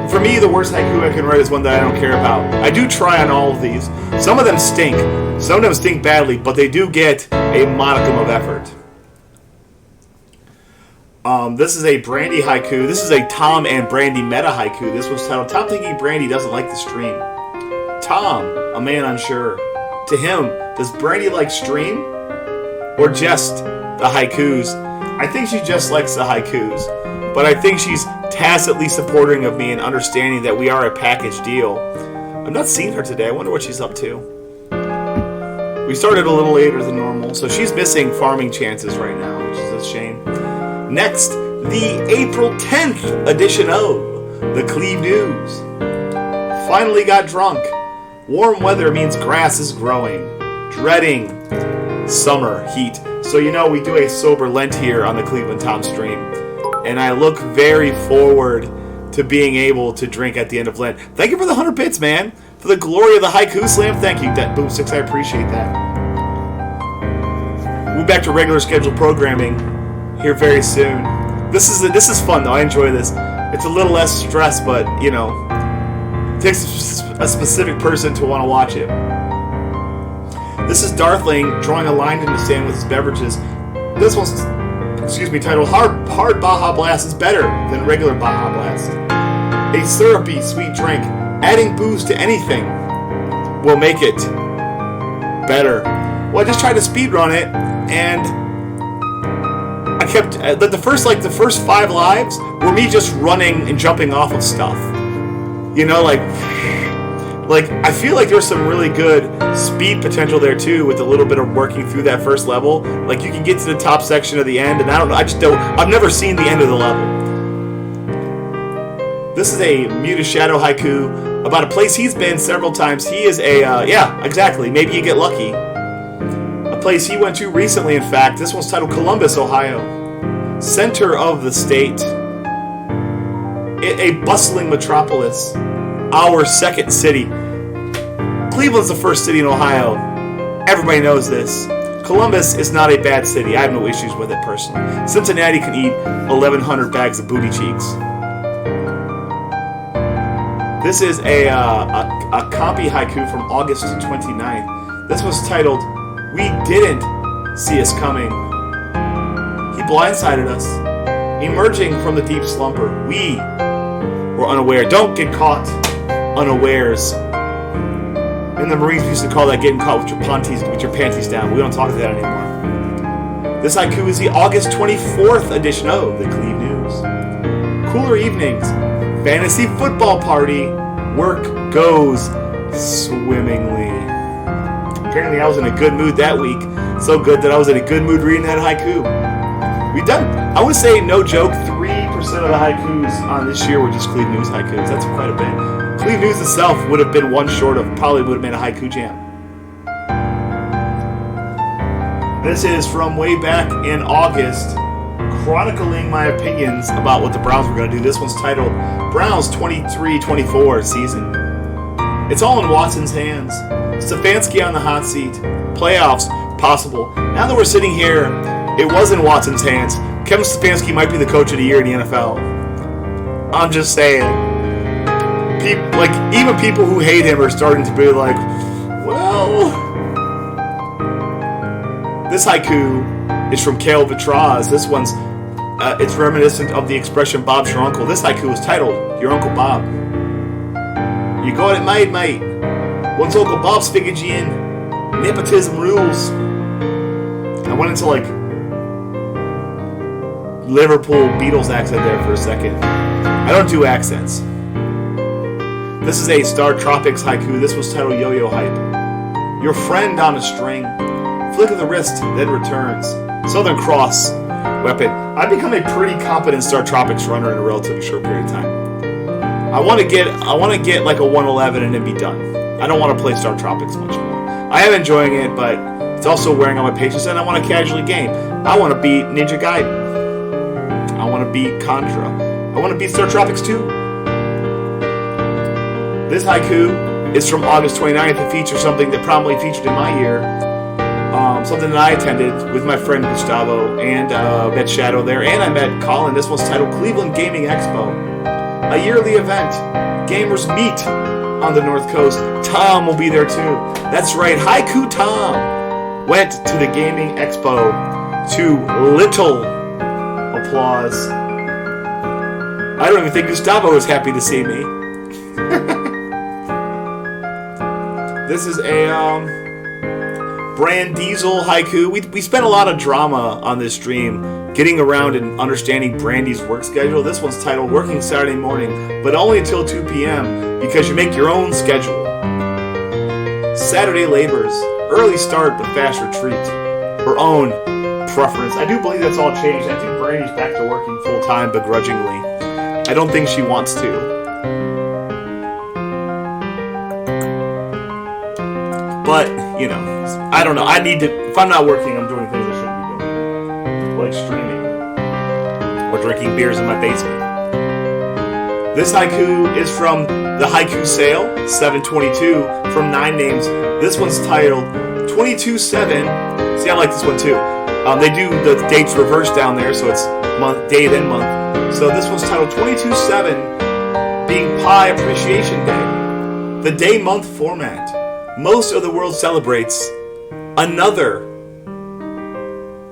for me, the worst haiku I can write is one that I don't care about. I do try on all of these. Some of them stink. Some of them stink badly, but they do get a modicum of effort. This is a Brandy haiku. This is a Tom and Brandy meta haiku. This was titled, Tom thinking Brandy doesn't like the stream. Tom, a man unsure. To him, does Brandy like stream? Or just the haikus? I think she just likes the haikus. But I think she's tacitly supporting of me and understanding that we are a package deal. I'm not seeing her today. I wonder what she's up to. We started a little later than normal, so she's missing farming chances right now, which is a shame. Next, the April 10th edition of the Cleve News. Finally got drunk. Warm weather means grass is growing. Dreading summer heat. So you know we do a sober Lent here on the Cleveland Tom stream. And I look very forward to being able to drink at the end of Lent. Thank you for the 100 bits, man. For the glory of the Haiku Slam, thank you, Boom 6, I appreciate that. We'll be back to regular scheduled programming here very soon. This is fun though. I enjoy this. It's a little less stress, but you know, it takes a specific person to want to watch it. This is Darthling drawing a line in the sand with his beverages. This one's, titled Hard Baja Blast is better than regular Baja Blast. A syrupy, sweet drink. Adding booze to anything will make it better. Well, I just tried to speedrun it, and I kept the first 5 lives were me just running and jumping off of stuff. You know, like I feel like there's some really good speed potential there too, with a little bit of working through that first level. Like you can get to the top section of the end, and I've never seen the end of the level. This is a Muta Shadow haiku about a place he's been several times. He is maybe you get lucky. A place he went to recently, in fact. This one's titled Columbus, Ohio. Center of the state. A bustling metropolis. Our second city. Cleveland's the first city in Ohio. Everybody knows this. Columbus is not a bad city. I have no issues with it personally. Cincinnati can eat 1,100 bags of booty cheeks. This is a copy haiku from August 29th. This was titled, We Didn't See Us Coming. He blindsided us. Emerging from the deep slumber, we were unaware. Don't get caught unawares. And the Marines used to call that getting caught with your panties down. We don't talk about that anymore. This haiku is the August 24th edition of the Cleve News. Cooler evenings. Fantasy football party. Work goes swimmingly. Apparently I was in a good mood that week. So good that I was in a good mood reading that haiku. We've done, I would say, no joke, 3% of the haikus on this year were just Cleve News haikus. That's quite a bit. Cleve News itself would have been one short of, probably would have been a haiku jam. This is from way back in August, chronicling my opinions about what the Browns were going to do. This one's titled Browns 23-24 season. It's all in Watson's hands. Stefanski on the hot seat. Playoffs possible. Now that we're sitting here, it was in Watson's hands. Kevin Stefanski might be the coach of the year in the NFL. I'm just saying. Even people who hate him are starting to be like, well... This haiku is from Kale Vitraz. This one's, it's reminiscent of the expression Bob's your uncle. This haiku is titled, Your Uncle Bob. You got it made, mate. Once Uncle Bob's figured you in, nepotism rules. I went into Liverpool Beatles accent there for a second. I don't do accents. This is a Star Tropics haiku. This was titled Yo-Yo Hype. Your friend on a string. Flick of the wrist, then returns. Southern Cross weapon. I've become a pretty competent Star Tropics runner in a relatively short period of time. I want to get like a 111 and then be done. I don't want to play Star Tropics much more. I am enjoying it, but it's also wearing on my patience, and I want to casually game. I want to beat Ninja Gaiden. I want to beat Contra. I want to beat Star Tropics 2. This haiku is from August 29th. It features something that probably featured in my year. something that I attended with my friend Gustavo, and met Shadow there, and I met Colin. This one's titled Cleveland Gaming Expo, a yearly event. Gamers meet on the North Coast. Tom will be there too. That's right, Haiku Tom went to the Gaming Expo to little applause. I don't even think Gustavo was happy to see me. This is a Brand Diesel haiku. We spent a lot of drama on this stream, getting around and understanding Brandy's work schedule. This one's titled Working Saturday Morning, but only until 2 p.m. because you make your own schedule. Saturday labors, early start but fast retreat. Her own preference. I do believe that's all changed. I think Brandy's back to working full-time begrudgingly. I don't think she wants to. But, you know, I don't know. I need to, if I'm not working, I'm doing things I shouldn't be doing. Like streaming. Or drinking beers in my basement. This haiku is from the Haiku Sale, 722, from 9 names. This one's titled 22/7. See, I like this one too. They do the dates reversed down there, so it's month, day, then month. So this one's titled 22/7, being Pi Appreciation Day. The day-month format. Most of the world celebrates another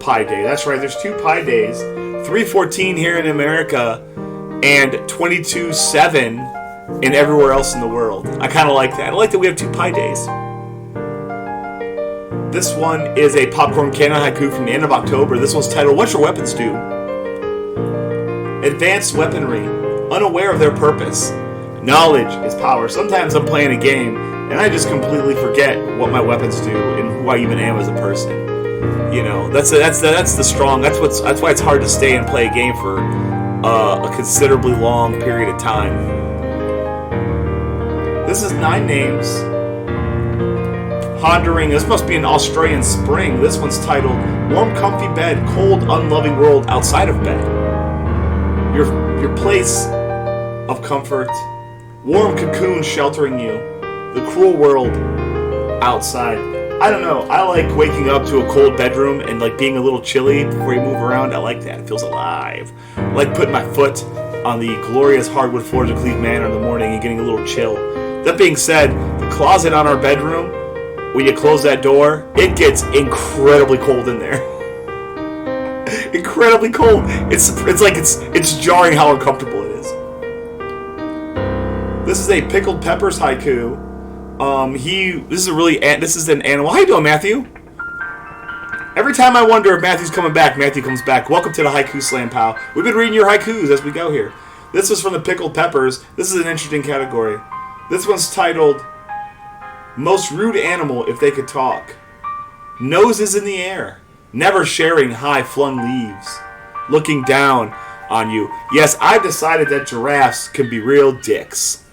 Pi Day. That's right, there's 2 Pi Days. 3/14 here in America, and 22/7 in everywhere else in the world. I kind of like that. I like that we have 2 Pi Days. This one is a popcorn cannon haiku from the end of October. This one's titled, What Your Weapons Do? Advanced weaponry, unaware of their purpose. Knowledge is power. Sometimes I'm playing a game and I just completely forget what my weapons do and who I even am as a person. You know, that's why it's hard to stay and play a game for a considerably long period of time. This is 9 names. Pondering, this must be an Australian spring. This one's titled Warm Comfy Bed, Cold Unloving World Outside of Bed. Your place of comfort, warm cocoon sheltering you, the cruel world outside. I don't know, I like waking up to a cold bedroom and like being a little chilly before you move around. I like that, it feels alive. I like putting my foot on the glorious hardwood floors of Cleve Manor in the morning and getting a little chill. That being said, the closet on our bedroom, when you close that door, it gets incredibly cold in there. Incredibly cold. It's jarring how uncomfortable it is. This is a pickled peppers haiku. This is an animal. How you doing, Matthew? Every time I wonder if Matthew's coming back, Matthew comes back. Welcome to the Haiku Slam, pal. We've been reading your haikus as we go here. This was from the pickled peppers. This is an interesting category. This one's titled Most Rude Animal If They Could Talk. Noses in the air, never sharing high-flung leaves, looking down on you. Yes, I've decided that giraffes can be real dicks.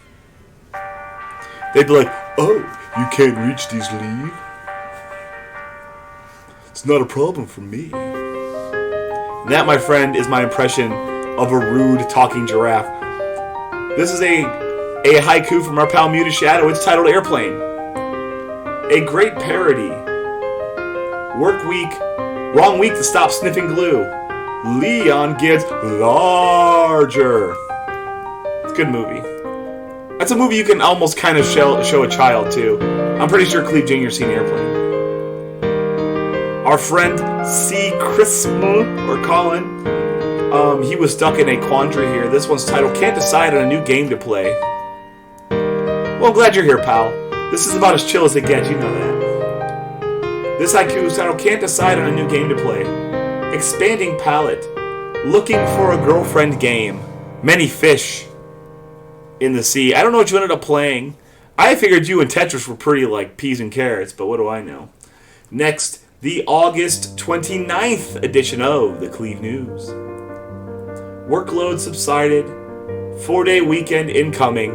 They'd be like, oh, you can't reach these leaves? It's not a problem for me. And that, my friend, is my impression of a rude talking giraffe. This is a haiku from our pal Muted Shadow. It's titled Airplane. A great parody. Work week. Wrong week to stop sniffing glue. Leon gets larger. It's a good movie. That's a movie you can almost kind of show a child too. I'm pretty sure Cleve Jr.'s seen Airplane. Our friend C. Christma, or Colin, he was stuck in a quandary here. This one's titled Can't Decide on a New Game to Play. Well, I'm glad you're here, pal. This is about as chill as it gets, you know that. This haiku is titled Can't Decide on a New Game to Play. Expanding palette. Looking for a girlfriend game. Many fish in the sea. I don't know what you ended up playing. I figured you and Tetris were pretty like peas and carrots, but what do I know? Next, the August 29th edition of the Cleve News. Workload subsided. 4-day weekend incoming.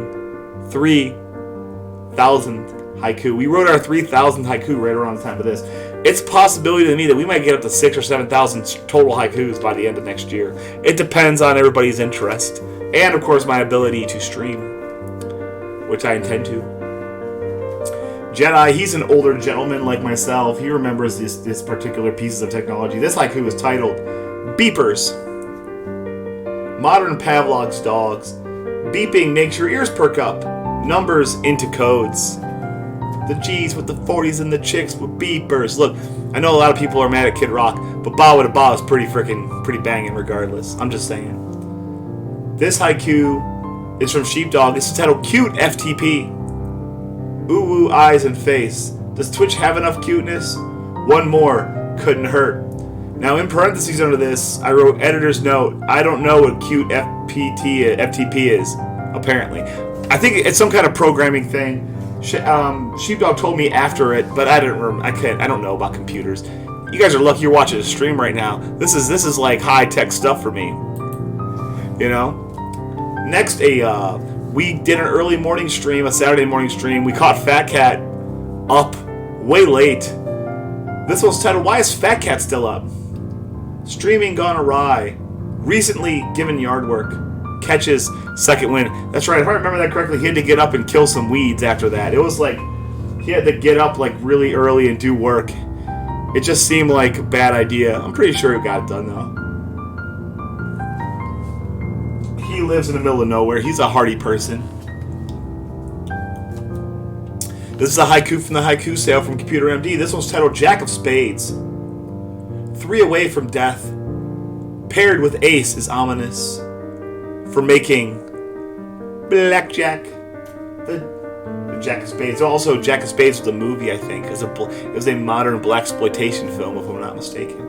3,000 haiku. We wrote our 3,000th haiku right around the time of this. It's a possibility to me that we might get up to 6,000 or 7,000 total haikus by the end of next year. It depends on everybody's interest. And, of course, my ability to stream, which I intend to. Jedi, he's an older gentleman like myself. He remembers this particular pieces of technology. This haiku is titled Beepers. Modern Pavlov's dogs. Beeping makes your ears perk up. Numbers into codes. The G's with the 40s and the chicks with beepers. Look, I know a lot of people are mad at Kid Rock, but Ba with a Ba is pretty banging regardless. I'm just saying. This haiku is from Sheepdog. It's titled Cute FTP. Ooh, ooh, eyes and face. Does Twitch have enough cuteness? One more. Couldn't hurt. Now, in parentheses under this, I wrote editor's note. I don't know what cute FTP is, apparently. I think it's some kind of programming thing. Sheepdog told me after it, but I don't know about computers. You guys are lucky you're watching a stream right now. This is like high-tech stuff for me. You know? Next, we did an early morning stream, a Saturday morning stream. We caught Fat Cat up way late. This one's titled, Why is Fat Cat Still Up? Streaming gone awry. Recently given yard work. Catches second win. That's right, if I remember that correctly, he had to get up and kill some weeds after that. It was like, he had to get up like really early and do work. It just seemed like a bad idea. I'm pretty sure he got it done though. He lives in the middle of nowhere. He's a hardy person. This is a haiku from the Haiku Slam from Computer MD. This one's titled Jack of Spades. 3 away from death. Paired with ace is ominous. For making blackjack. The Jack of Spades. Also, Jack of Spades was a movie, I think. It was a modern blaxploitation film, if I'm not mistaken.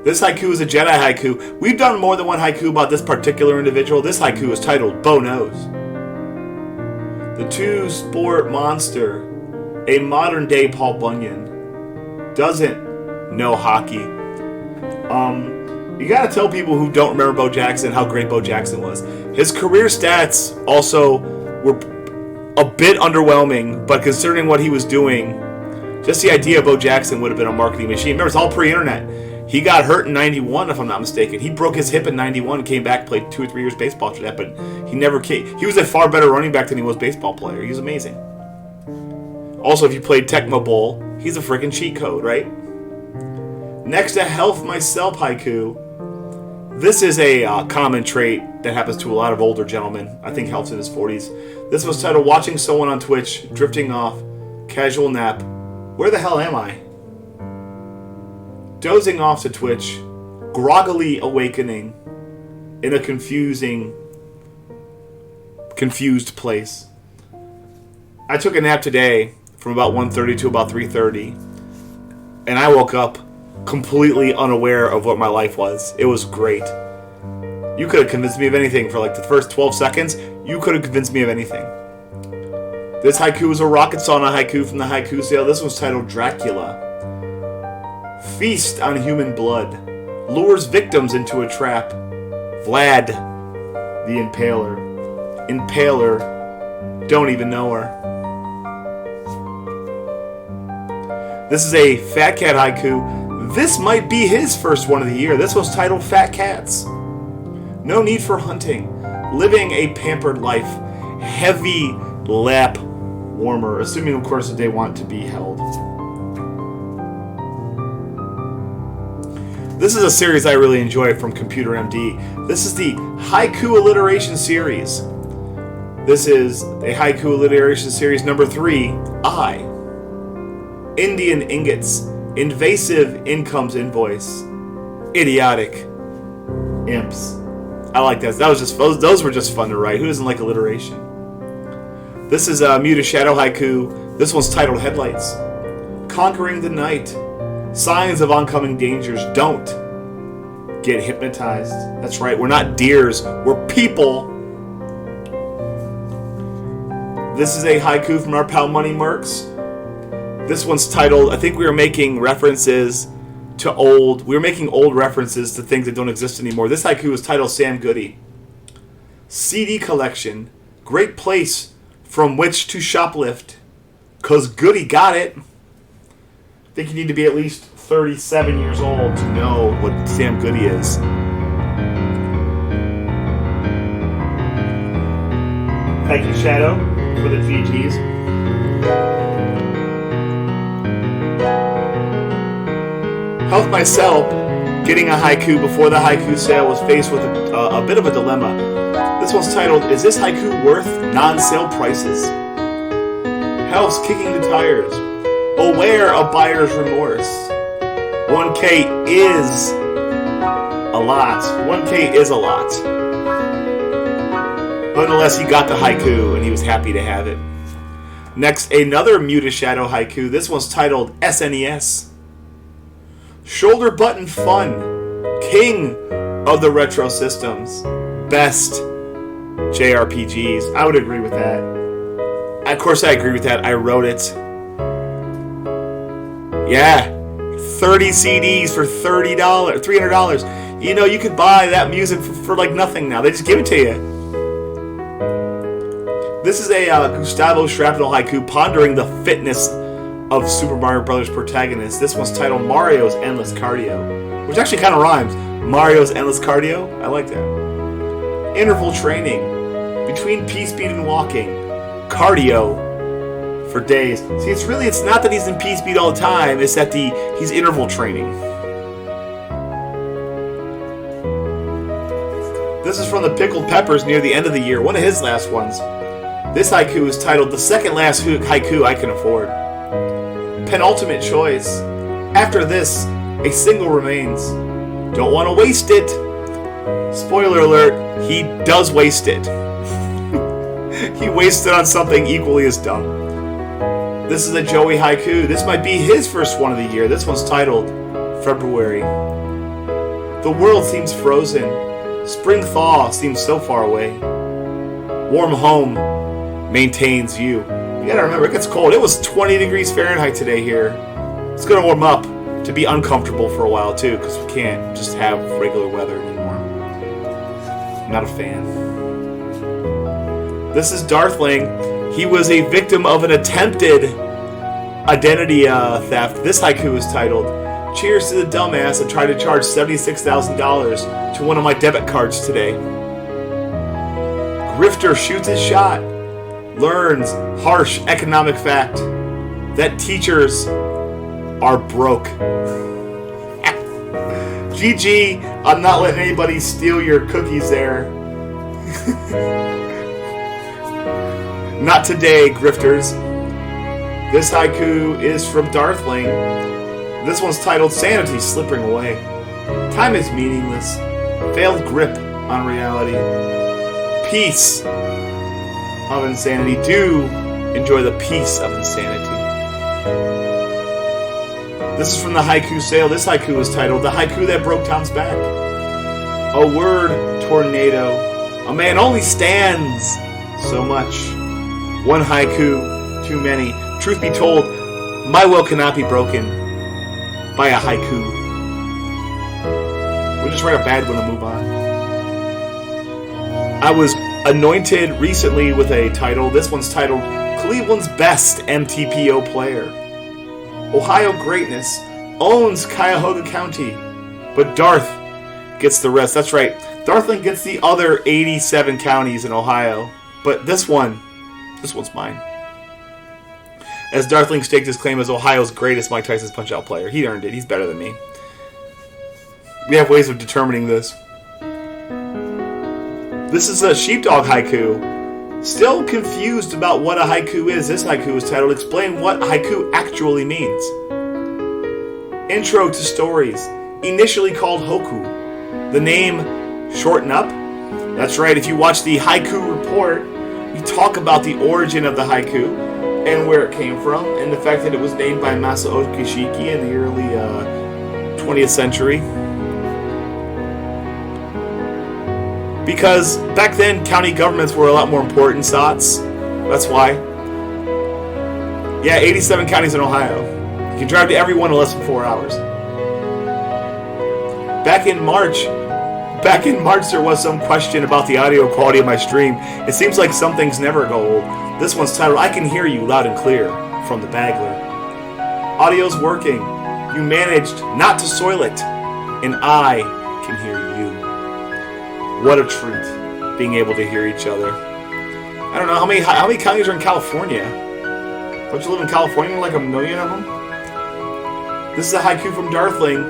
This haiku is a Jedi haiku. We've done more than one haiku about this particular individual. This haiku is titled Bo Knows. The two-sport monster, a modern-day Paul Bunyan, doesn't know hockey. You gotta tell people who don't remember Bo Jackson how great Bo Jackson was. His career stats also were a bit underwhelming, but considering what he was doing, just the idea of Bo Jackson would have been a marketing machine. Remember, it's all pre-internet. He got hurt in 91, if I'm not mistaken. He broke his hip in 91, came back, played 2 or 3 years baseball after that, but he never came. He was a far better running back than he was baseball player. He was amazing. Also, if you played Tecmo Bowl, he's a freaking cheat code, right? Next, a helfmyselp haiku. This is a common trait that happens to a lot of older gentlemen. I think Helf's in his 40s. This was titled Watching Someone on Twitch, Drifting Off, Casual Nap. Where the hell am I? Dozing off to Twitch, groggily awakening in a confused place. I took a nap today from about 1:30 to about 3:30, and I woke up completely unaware of what my life was. It was great. You could have convinced me of anything for like the first 12 seconds. You could have convinced me of anything. This haiku is a rocket sauna haiku from the Haiku Slam. This one's titled Dracula. Feast on human blood. Lures victims into a trap. Vlad, the Impaler. Impaler, don't even know her. This is a Fat Cat haiku. This might be his first one of the year. This was titled Fat Cats. No need for hunting. Living a pampered life. Heavy lap warmer. Assuming, of course, that they want to be held. This is a series I really enjoy from Computer MD. This is the Haiku Alliteration Series. This is a Haiku Alliteration Series number 3, I. Indian ingots. Invasive incomes invoice. Idiotic imps. I like that. Those were just fun to write. Who doesn't like alliteration? This is a Muta Shadow haiku. This one's titled Headlights. Conquering the night. Signs of oncoming dangers. Don't get hypnotized. That's right. We're not deers. We're people. This is a haiku from our pal Money Mercs. This one's titled, I think we were making references to old references to things that don't exist anymore. This haiku is titled Sam Goody. CD collection. Great place from which to shoplift. 'Cause Goody got it. I think you need to be at least 37 years old to know what Sam Goody is. Thank you, Shadow, for the GGs. Help Myself, getting a haiku before the haiku sale, was faced with a bit of a dilemma. This one's titled, Is This Haiku Worth Non-Sale Prices? Helps kicking the tires, aware of buyer's remorse. 1K is a lot. 1K is a lot. But nonetheless, he got the haiku and he was happy to have it. Next, another Muta Shadow haiku. This one's titled SNES. Shoulder button fun. King of the retro systems. Best JRPGs. I would agree with that. Of course I agree with that. I wrote it. Yeah. 30 CDs for $30, $300. You know, you could buy that music for like nothing now. They just give it to you. This is a Gustavo Shrapnel haiku pondering the fitness of Super Mario Bros. Protagonist. This one's titled Mario's Endless Cardio, which actually kind of rhymes. Mario's Endless Cardio. I like that. Interval training. Between P-speed and walking. Cardio for days. See, it's not that he's in P-speed all the time. It's that he's interval training. This is from the Pickled Peppers near the end of the year. One of his last ones. This haiku is titled The Second Last Haiku I Can Afford. Penultimate choice. After this, a single remains. Don't want to waste it. Spoiler alert, he does waste it. He wasted on something equally as dumb. This is a Joey haiku. This might be his first one of the year. This one's titled February. The world seems frozen. Spring thaw seems so far away. Warm home maintains you. You gotta remember, it gets cold. It was 20 degrees Fahrenheit today here. It's gonna warm up to be uncomfortable for a while too, because we can't just have regular weather anymore. I'm not a fan. This is Darthling. He was a victim of an attempted identity theft. This haiku is titled, Cheers to the dumbass that tried to charge $76,000 to one of my debit cards today. Grifter shoots his shot. Learns harsh economic fact that teachers are broke. GG, I'm not letting anybody steal your cookies there. Not today, grifters. This haiku is from Darthling. This one's titled Sanity Slipping Away. Time is meaningless. Failed grip on reality. Peace of insanity. Do enjoy the peace of insanity. This is from the haiku sale. This haiku is titled The Haiku That Broke Tom's Back. A word tornado. A man only stands so much. One haiku too many. Truth be told, my will cannot be broken by a haiku. We'll just write a bad one and move on. I was anointed recently with a title. This one's titled Cleveland's Best MTPO Player. Ohio Greatness owns Cuyahoga County, but Darth gets the rest. That's right. Darthling gets the other 87 counties in Ohio, but this one's mine. As Darthling staked his claim as Ohio's greatest Mike Tyson's Punch-Out player. He earned it. He's better than me. We have ways of determining this. This is a sheepdog haiku. Still confused about what a haiku is. This haiku is titled Explain What Haiku Actually Means. Intro to Stories. Initially called Hoku. The name shorten up. That's right, if you watch the Haiku Report, we talk about the origin of the haiku and where it came from, and the fact that it was named by Masao Kishiki in the early 20th century. Because back then, county governments were a lot more important, SOTs. That's why. Yeah, 87 counties in Ohio. You can drive to every one in less than 4 hours. Back in March, there was some question about the audio quality of my stream. It seems like some things never go old. This one's titled, I Can Hear You Loud and Clear, from the Bagler. Audio's working. You managed not to soil it, and I can hear you. What a treat, being able to hear each other. I don't know, how many counties are in California? Don't you live in California, like a million of them? This is a haiku from Darthling.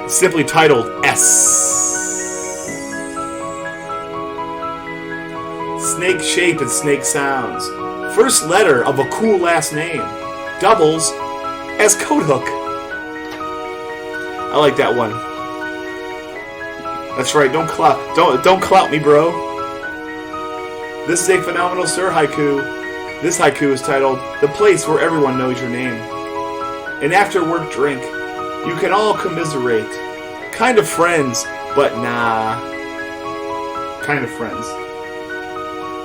simply titled S. Snake shape and snake sounds. First letter of a cool last name. Doubles as coat hook. I like that one. That's right, don't clout me, bro. This is a phenomenal Sir haiku. This haiku is titled The Place Where Everyone Knows Your Name. An after-work drink. You can all commiserate. Kind of friends, but nah. Kind of friends.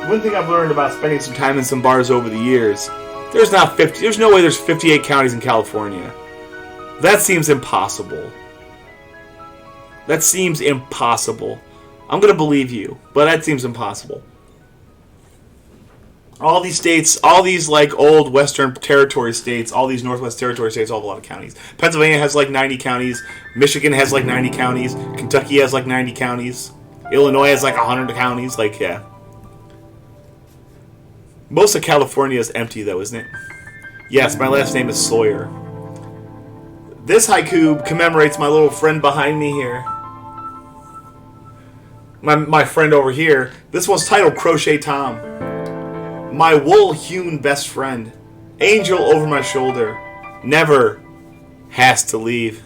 One thing I've learned about spending some time in some bars over the years, there's no way there's 58 counties in California. That seems impossible. That seems impossible. I'm going to believe you, but that seems impossible. All these states, all these like old Western Territory states, all these Northwest Territory states all have a lot of counties. Pennsylvania has like 90 counties. Michigan has like 90 counties. Kentucky has like 90 counties. Illinois has like 100 counties. Like, yeah. Most of California is empty, though, isn't it? Yes, my last name is Sawyer. This haiku commemorates my little friend behind me here. My friend over here. This one's titled Crochet Tom. My wool-hewn best friend. Angel over my shoulder. Never has to leave.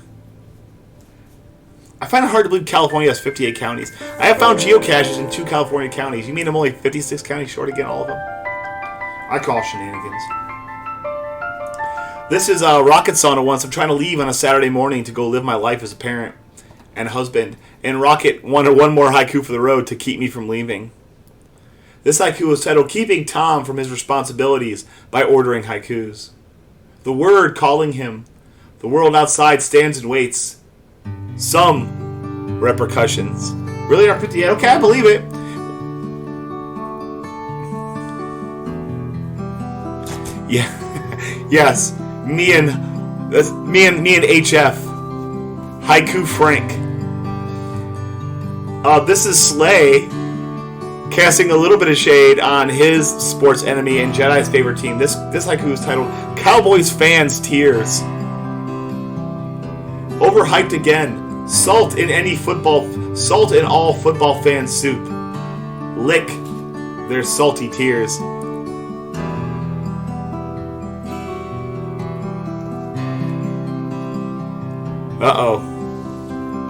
I find it hard to believe California has 58 counties. I have found geocaches in 2 California counties. You mean I'm only 56 counties short of getting all of them? I call shenanigans. This is Rocket Sauna once. I'm trying to leave on a Saturday morning to go live my life as a parent and husband. And Rocket wanted one more haiku for the road to keep me from leaving. This haiku is titled Keeping Tom from His Responsibilities by Ordering Haikus. The word calling him. The world outside stands and waits. Some repercussions. Really are 58? Okay, I believe it. Yeah, yes, me and HF, Haiku Frank. This is Slay casting a little bit of shade on his sports enemy and Jedi's favorite team. This haiku is titled Cowboys Fans Tears. Overhyped again. Salt in all football fans' soup. Lick their salty tears. Uh-oh.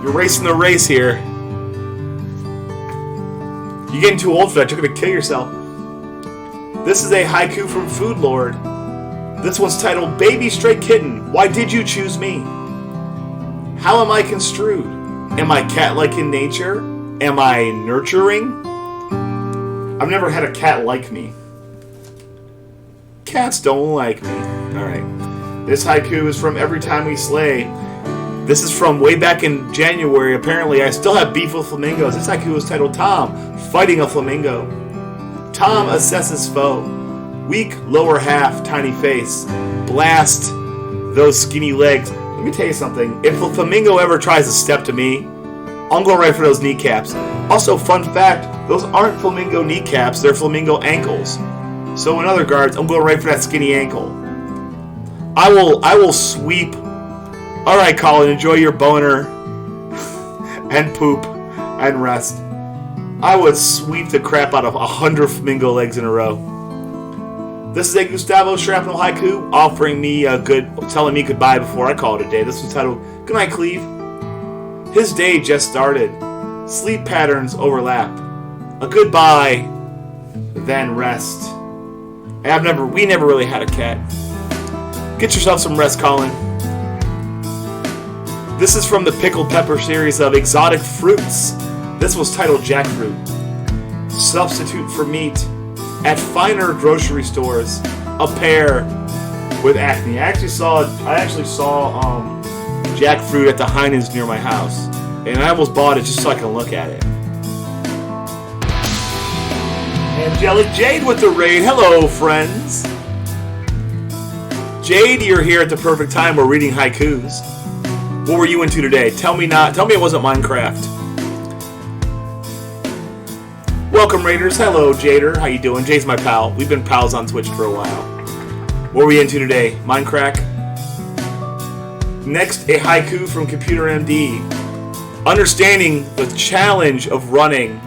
You're racing the race here. You're getting too old for that. You're going to kill yourself. This is a haiku from Food Lord. This one's titled Baby Stray Kitten, Why Did You Choose Me? How am I construed? Am I cat-like in nature? Am I nurturing? I've never had a cat like me. Cats don't like me. Alright. This haiku is from EvryTimeWeSlay. This is from way back in January. Apparently, I still have beef with flamingos. This haiku is titled Tom, Fighting a Flamingo. Tom assesses foe. Weak lower half, tiny face. Blast those skinny legs. Let me tell you something. If a flamingo ever tries to step to me, I'm going right for those kneecaps. Also, fun fact, those aren't flamingo kneecaps. They're flamingo ankles. So in other regards, I'm going right for that skinny ankle. I will sweep. All right, Colin, enjoy your boner and poop and rest. I would sweep the crap out of 100 flamingo legs in a row. This is a Gustavo Shrapnel haiku telling me goodbye before I call it a day. This was titled Good Night, Cleve. His day just started. Sleep patterns overlap. A goodbye, then rest. We never really had a cat. Get yourself some rest, Colin. This is from the Pickled Pepper series of exotic fruits. This was titled Jackfruit. Substitute for meat at finer grocery stores. A pear with acne. I actually saw jackfruit at the Heinen's near my house, and I almost bought it just so I can look at it. Angelic Jade with the raid. Hello, friends. Jade, you're here at the perfect time. We're reading haikus. What were you into today? Tell me it wasn't Minecraft. Welcome, Raiders. Hello, Jader. How you doing? Jay's my pal. We've been pals on Twitch for a while. What were we into today? Minecraft? Next, a haiku from Computer MD. understanding the challenge of running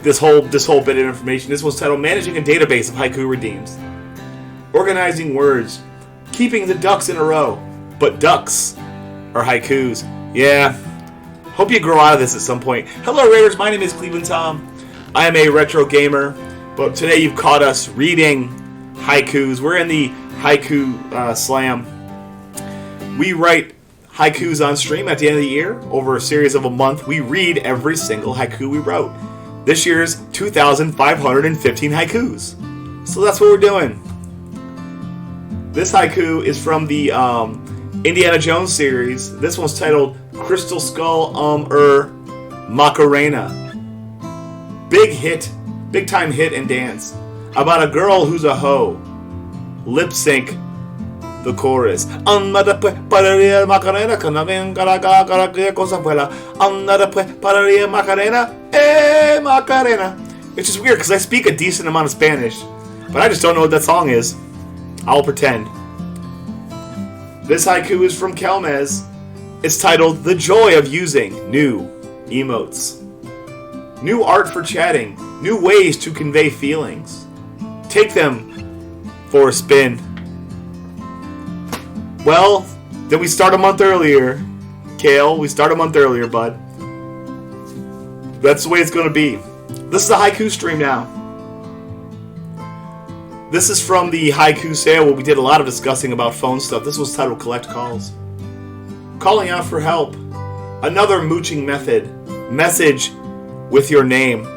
this whole bit of information. This was titled Managing a Database of Haiku Redeems. Organizing words. Keeping the ducks in a row. But ducks are haikus. Yeah. Hope you grow out of this at some point. Hello, Raiders. My name is Cleveland Tom. I am a retro gamer. But today you've caught us reading haikus. We're in the Haiku Slam. We write haikus on stream at the end of the year. Over a series of a month, we read every single haiku we wrote. This year's 2,515 haikus. So that's what we're doing. This haiku is from the Indiana Jones series. This one's titled Crystal Skull Macarena. Big time hit and dance. About a girl who's a hoe. Lip sync the chorus. Macarena. It's just weird because I speak a decent amount of Spanish, but I just don't know what that song is. I'll pretend. This haiku is from Kelmez. It's titled The Joy of Using New Emotes. New art for chatting. New ways to convey feelings. Take them for a spin. Well, then we start a month earlier. Kale, we start a month earlier, bud. That's the way it's going to be. This is a haiku stream now. This is from the Haiku sale where we did a lot of discussing about phone stuff. This was titled Collect Calls. Calling out for help. Another mooching method. Message with your name.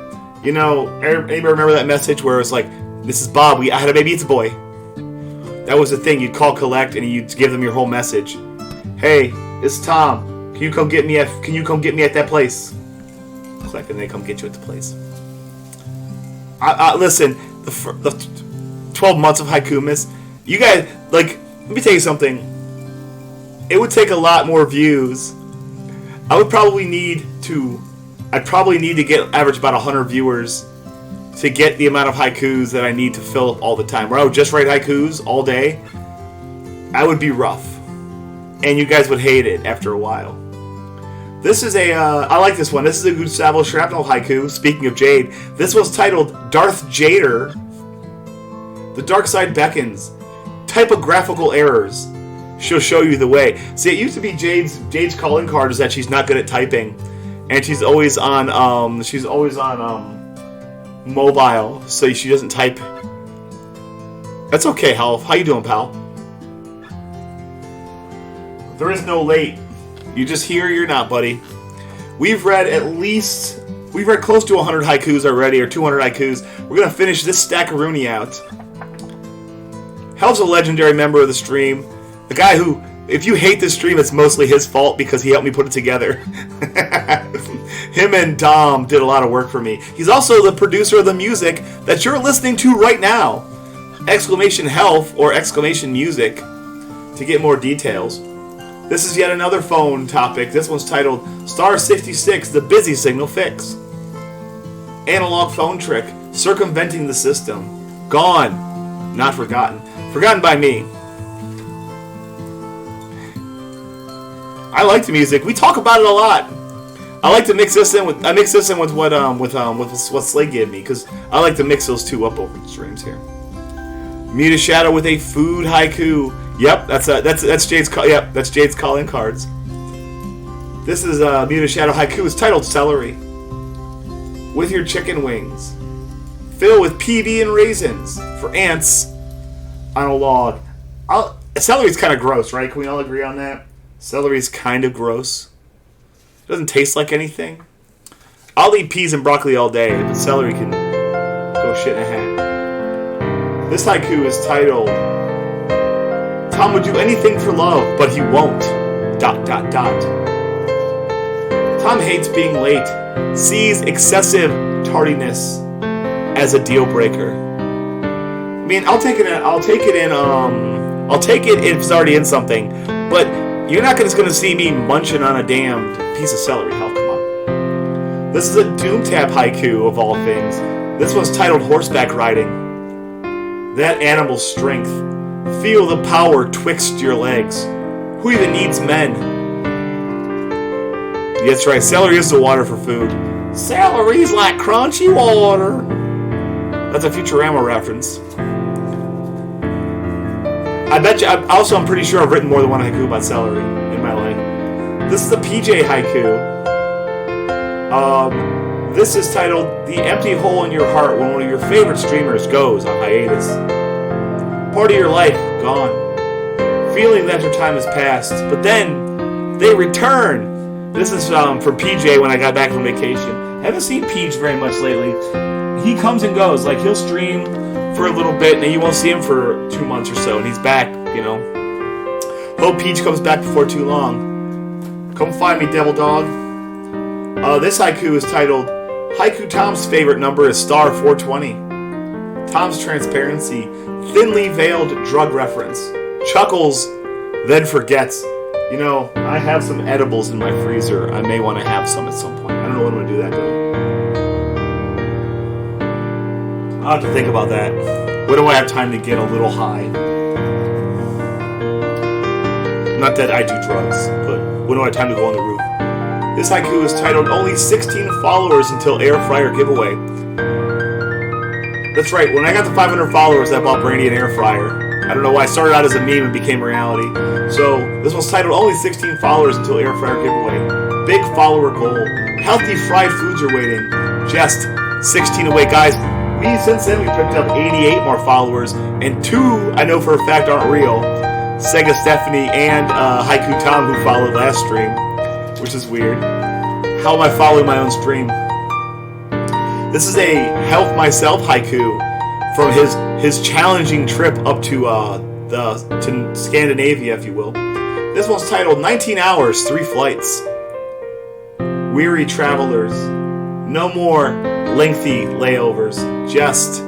You know, anybody remember that message where it's like, this is Bob, I had a baby, it's a boy. That was the thing. You'd call collect and you'd give them your whole message. Hey, it's Tom. Can you come get me at that place? Collect and they come get you at the place. Listen, the 12 months of haiku miss. You guys, like, let me tell you something. It would take a lot more views. I'd probably need to get average about 100 viewers to get the amount of haikus that I need to fill up all the time. Where I would just write haikus all day, I would be rough. And you guys would hate it after a while. This is I like this one. This is a Gustavo Shrapnel haiku, speaking of Jade. This was titled Darth Jader. The dark side beckons. Typographical errors. She'll show you the way. See, it used to be Jade's calling card is that she's not good at typing. And she's always on mobile, so she doesn't type. That's okay, Half. How you doing, pal? There is no late. You just here, you're not, buddy. We've read close to 100 haikus already, or 200 haikus. We're going to finish this stackaroonie out. Hal's a legendary member of the stream. The guy who, if you hate this stream, it's mostly his fault because he helped me put it together. Him and Dom did a lot of work for me. He's also the producer of the music that you're listening to right now. Exclamation health or exclamation music to get more details. This is yet another phone topic. This one's titled Star 66, the busy signal fix. Analog phone trick, circumventing the system. Gone, not forgotten. Forgotten by me. I like the music. We talk about it a lot. I like to mix this in with what Slay gave me because I like to mix those two up over the streams here. Meet a shadow with a food haiku. Yep, that's Jade's. Yep, that's Jade's calling cards. This is Meet a Shadow haiku. It's titled Celery. With your chicken wings, fill with PB and raisins for ants on a log. Celery's kind of gross, right? Can we all agree on that? Celery's kind of gross. It doesn't taste like anything. I'll eat peas and broccoli all day, but celery can go shit in a hat. This haiku is titled Tom would do anything for love, but he won't. ... Tom hates being late. Sees excessive tardiness as a deal breaker. I mean, I'll take it if it's already in something, but you're not just going to see me munching on a damn piece of celery. Hell, come on. This is a Doomtap haiku of all things. This one's titled Horseback Riding. That animal's strength. Feel the power twixt your legs. Who even needs men? That's right, celery is the water for food. Celery's like crunchy water. That's a Futurama reference. I bet you. I'm pretty sure I've written more than one haiku about celery in my life. This is the PJ haiku. This is titled "The Empty Hole in Your Heart When One of Your Favorite Streamers Goes on Hiatus." Part of your life gone, feeling that your time has passed, but then they return. This is from PJ when I got back from vacation. Haven't seen Peach very much lately. He comes and goes. Like, he'll stream for a little bit, and you won't see him for 2 months or so, and he's back, you know. Hope Peach comes back before too long. Come find me, devil dog. This haiku is titled, Haiku Tom's favorite number is star 420. Tom's transparency, thinly veiled drug reference. Chuckles, then forgets. You know, I have some edibles in my freezer. I may want to have some at some point. I don't know when I'm going to do that, though. I'll have to think about that. When do I have time to get a little high? Not that I do drugs, but when do I have time to go on the roof? This haiku is titled, Only 16 Followers Until Air Fryer Giveaway. That's right, when I got to 500 followers, I bought Brandy an air fryer. I don't know why. I started out as a meme and became reality. So, this one's titled, Only 16 Followers Until Air Fryer Giveaway. Big follower goal. Healthy fried foods are waiting. Just 16 away. Guys, since then, we picked up 88 more followers, and 2, I know for a fact, aren't real. Sega Stephanie and Haiku Tom, who followed last stream, which is weird. How am I following my own stream? This is a helfmyselp haiku from his challenging trip up to Scandinavia, if you will. This one's titled 19 Hours, 3 Flights. Weary travelers, no more lengthy layovers, just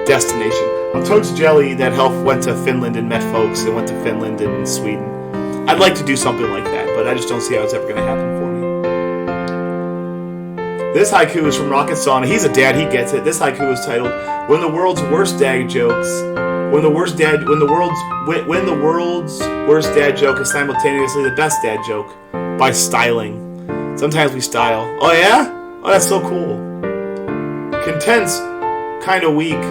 destination. I'm totes jelly that Helf went to Finland and met folks and went to Finland and Sweden. I'd like to do something like that, but I just don't see how it's ever going to happen for me. This haiku is from Rocket Sauna. He's a dad, he gets it. This haiku is titled When the World's Worst Dad Jokes. When the world's worst dad joke is simultaneously the best dad joke by styling. Sometimes we style. Oh yeah? Oh, that's so cool. Content's kind of weak.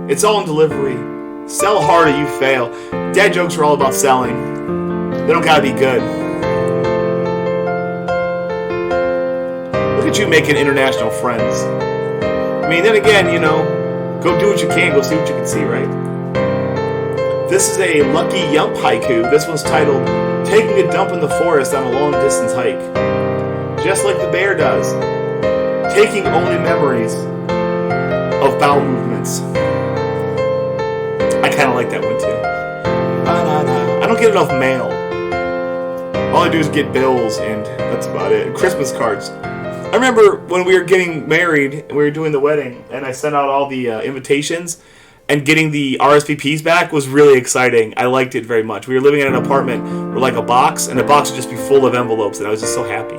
It's all in delivery. Sell hard or you fail. Dad jokes are all about selling. They don't gotta be good. Look at you making international friends. I mean, then again, you know, go do what you can, go see what you can see, right? This is a Lucky Yump haiku. This one's titled, Taking a Dump in the Forest on a Long Distance Hike. Just like the bear does. Taking only memories of bowel movements. I kind of like that one too. I don't get enough mail. All I do is get bills, and that's about it. Christmas cards. I remember when we were getting married, and we were doing the wedding, and I sent out all the invitations, and getting the RSVPs back was really exciting. I liked it very much. We were living in an apartment where like a box, and the box would just be full of envelopes, and I was just so happy.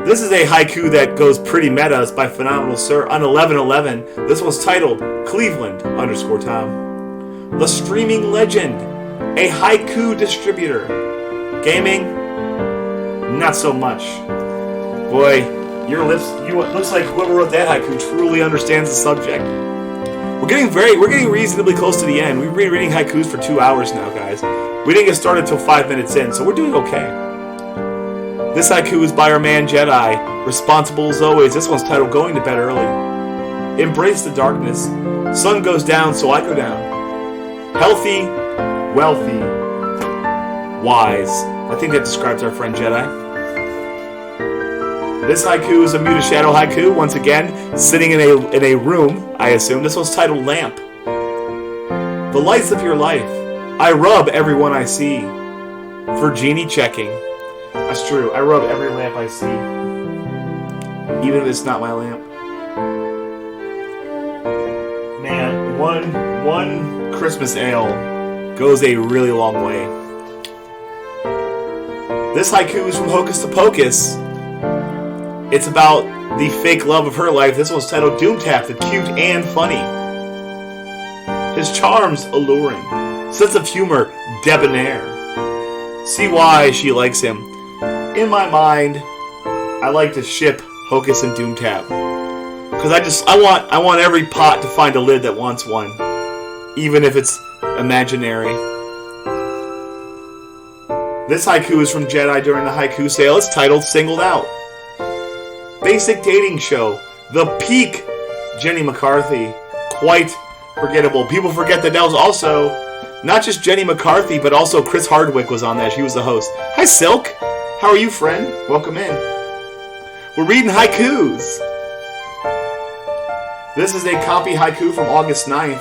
This is a haiku that goes pretty meta. It's by Phenomenal Sir on 11/11. This one's titled Cleveland_Tom. The streaming legend, a haiku distributor. Gaming, not so much. Boy, your lips. Looks like whoever wrote that haiku truly understands the subject. We're getting reasonably close to the end. We've been reading haikus for 2 hours now, guys. We didn't get started until 5 minutes in, so we're doing okay. This haiku is by our man Jedi, responsible as always. This one's titled Going to Bed Early. Embrace the darkness. Sun goes down, so I go down. Healthy, wealthy, wise. I think that describes our friend Jedi. This haiku is a Muta Shadow haiku, once again, sitting in a room, I assume. This one's titled Lamp. The lights of your life. I rub everyone I see. For genie checking. That's true. I rub every lamp I see. Even if it's not my lamp. Man, one Christmas ale goes a really long way. This haiku is from Hocus to Pocus. It's about the fake love of her life. This one's titled Doomtap, the cute and funny. His charms alluring. Sense of humor debonair. See why she likes him. in my mind, I like to ship Hocus and Doomtap. Because I want every pot to find a lid that wants one. Even if it's imaginary. This haiku is from Jedi during the haiku sale. It's titled Singled Out. Basic dating show. The peak Jenny McCarthy. Quite forgettable. People forget that was also not just Jenny McCarthy, but also Chris Hardwick was on that. She was the host. Hi, Silk. How are you, friend? Welcome in. We're reading haikus. This is a copy haiku from August 9th.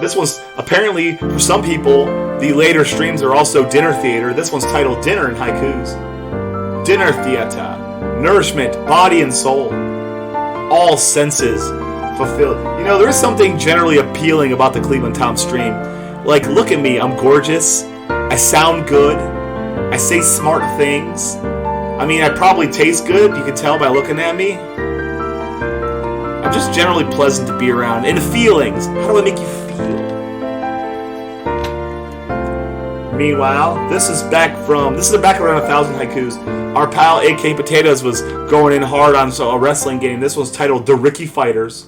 This one's apparently, for some people, the later streams are also dinner theater. This one's titled Dinner in Haikus. Dinner theater. Nourishment, body and soul. All senses fulfilled. You know, there is something generally appealing about the Cleveland Town stream. Like, look at me, I'm gorgeous. I sound good. I say smart things. I mean, I probably taste good. You can tell by looking at me. I'm just generally pleasant to be around. And feelings. How do I make you feel? Meanwhile, this is the back around 1,000 haikus. Our pal AK Potatoes was going in hard on a wrestling game. This one's titled The Ricky Fighters.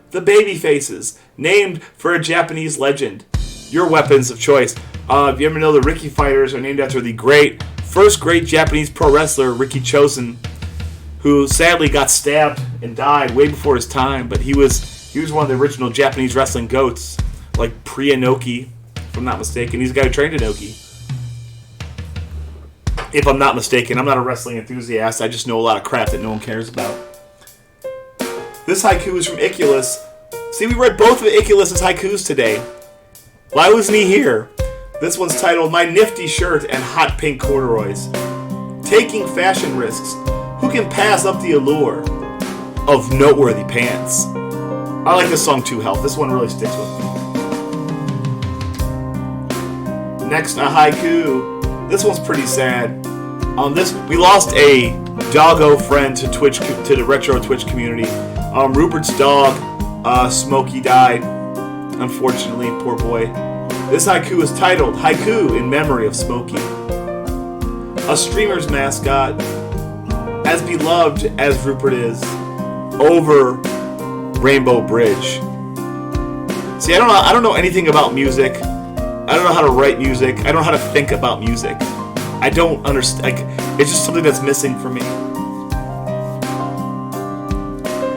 The Baby Faces, named for a Japanese legend. Your weapons of choice. If you ever know, the Ricky Fighters are named after the first great Japanese pro wrestler, Ricky Chosen, who sadly got stabbed and died way before his time. But he was one of the original Japanese wrestling goats, like pre-Inoki, if I'm not mistaken. He's the guy who trained Inoki. If I'm not mistaken, I'm not a wrestling enthusiast. I just know a lot of crap that no one cares about. This haiku is from Iculus. See, we read both of Iculus's haikus today. Why wasn't he here? This one's titled My Nifty Shirt and Hot Pink Corduroys. Taking fashion risks. Who can pass up the allure of noteworthy pants? I like this song too, Health. This one really sticks with me. Next, a haiku. This one's pretty sad. We lost a doggo friend to the retro Twitch community. Rupert's dog, Smokey, died. Unfortunately, poor boy. This haiku is titled Haiku in Memory of Smokey. A streamer's mascot, as beloved as Rupert is, over Rainbow Bridge. See, I don't know anything about music. I don't know how to write music. I don't know how to think about music. I don't understand. It's just something that's missing for me.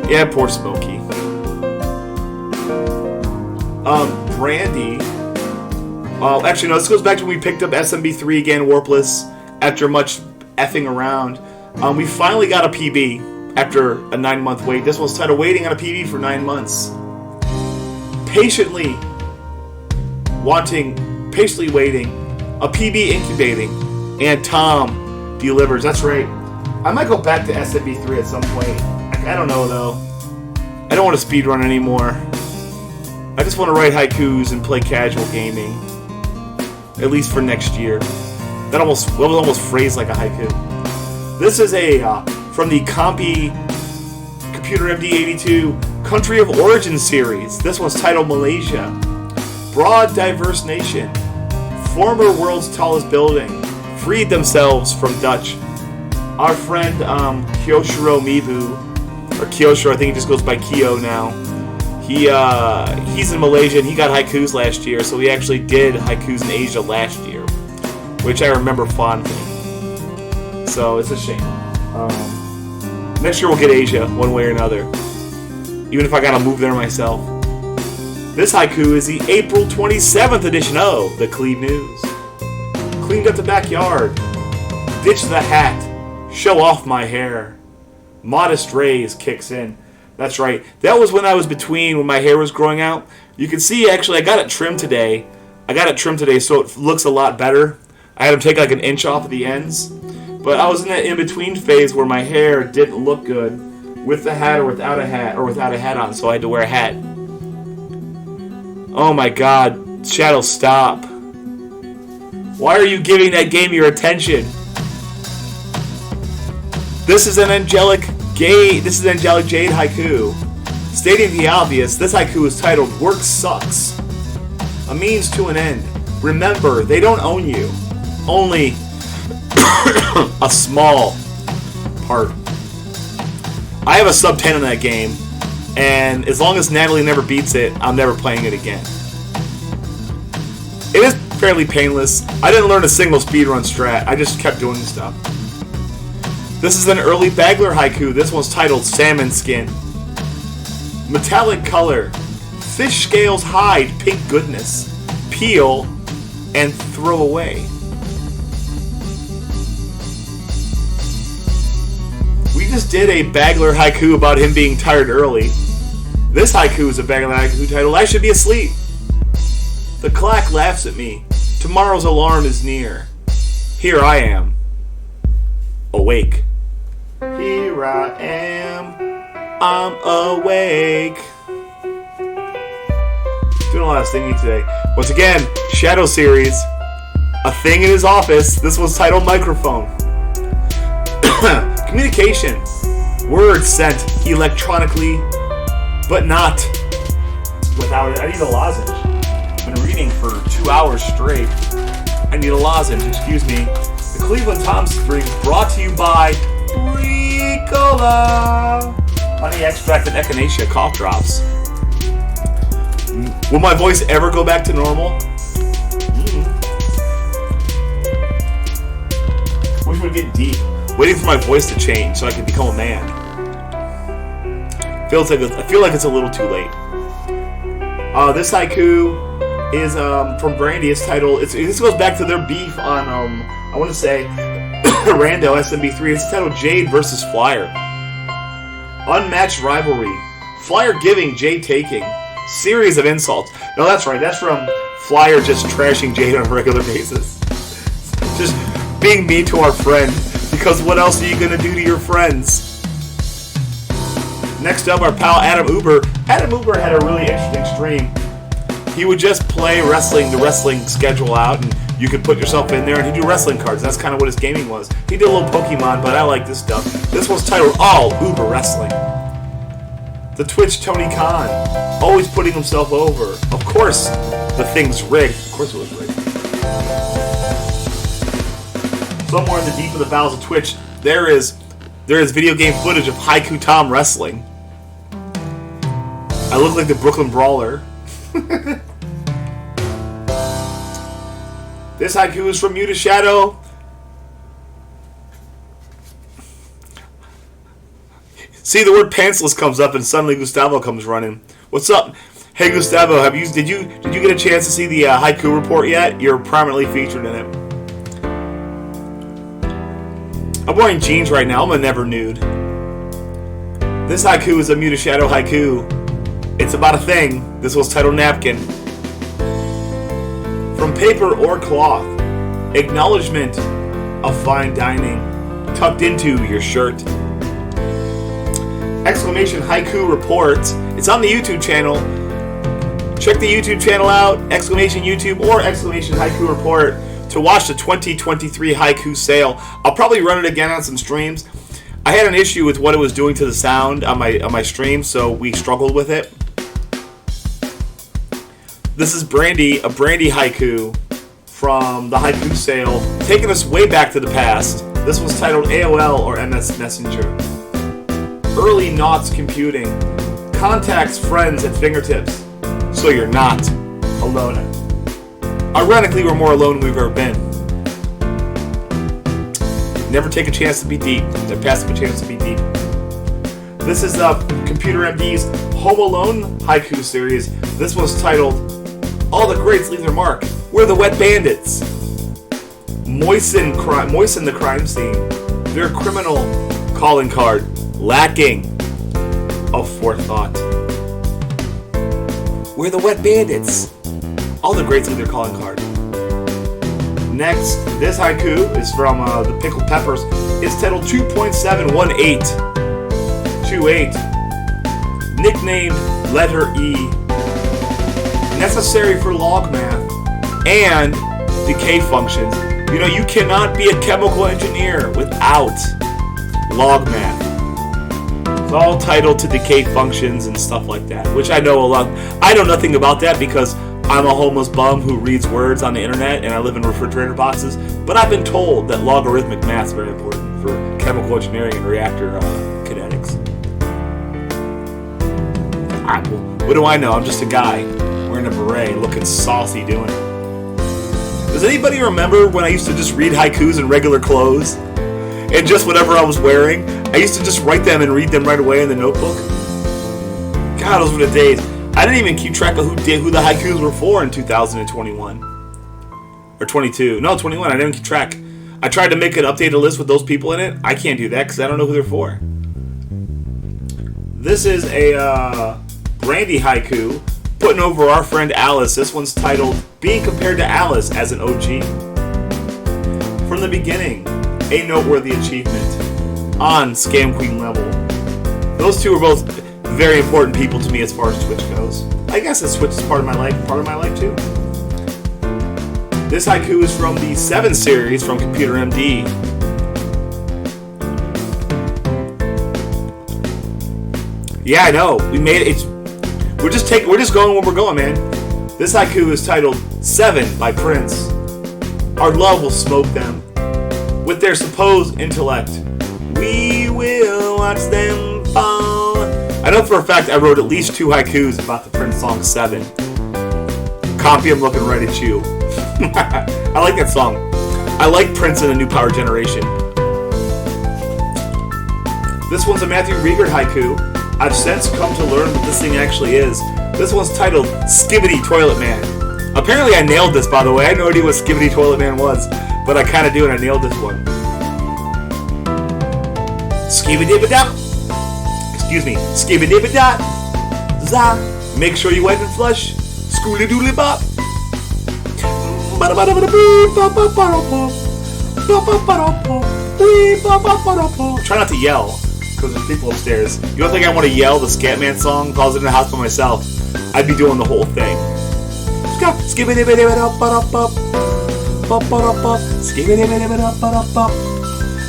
Yeah, poor Smokey. Brandy. Actually, no, this goes back to when we picked up SMB3 again, Warpless, after much effing around. We finally got a PB after a 9-month wait. This one's titled Waiting on a PB for 9 months. Patiently waiting, a PB incubating, and Tom delivers. That's right. I might go back to SMB3 at some point. I don't know, though. I don't want to speedrun anymore. I just want to write haikus and play casual gaming. At least for next year. That was almost phrased like a haiku. This is from the Computer MD82 Country of Origin series. This one's titled Malaysia. Broad, diverse nation. Former world's tallest building. Freed themselves from Dutch. Our friend Kyoshiro Mibu, or Kyoshiro, I think he just goes by Kyo now. He's in Malaysia and he got haikus last year, so he actually did haikus in Asia last year, which I remember fondly. So it's a shame. Next year we'll get Asia, one way or another. Even if I gotta move there myself. This haiku is the April 27th edition of the Cleve News. Cleaned up the backyard. Ditched the hat. Show off my hair. Modest rays kicks in. That's right. That was when I was when my hair was growing out. You can see, actually, I got it trimmed today. So it looks a lot better. I had to take like an inch off of the ends. But I was in that in-between phase where my hair didn't look good with the hat or without a hat, on, so I had to wear a hat. Oh my god. Shadow, stop. Why are you giving that game your attention? This is an Angelic Jade haiku. Stating the obvious, this haiku is titled Work Sucks. A means to an end. Remember, they don't own you. Only a small part. I have a sub 10 in that game, and as long as Natalie never beats it, I'm never playing it again. It is fairly painless. I didn't learn a single speedrun strat. I just kept doing stuff. This is an early Bagler haiku. This one's titled Salmon Skin. Metallic color. Fish scales hide pink goodness. Peel and throw away. We just did a Bagler haiku about him being tired early. This haiku is a Bagler haiku titled I Should Be Asleep. The clock laughs at me. Tomorrow's alarm is near. Here I am. Awake. Here I am. I'm awake. Doing a lot of singing today. Once again, Shadow Series. A thing in his office. This one's titled Microphone. Communication. Words sent electronically, but not without it. I need a lozenge. I've been reading for 2 hours straight. I need a lozenge, excuse me. The Cleveland Tom Springs brought to you by Ricola. Honey extract and echinacea cough drops. Will my voice ever go back to normal? Wish it would get deep. Waiting for my voice to change so I can become a man. I feel like it's a little too late. This haiku is from Brandy. It's titled. This goes back to their beef on I want to say Rando SMB3. It's titled Jade versus Flyer. Unmatched rivalry. Flyer giving, Jade taking. Series of insults. No, that's right. That's from Flyer just trashing Jade on a regular basis. Just being mean to our friend. Because what else are you going to do to your friends? Next up, our pal Adam Uber. Adam Uber had a really interesting stream. He would just play the wrestling schedule out, and you could put yourself in there, and he'd do wrestling cards. That's kind of what his gaming was. He did a little Pokemon, but I like this stuff. This one's titled All Uber Wrestling. The Twitch Tony Khan, always putting himself over. Of course, the thing's rigged. Of course it was rigged. Somewhere in the deep of the bowels of Twitch, there is video game footage of Haiku Tom wrestling. I look like the Brooklyn Brawler. This haiku is from you to Shadow. See, the word pantsless comes up, and suddenly Gustavo comes running. What's up? Hey Gustavo, did you get a chance to see the haiku report yet? You're prominently featured in it. I'm wearing jeans right now. I'm a never nude. This haiku is a Muta Shadow haiku. It's about a thing. This was titled Napkin. From paper or cloth, acknowledgement of fine dining tucked into your shirt. Exclamation haiku report. It's on the YouTube channel. Check the YouTube channel out. Exclamation YouTube or exclamation haiku report. To watch the 2023 Haiku sale. I'll probably run it again on some streams. I had an issue with what it was doing to the sound on my stream, so we struggled with it. This is Brandy, a Brandy haiku from the Haiku sale, taking us way back to the past. This was titled AOL or MS Messenger. Early Knots Computing. Contacts, friends, and fingertips. So you're not alone. Ironically, we're more alone than we've ever been. Never take a chance to be deep. Never pass up a chance to be deep. This is the Computer MD's Home Alone haiku series. This one's titled All the Greats Leave Their Mark. We're the Wet Bandits. Moisten the crime scene. Their criminal calling card. Lacking of forethought. We're the Wet Bandits. All the greats leave their calling card. Next, this haiku is from the Pickled Peppers. It's titled 2.718. 28. Nicknamed letter E. Necessary for log math and decay functions. You know, you cannot be a chemical engineer without log math. It's all titled to decay functions and stuff like that, which I know a lot. I know nothing about that because I'm a homeless bum who reads words on the internet and I live in refrigerator boxes, but I've been told that logarithmic math is very important for chemical engineering and reactor kinetics. What do I know? I'm just a guy wearing a beret looking saucy doing it. Does anybody remember when I used to just read haikus in regular clothes? And just whatever I was wearing? I used to just write them and read them right away in the notebook. God, those were the days. I didn't even keep track of who the haikus were for in 2021. Or 22. No, 21. I didn't keep track. I tried to make an updated list with those people in it. I can't do that because I don't know who they're for. This is a Brandy haiku putting over our friend Alice. This one's titled Being Compared to Alice as an OG. From the beginning, a noteworthy achievement on Scam Queen level. Those two are both very important people to me as far as Twitch goes. I guess that Twitch is part of my life too. This haiku is from the 7 series from Computer MD. Yeah, I know. We made it. We're just going where we're going, man. This haiku is titled 7 by Prince. Our love will smoke them. With their supposed intellect, we will watch them fall. I know for a fact I wrote at least 2 haikus about the Prince song 7. Copy, I'm looking right at you. I like that song. I like Prince and the New Power Generation. This one's a Matthew Riegert haiku. I've since come to learn what this thing actually is. This one's titled Skibbity Toilet Man. Apparently I nailed this, by the way. I had no idea what Skibbity Toilet Man was, but I kind of do, and I nailed this one. Skibbity-ba-dop. Excuse me. Skibbity-ba-dop. Za. Make sure you wipe and flush. Schooly-doodly-bop. Try not to yell, because there's people upstairs. You don't think I want to yell the Scatman song if I was in the house by myself? I'd be doing the whole thing.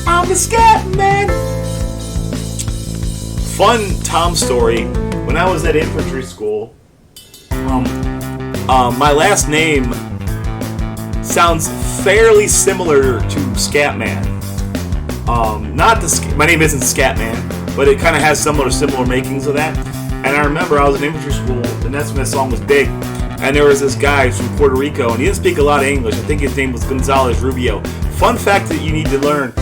I'm the Scatman. Fun Tom story. When I was at infantry school, my last name sounds fairly similar to Scatman. My name isn't Scatman, but it kind of has similar makings of that. And I remember I was in infantry school, and that's when that song was big. And there was this guy from Puerto Rico, and he didn't speak a lot of English. I think his name was Gonzalez Rubio. Fun fact that you need to learn: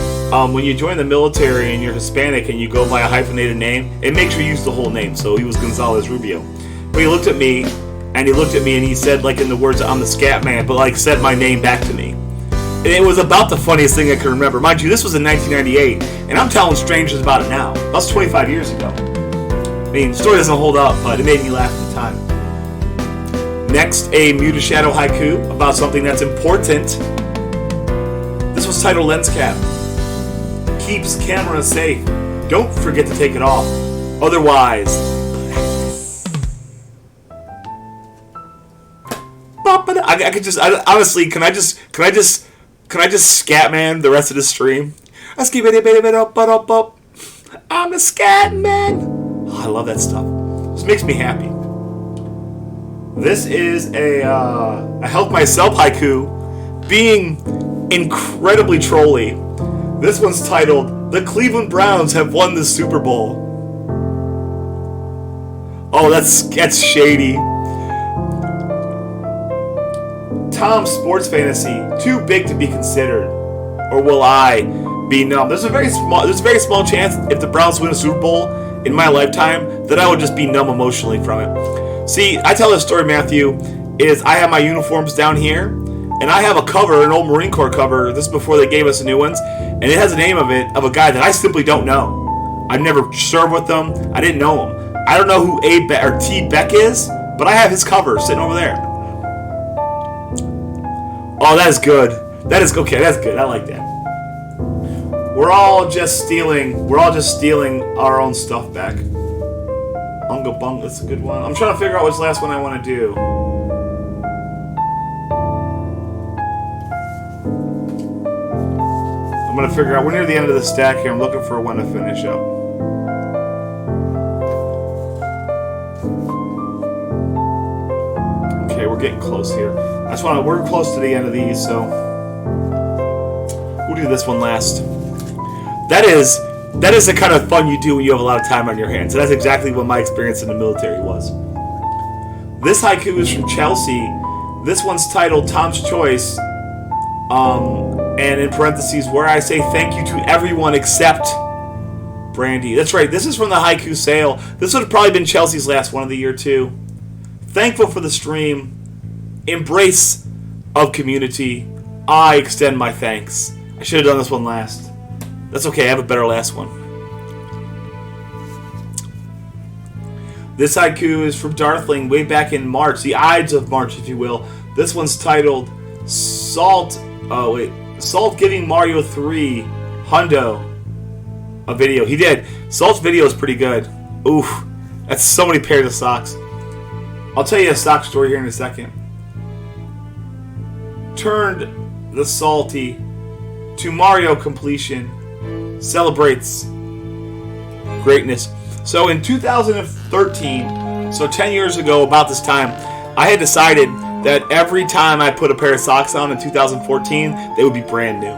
when you join the military and you're Hispanic and you go by a hyphenated name, it makes you use the whole name. So he was Gonzalez Rubio. But he looked at me, and he said, like in the words, "I'm the Scat Man," but like said my name back to me. And it was about the funniest thing I could remember. Mind you, this was in 1998, and I'm telling strangers about it now. That was 25 years ago. I mean, the story doesn't hold up, but it made me laugh at the time. Next, a Muta Shadow haiku about something that's important. This was titled Lens Cap. Keeps camera safe. Don't forget to take it off. Otherwise, I could just honestly, can I just Scatman the rest of the stream? I'm a Scatman. Oh, I love that stuff. This makes me happy. This is a Help Myself haiku, being incredibly trolly. This one's titled The Cleveland Browns Have Won the Super Bowl. Oh, that's shady. Tom's sports fantasy, too big to be considered, or will I be numb? There's a very small chance if the Browns win a Super Bowl in my lifetime that I would just be numb emotionally from it. See, I tell this story, Matthew, is I have my uniforms down here, and I have a cover, an old Marine Corps cover. This is before they gave us the new ones, and it has the name of a guy that I simply don't know. I've never served with them. I didn't know him. I don't know who T. Beck is, but I have his cover sitting over there. Oh, that is good. That is okay. That's good. I like that. We're all just stealing our own stuff back. Unga Bung, that's a good one. I'm trying to figure out which last one I want to do. I'm going to figure out, we're near the end of the stack here. I'm looking for one to finish up. Okay, we're getting close here. We're close to the end of these, so we'll do this one last. That is the kind of fun you do when you have a lot of time on your hands. And that's exactly what my experience in the military was. This haiku is from Chelsea. This one's titled Tom's Choice. And in parentheses, where I say thank you to everyone except Brandy. That's right, this is from the haiku sale. This would have probably been Chelsea's last one of the year, too. Thankful for the stream. Embrace of community. I extend my thanks. I should have done this one last. That's okay, I have a better last one. This haiku is from Darthling way back in March, the Ides of March, if you will. This one's titled Salt giving Mario 3 Hundo a video. He did. Salt's video is pretty good. Oof, that's so many pairs of socks. I'll tell you a sock story here in a second. Turned the Salty to Mario completion. Celebrates greatness. So in 2013, so 10 years ago, about this time, I had decided that every time I put a pair of socks on in 2014, they would be brand new.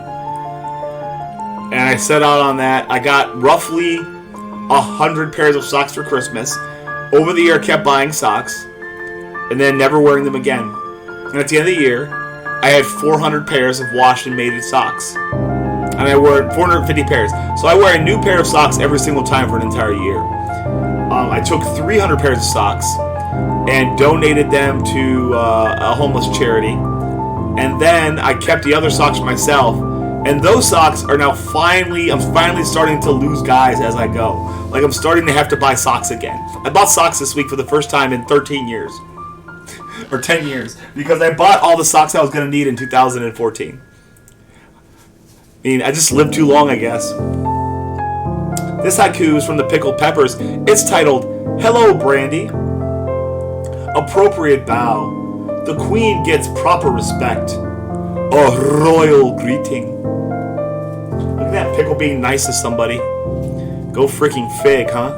And I set out on that. I got roughly 100 pairs of socks for Christmas. Over the year, I kept buying socks and then never wearing them again. And at the end of the year, I had 400 pairs of washed and mated socks. And I wore 450 pairs. So I wear a new pair of socks every single time for an entire year. I took 300 pairs of socks and donated them to a homeless charity. And then I kept the other socks for myself. And those socks are now I'm finally starting to lose guys as I go. Like, I'm starting to have to buy socks again. I bought socks this week for the first time in 13 years. Or 10 years. Because I bought all the socks I was going to need in 2014. I mean, I just lived too long, I guess. This haiku is from the Pickled Peppers. It's titled, Hello, Brandy. Appropriate bow. The queen gets proper respect. A royal greeting. Look at that pickle being nice to somebody. Go freaking fig, huh?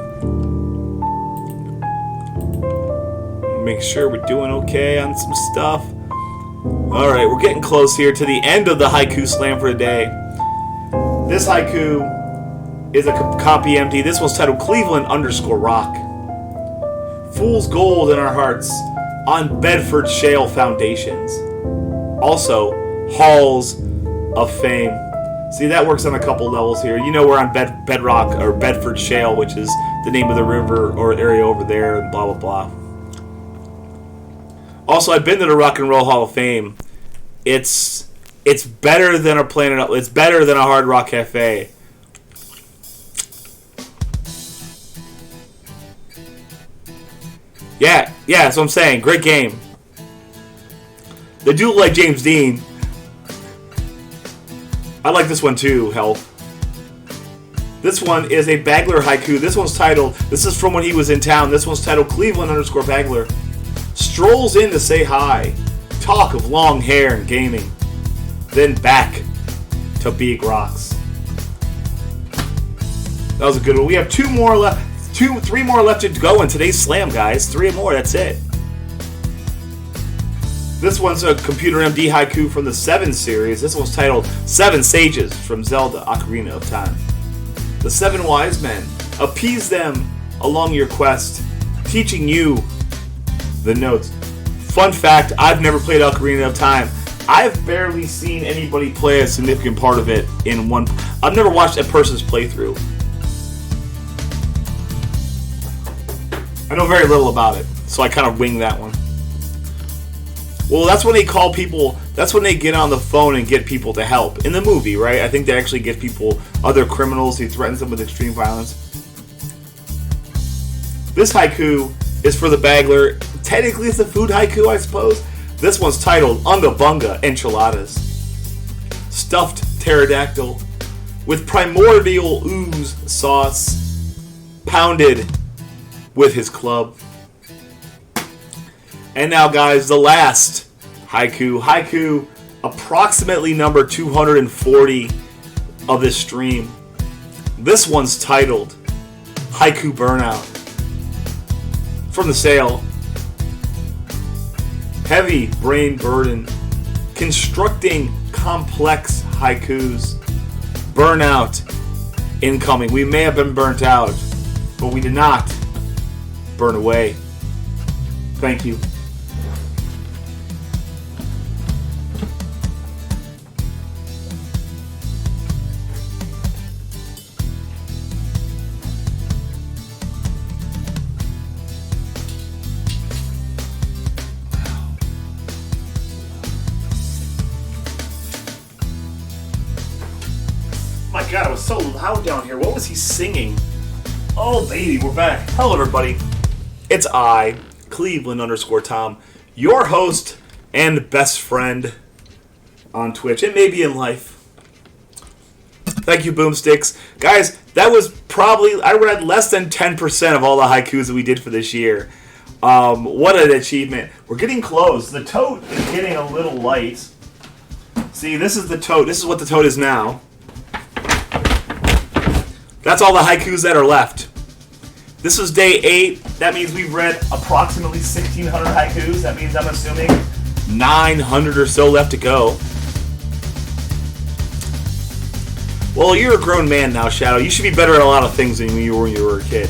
Make sure we're doing okay on some stuff. Alright, we're getting close here to the end of the Haiku Slam for today. This haiku is a copy empty. This one's titled Cleveland_Rock. Fool's gold in our hearts on Bedford shale foundations. Also, Halls of Fame. See, that works on a couple levels here. You know, we're on Bedrock or Bedford Shale, which is the name of the river or area over there, and blah, blah, blah. Also, I've been to the Rock and Roll Hall of Fame. It's better than it's better than a Hard Rock Cafe. Yeah, that's what I'm saying. Great game. They do look like James Dean. I like this one too, Health. This one is a Bagler haiku. This is from when he was in town. This one's titled Cleveland_Bagler. Strolls in to say hi. Talk of long hair and gaming. Then back to Big Rocks. That was a good one. We have three more left to go in today's slam, guys. 3 more, that's it. This one's a Computer MD haiku from the 7 series. This one's titled 7 Sages from Zelda Ocarina of Time. The 7 wise men, appease them along your quest, teaching you the notes. Fun fact, I've never played Ocarina of Time. I've barely seen anybody play a significant part of it in one. I've never watched a person's playthrough. I know very little about it, so I kind of wing that one. Well, that's when they call people, that's when they get on the phone and get people to help. In the movie, right? I think they actually get people, other criminals, he threatens them with extreme violence. This haiku is for the Bagler. Technically, it's a food haiku, I suppose. This one's titled Unga Bunga Enchiladas. Stuffed pterodactyl with primordial ooze sauce pounded with his club. And now, guys, the last haiku approximately number 240 of this stream. This one's titled Haiku Burnout. From the sale. heavy brain burden, constructing complex haikus, burnout incoming. We may have been burnt out, but we did not burn away. Thank you. Oh my God, it was so loud down here. What was he singing? Oh, baby, we're back. Hello, everybody. It's I, Cleveland_Tom, your host and best friend on Twitch and maybe in life. Thank you, Boomsticks. Guys, that was probably, I read less than 10% of all the haikus that we did for this year. What an achievement. We're getting close. The tote is getting a little light. See, this is the tote. This is what the tote is now. That's all the haikus that are left. This is day 8. That means we've read approximately 1,600 haikus. That means I'm assuming 900 or so left to go. Well, you're a grown man now, Shadow. You should be better at a lot of things than you were when you were a kid.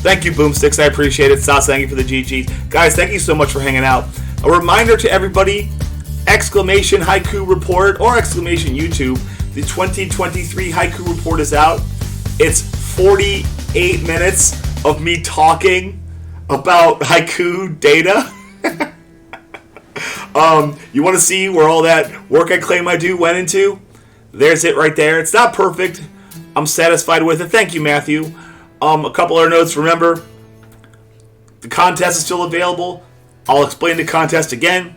Thank you, Boomsticks. I appreciate it. Sas, thank you for the GGs. Guys, thank you so much for hanging out. A reminder to everybody, exclamation haiku report or exclamation YouTube. The 2023 haiku report is out. It's 48 minutes of me talking about haiku data. You want to see where all that work I claim I do went into? There's it right there. It's not perfect. I'm satisfied with it. Thank you, Matthew. A couple other notes. Remember, the contest is still available. I'll explain the contest again.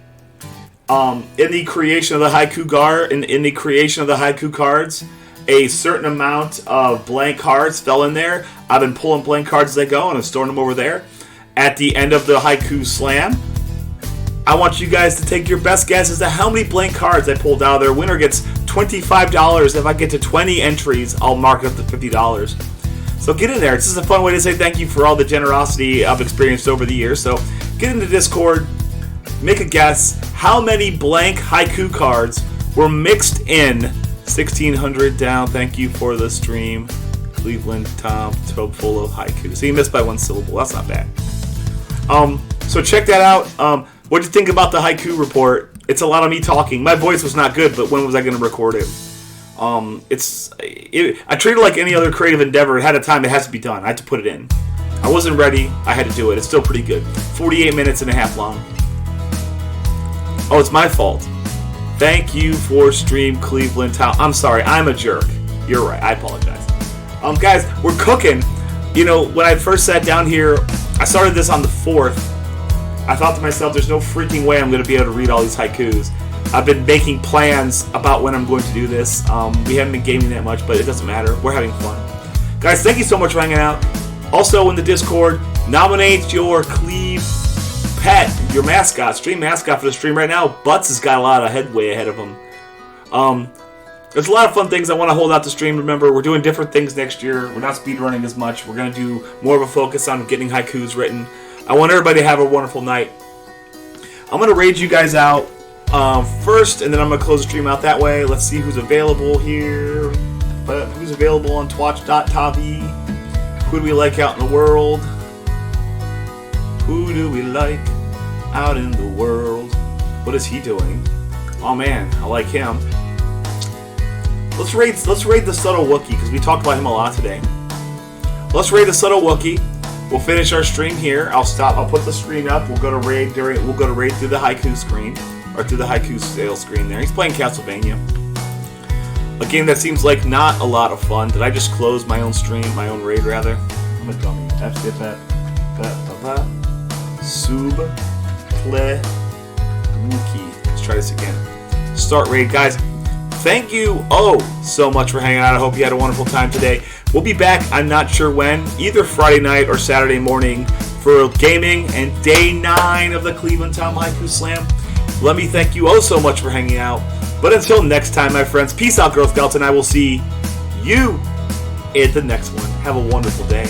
In the creation of the haiku in the creation of the haiku cards, a certain amount of blank cards fell in there. I've been pulling blank cards as I go, and I'm storing them over there. At the end of the Haiku Slam, I want you guys to take your best guess as to how many blank cards I pulled out of there. Winner gets $25. If I get to 20 entries, I'll mark it up to $50. So get in there. It's just a fun way to say thank you for all the generosity I've experienced over the years. So get into Discord, make a guess. How many blank haiku cards were mixed in? 1,600 down. Thank you for the stream. Cleveland Tom, tote full of haiku. So you missed by one syllable. That's not bad. So check that out. What do you think about the haiku report? It's a lot of me talking. My voice was not good, but when was I going to record it? I treat it like any other creative endeavor. It had a time. It has to be done. I had to put it in. I wasn't ready. I had to do it. It's still pretty good. 48 minutes and a half long. Oh, it's my fault. Thank you for stream, Cleveland Town. I'm sorry. I'm a jerk. You're right. I apologize. Guys, we're cooking. You know, when I first sat down here, I started this on the 4th. I thought to myself, there's no freaking way I'm going to be able to read all these haikus. I've been making plans about when I'm going to do this. We haven't been gaming that much, but it doesn't matter. We're having fun. Guys, thank you so much for hanging out. Also, in the Discord, nominate your Cleve pet, your mascot, stream mascot for the stream right now. Butts has got a lot of headway ahead of him. There's a lot of fun things I want to hold out the stream. Remember, we're doing different things next year. We're not speedrunning as much. We're going to do more of a focus on getting haikus written. I want everybody to have a wonderful night. I'm going to raid you guys out first, and then I'm going to close the stream out that way. Let's see who's available here. Who's available on twitch.tv. Who do we like out in the world? Who do we like out in the world? What is he doing? Oh man, I like him. Let's raid the Subtle Wookiee, because we talked about him a lot today. Let's raid the Subtle Wookiee. We'll finish our stream here. I'll put the screen up. We'll go to raid through the haiku screen, or through the haiku sale screen there. He's playing Castlevania. A game that seems like not a lot of fun. Did I just close my own stream, my own raid rather? I'm a dummy. Sub play Wookiee. Let's try this again. Start raid, guys. Thank you so much for hanging out. I hope you had a wonderful time today. We'll be back, I'm not sure when, either Friday night or Saturday morning for gaming and day 9 of the Cleveland Town Haiku Slam. Let me thank you so much for hanging out. But until next time, my friends, peace out, Girl Scouts, and I will see you in the next one. Have a wonderful day.